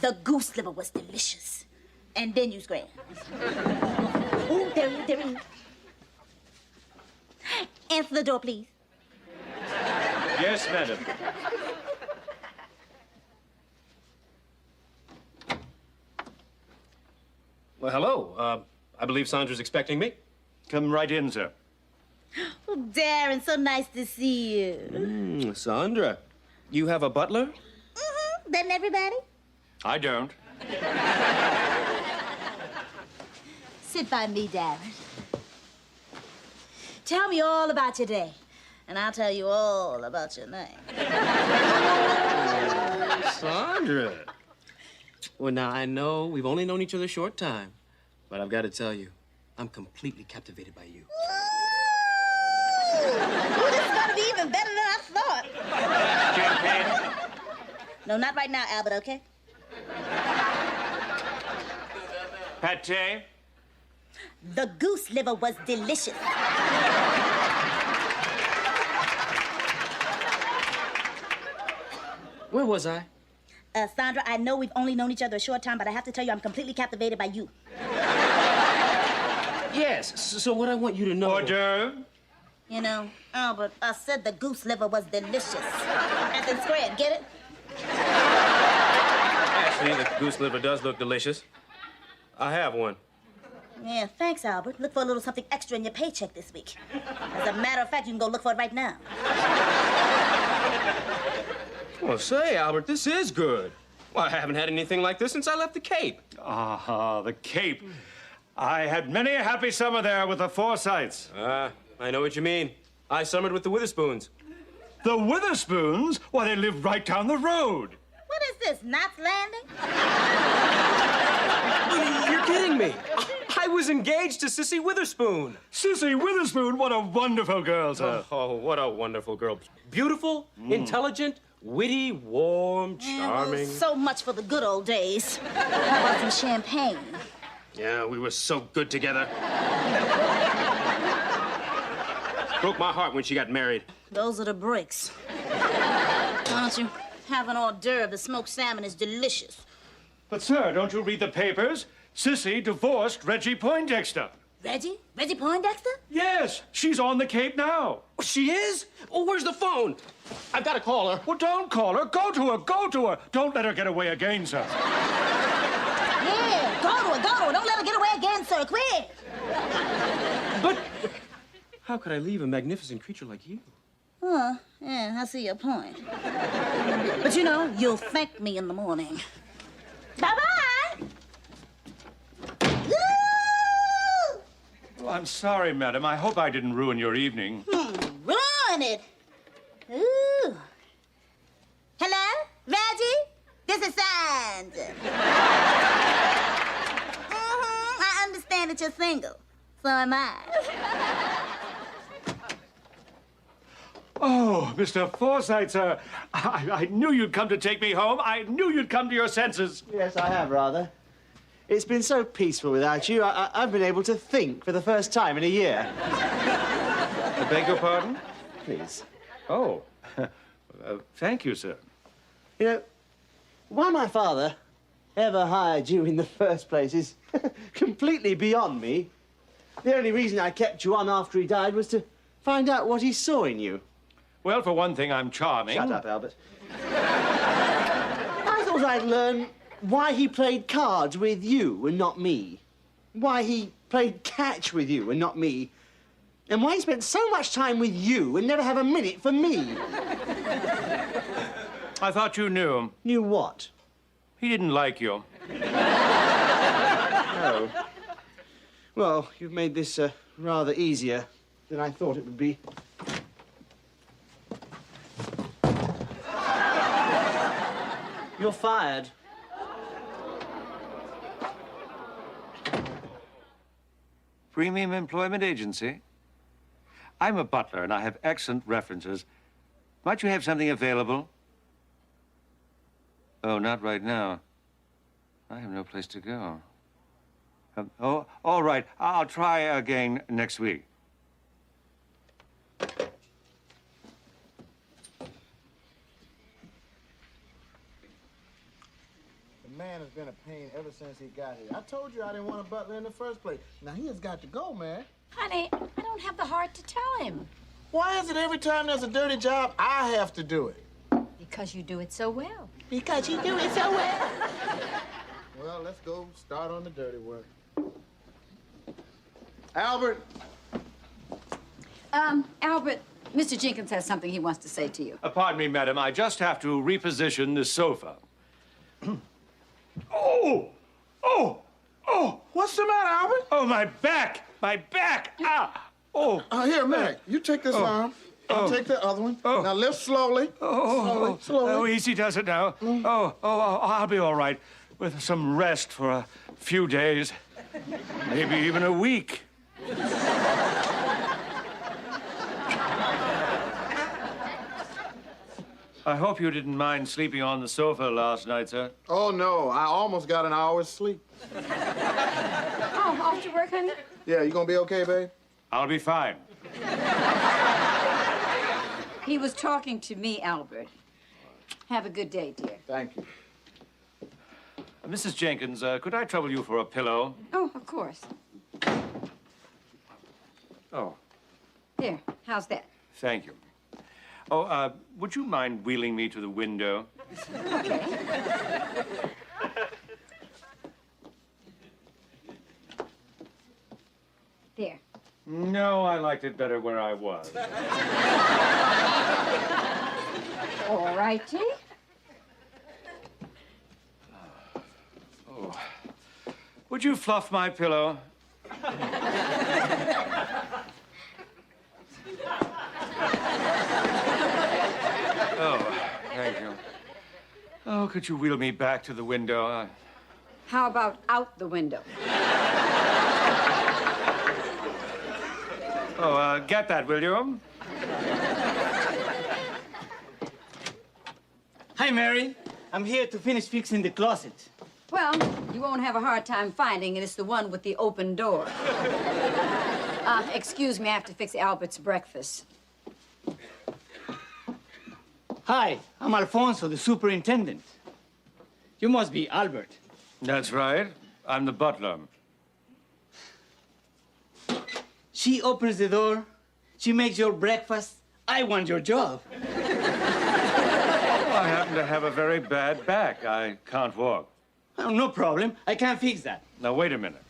The goose liver was delicious. And then you scram. Ooh, there he is. Answer the door, please. Yes, madam. Well, hello. I believe Sandra's expecting me. Come right in, sir. Oh, Darren, so nice to see you. Sandra, you have a butler? Mm-hmm. Doesn't everybody? I don't. Sit by me, Darren. Tell me all about your day, and I'll tell you all about your name. Sandra. Well, now, I know we've only known each other a short time, but I've got to tell you, I'm completely captivated by you. Ooh, this is gonna be even better than I thought. Champagne? No, not right now, Albert, okay? Pate? The goose liver was delicious. Where was I? Sandra, I know we've only known each other a short time, but I have to tell you I'm completely captivated by you. Yes, so what I want you to know... Hors d'oeuvre? You know, Albert, I said the goose liver was delicious. And then scram, get it? Actually, the goose liver does look delicious. I have one. Yeah, thanks, Albert. Look for a little something extra in your paycheck this week. As a matter of fact, you can go look for it right now. Well, say, Albert, this is good. Well, I haven't had anything like this since I left the Cape. Ah, the Cape. I had many a happy summer there with the Forsyths. I know what you mean. I summered with the Witherspoons. The Witherspoons? Why, they live right down the road. What is this, Knots Landing? You're kidding me. I was engaged to Sissy Witherspoon. Sissy Witherspoon? What a wonderful girl, sir. Oh, what a wonderful girl. Beautiful, intelligent, witty, warm, charming. Well, so much for the good old days. How about some champagne? Yeah, we were so good together. Broke my heart when she got married. Those are the breaks. Why don't you have an hors d'oeuvre? The smoked salmon is delicious. But, sir, don't you read the papers? Sissy divorced Reggie Poindexter. Reggie? Reggie Poindexter? Yes, she's on the Cape now. She is? Oh, where's the phone? I've got to call her. Well, don't call her. Go to her. Go to her. Don't let her get away again, sir. Yeah, go to her. Go to her. Don't let her get away again, sir. Quick. But how could I leave a magnificent creature like you? Huh, yeah, I see your point. But you know, you'll thank me in the morning. Bye-bye! Oh, I'm sorry, madam. I hope I didn't ruin your evening. Ruin it! Ooh. Hello? Reggie? This is Sandra. I understand that you're single. So am I. Oh, Mr. Forsythe, sir. I knew you'd come to take me home. I knew you'd come to your senses. Yes, I have, rather. It's been so peaceful without you. I've been able to think for the first time in a year. I beg your pardon? Please. Oh. Thank you, sir. You know, why my father ever hired you in the first place is completely beyond me. The only reason I kept you on after he died was to find out what he saw in you. Well, for one thing, I'm charming. Shut up, Albert. suppose I'd learn why he played cards with you and not me. Why he played catch with you and not me. And why he spent so much time with you and never have a minute for me. I thought you knew him. Knew what? He didn't like you. Oh. Well, you've made this rather easier than I thought it would be. You're fired. Premium Employment Agency? I'm a butler, and I have excellent references. Might you have something available? Oh, not right now. I have no place to go. Oh, all right. I'll try again next week. The man has been a pain ever since he got here. I told you I didn't want a butler in the first place. Now, he has got to go, man. Honey, I don't have the heart to tell him. Why is it every time there's a dirty job, I have to do it? Because you do it so well. Because you do it so well. Well, let's go start on the dirty work. Albert. Albert, Mr. Jenkins has something he wants to say to you. Pardon me, madam. I just have to reposition this sofa. Oh! Oh! Oh! What's the matter, Albert? Oh, my back! My back! Ah! Oh! Here, Mac, you take this arm. I'll take the other one. Oh. Now lift slowly. Slowly. Oh, easy does it now. I'll be all right with some rest for a few days, maybe even a week. I hope you didn't mind sleeping on the sofa last night, sir. Oh, no. I almost got an hour's sleep. Oh, off to work, honey? Yeah, you gonna be okay, babe? I'll be fine. He was talking to me, Albert. Have a good day, dear. Thank you. Mrs. Jenkins, could I trouble you for a pillow? Oh, of course. Oh, There, how's that? thank you. Oh, would you mind wheeling me to the window? Okay. There. No, I liked it better where I was. All righty. Oh. Would you fluff my pillow? Oh, thank you. Oh, could you wheel me back to the window? How about out the window? Oh, get that, will you? Hi, Mary. I'm here to finish fixing the closet. Well, you won't have a hard time finding it. It's the one with the open door. Excuse me, I have to fix Albert's breakfast. Hi, I'm Alfonso, the superintendent. You must be Albert. That's right. I'm the butler. She opens the door. She makes your breakfast. I want your job. I happen to have a very bad back. I can't walk. Oh, no problem. I can fix that. Now, wait a minute.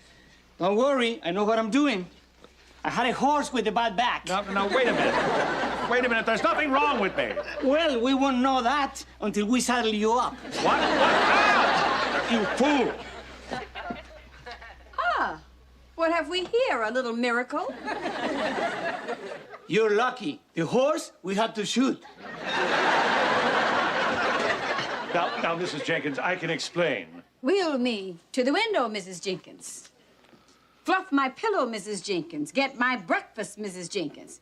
Don't worry. I know what I'm doing. I had a horse with a bad back. Now, wait a minute. Wait a minute. There's nothing wrong with me. Well, we won't know that until we saddle you up. What? Ah! You fool! Ah, what have we here? A little miracle? You're lucky. The horse we had to shoot. Now, Mrs. Jenkins, I can explain. Wheel me to the window, Mrs. Jenkins. Fluff my pillow, Mrs. Jenkins. Get my breakfast, Mrs. Jenkins.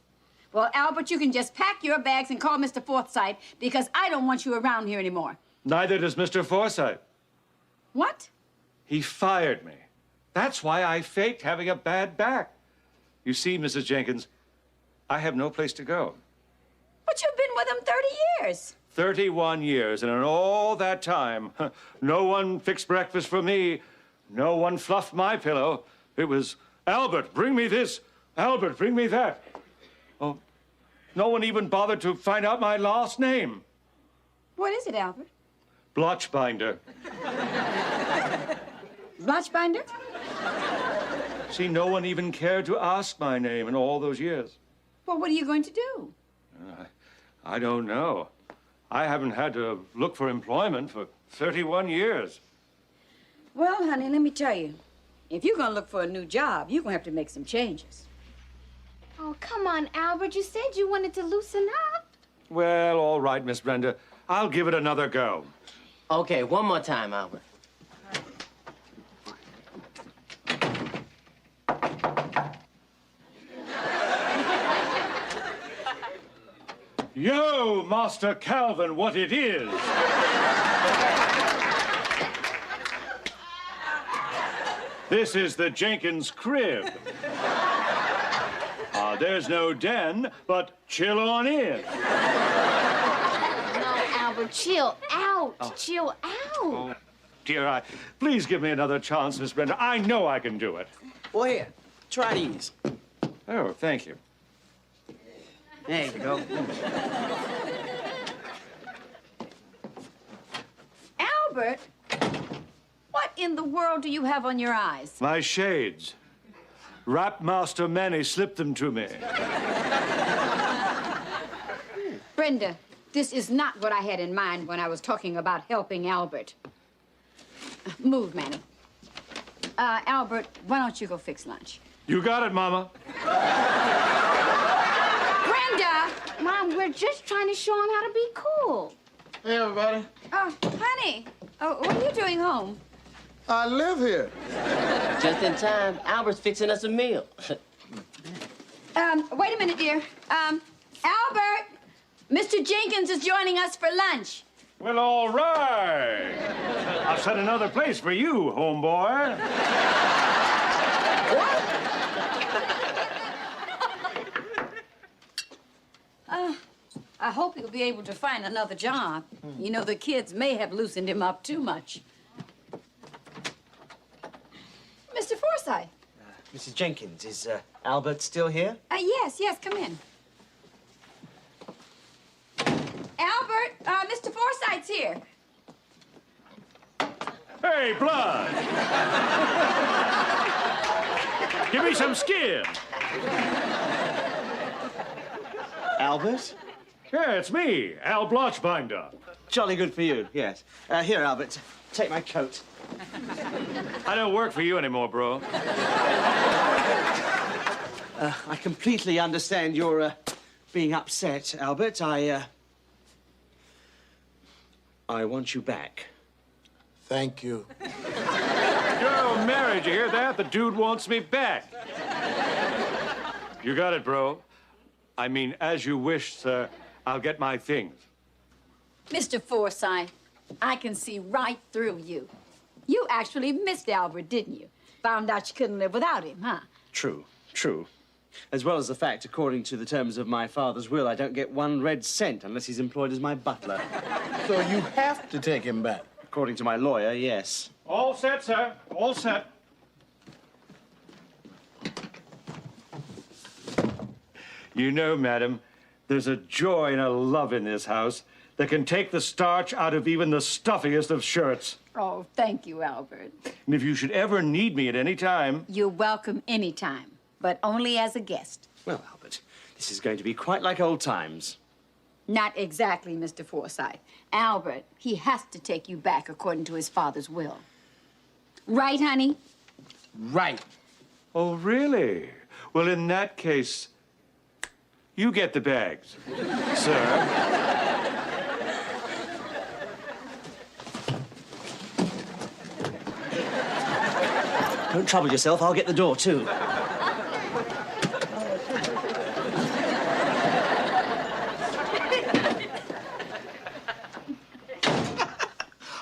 Well, Albert, you can just pack your bags and call Mr. Forsythe because I don't want you around here anymore. Neither does Mr. Forsythe. What? He fired me. That's why I faked having a bad back. You see, Mrs. Jenkins, I have no place to go. But you've been with him 30 years. 31 years, and in all that time, no one fixed breakfast for me. No one fluffed my pillow. It was, Albert, bring me this. Albert, bring me that. Oh, no one even bothered to find out my last name. What is it, Albert? Blotchbinder. Blotchbinder? See, no one even cared to ask my name in all those years. Well, what are you going to do? I don't know. I haven't had to look for employment for 31 years. Well, honey, let me tell you. If you're going to look for a new job, you're going to have to make some changes. Oh, come on, Albert. You said you wanted to loosen up. Well, all right, Miss Brenda. I'll give it another go. Okay, one more time, Albert. Yo, Master Calvin, what it is. This is the Jenkins crib. There's no den, but chill on in. No, Albert, chill out. Chill out. Oh, dear, please give me another chance, Miss Brenda. I know I can do it. Well, here, try these. Oh, thank you. There you go. Albert, what in the world do you have on your eyes? My shades. Rap Master Manny slipped them to me. Brenda, this is not what I had in mind when I was talking about helping Albert. Move, Manny. Albert, why don't you go fix lunch? You got it, Mama. Brenda! Mom, we're just trying to show him how to be cool. Hey, everybody. Oh, honey. Oh, what are you doing home? I live here. Just in time. Albert's fixing us a meal. Wait a minute, dear. Albert, Mr. Jenkins is joining us for lunch. Well, all right. I'll set another place for you, homeboy. I hope he'll be able to find another job. You know, the kids may have loosened him up too much. Mr. Forsythe. Mrs. Jenkins, is Albert still here? Yes, come in. Albert, Mr. Forsythe's here. Hey, Blood! Give me some skin. Albert? Yeah, it's me, Al Blotchbinder. Jolly good for you, yes. Here, Albert, take my coat. I don't work for you anymore, bro. I completely understand your being upset, Albert. I want you back. Thank you. Yo, Mary, did you hear that? The dude wants me back. You got it, bro. I mean, as you wish, sir. I'll get my things. Mr. Forsythe, I can see right through you. You actually missed Albert, didn't you? Found out you couldn't live without him, huh? True. As well as the fact, according to the terms of my father's will, I don't get 1 red cent unless he's employed as my butler. So you have to take him back? According to my lawyer, yes. All set, sir. All set. You know, madam, there's a joy and a love in this house that can take the starch out of even the stuffiest of shirts. Oh, thank you, Albert. And if you should ever need me at any time... You're welcome anytime, but only as a guest. Well, Albert, this is going to be quite like old times. Not exactly, Mr. Forsythe. Albert, he has to take you back according to his father's will. Right, honey? Right. Oh, really? Well, in that case, you get the bags, sir. Don't trouble yourself, I'll get the door, too.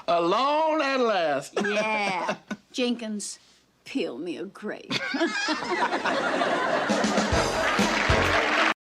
Alone at last. Yeah. Jenkins, peel me a grape.